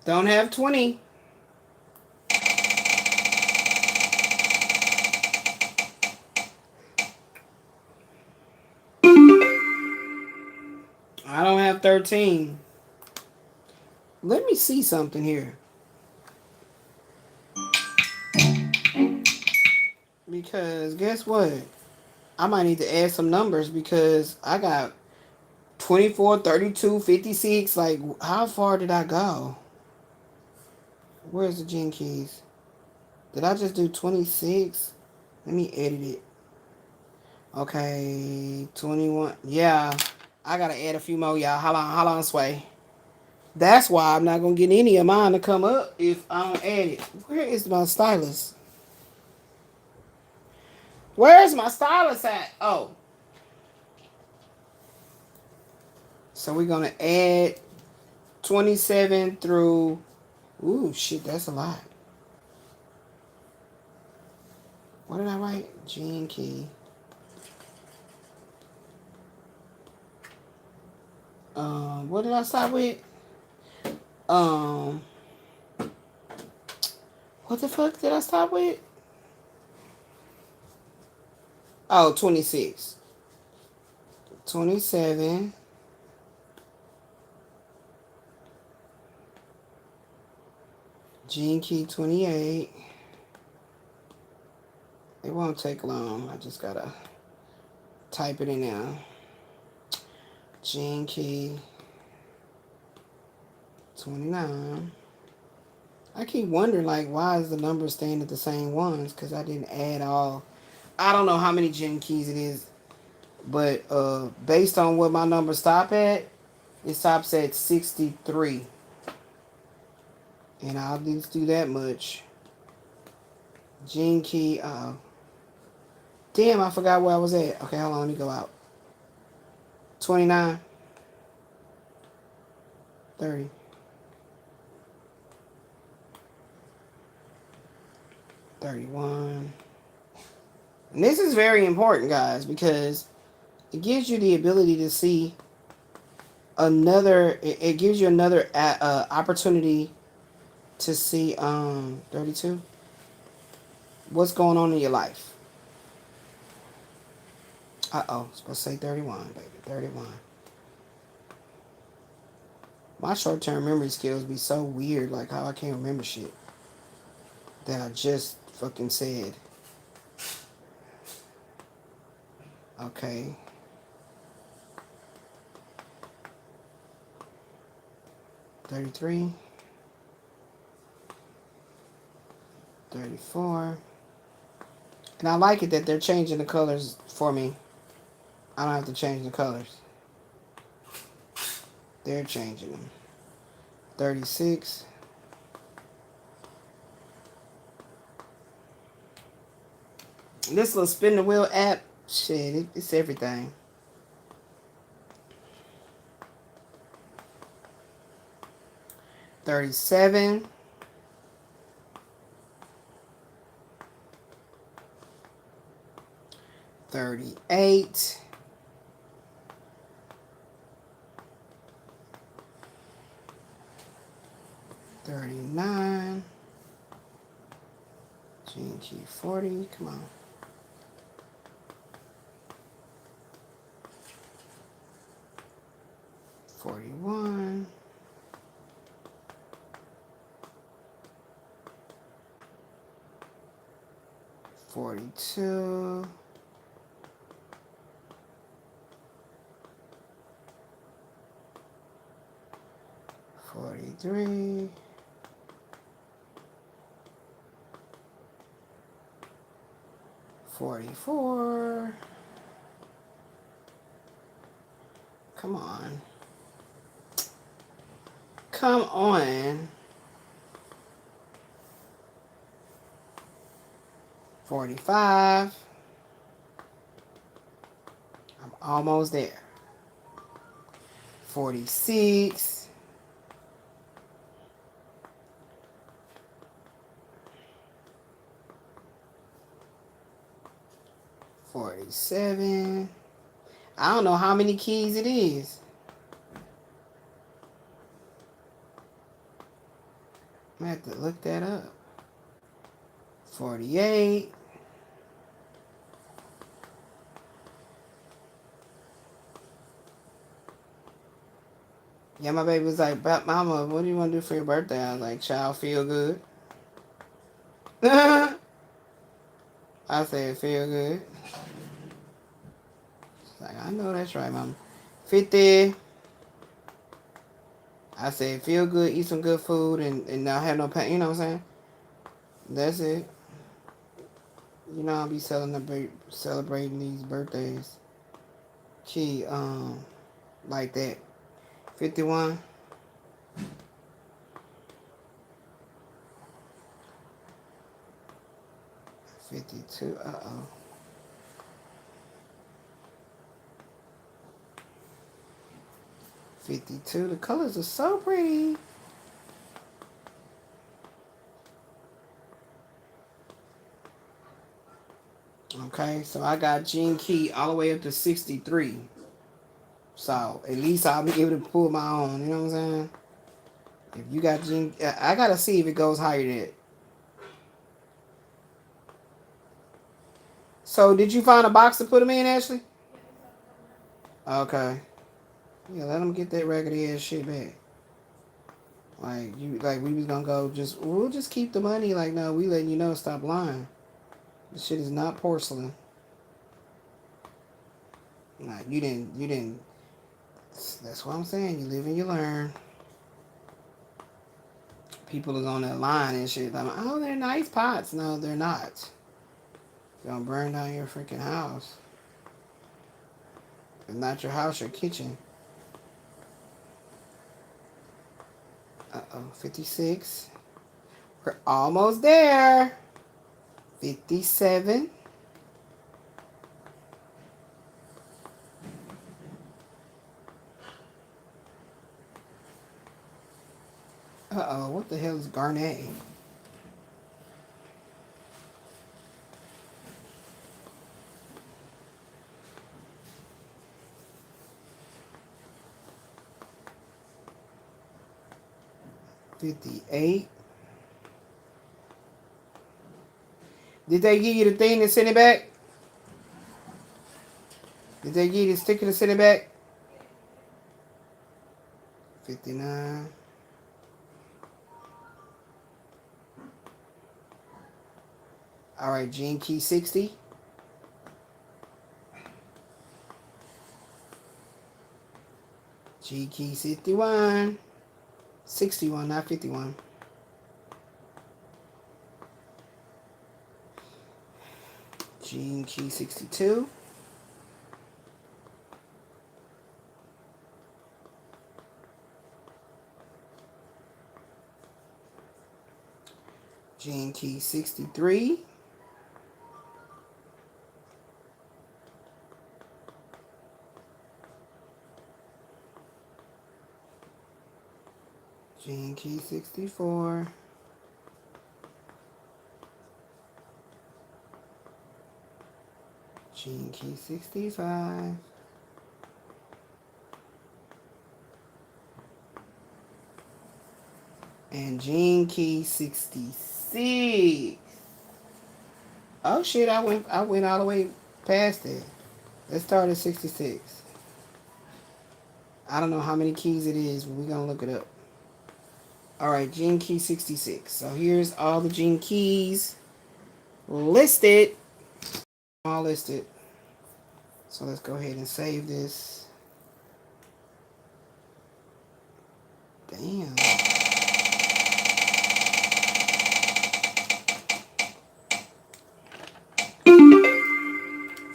Don't have 20. I don't have 13. Let me see something here. Because guess what? I might need to add some numbers because I got 24, 32, 56. Like, how far did I go? Where's the gene keys? Did I just do 26? Let me edit it. Okay, 21. Yeah, I gotta add a few more, y'all. Hold on, Sway. That's why I'm not gonna get any of mine to come up if I don't add it. Where is my stylus? Where's my stylus at? Oh. So we're gonna add 27 through. Ooh, shit, that's a lot. What did I write? Gene key. What did I start with? What the fuck did I start with? Oh, 26. 27. Gene key 28. It won't take long. I just gotta type it in now. Gene key 29. I keep wondering, like, why is the number staying at the same ones? Because I didn't add all. I don't know how many gene keys it is, but based on what my numbers stop at, it stops at 63. And I'll just do that much. Gene key. Damn, I forgot where I was at. Okay, hold on. Let me go out. 29. 30. 31. And this is very important, guys, because it gives you the ability to see another. It gives you another opportunity to see 32. What's going on in your life? Supposed to say 31, baby. 31. My short-term memory skills be so weird, like how I can't remember shit that I just fucking said. Okay. $33. 34. And I like it that they're changing the colors for me. I don't have to change the colors. They're changing them. 36. This little spin the wheel app, shit, it's everything. 37. 38. 39. Gene key 40. Come on. 41. 42. 43. 44. Come on. Come on. 45. I'm almost there. 46. 47. I don't know how many keys it is. I'm gonna have to look that up. 48. Yeah, my baby was like, Mama, what do you want to do for your birthday? I was like, child, feel good. I said, feel good. She's like, I know that's right, Mama. 50. I said, feel good, eat some good food, and not have no pain. You know what I'm saying? That's it. You know, I'll be celebrating these birthdays. Gee, like that. 51. 52. Uh-oh. 52. The colors are so pretty. Okay, so I got Gene Key all the way up to 63. So at least I'll be able to pull my own. You know what I'm saying? If you got Gene, I gotta see if it goes higher than that. So did you find a box to put them in, Ashley? Okay. Yeah, let them get that raggedy ass shit back. Like we was gonna go. We'll just keep the money. Like, no, we letting you know. Stop lying. This shit is not porcelain. Like, you didn't. That's what I'm saying. You live and you learn. People is on that line and shit. Like, oh, they're nice pots. No, they're not. You're gonna burn down your freaking house. If not your house, your kitchen. 56. We're almost there. 57. What the hell is ZAHNAE? $58. Did they give you the thing to send it back? Did they give you the sticker to send it back? 59. All right, Gene Key 60. G Key 61. 61, not 51. Gene Key 62. Gene Key 63. Gene Key 64. Gene Key 65. And Gene Key 66. Oh shit, I went all the way past it. Let's start at 66. I don't know how many keys it is, but we're gonna look it up. Alright, Gene Key 66. So here's all the Gene Keys listed. All listed. So let's go ahead and save this. Damn.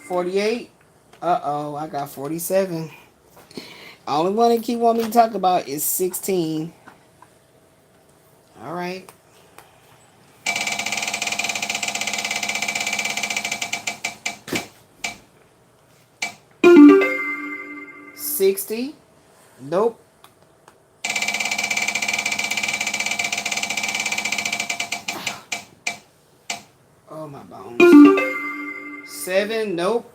$48. I got 47. Only one they keep wanting me to talk about is 16. All right. $60. Nope. Oh, my bones. $7. Nope.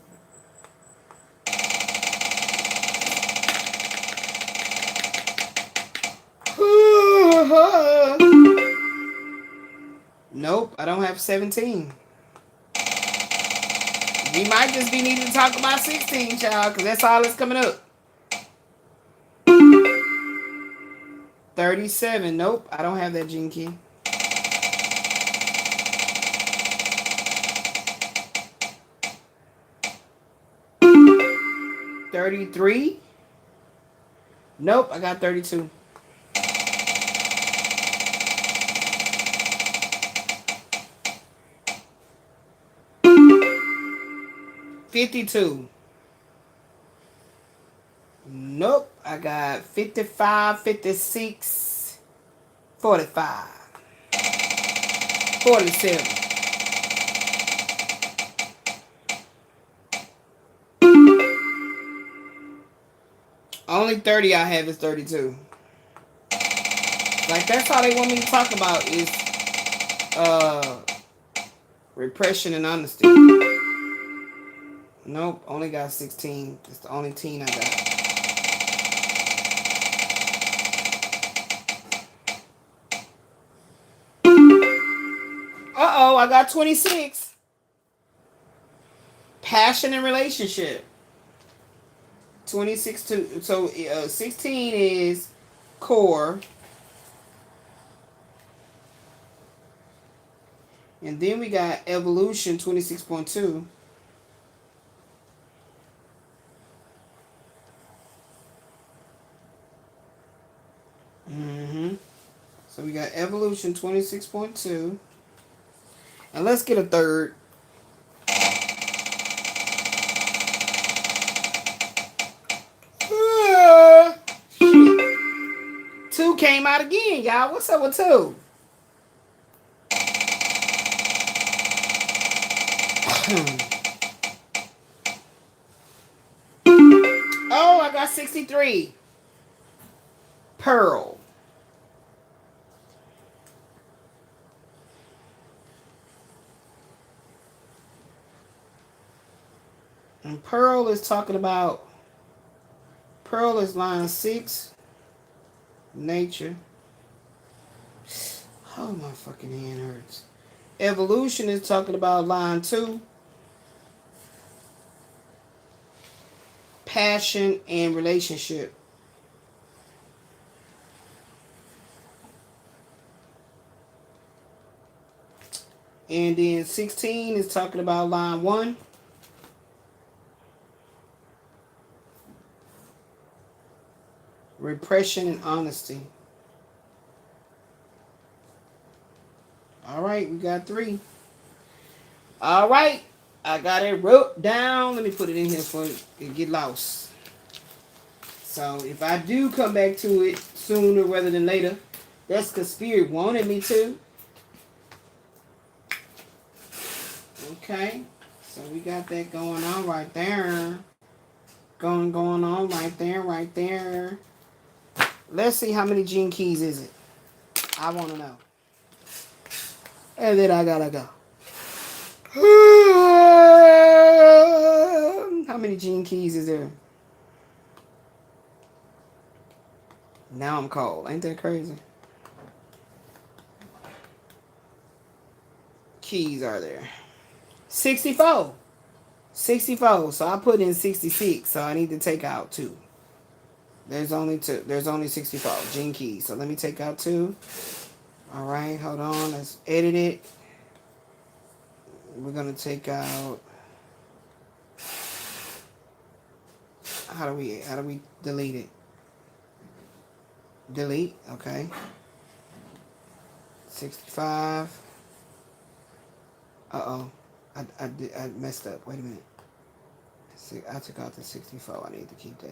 Nope, I don't have 17. We might just be needing to talk about 16, child, because that's all that's coming up. 37. Nope, I don't have that gene key. 33. Nope, I got 32. 52. Nope, I got 55, 56, 45, 47. Only 30 I have is 32. Like, that's all they want me to talk about is repression and honesty. Nope, only got 16. It's the only teen I got. Uh-oh, I got 26. Passion and relationship. 26 to, so 16 is core. And then we got evolution, 26.2. So we got evolution, 26.2. And let's get a third. Two came out again, y'all. What's up with 2? Oh, I got 63. Pearl. And Pearl is talking about, Pearl is line 6, nature. Oh, my fucking hand hurts. Evolution is talking about line 2, passion and relationship. And then 16 is talking about line 1. Repression and honesty. All right, we got 3. All right, I got it wrote down. Let me put it in here for it get lost. So if I do come back to it sooner rather than later, that's because Spirit wanted me to. Okay, so we got that going on right there. Going on right there. Let's see how many gene keys is it. I want to know. And then I gotta go. How many gene keys is there? Now I'm cold. Ain't that crazy? Keys are there. 64. 64. So I put in 66. So I need to take out 2. There's only 2. There's only 64 gene keys. So let me take out 2. All right, hold on. Let's edit it. We're gonna take out. How do we delete it? Delete. Okay. 65. Uh-oh. I messed up. Wait a minute. See, I took out the 64. I need to keep that.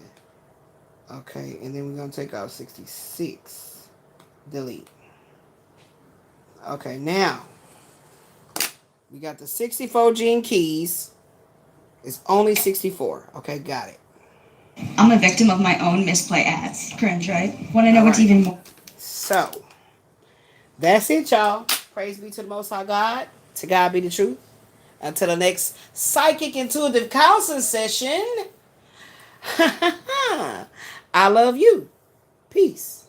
Okay, and then we're going to take out 66. Delete. Okay, now, we got the 64 gene keys. It's only 64. Okay, got it. I'm a victim of my own misplay ads. Cringe, right? Want to know what's even more? So, that's it, y'all. Praise be to the Most High God. To God be the truth. Until the next Psychic Intuitive Counseling session. I love you. Peace.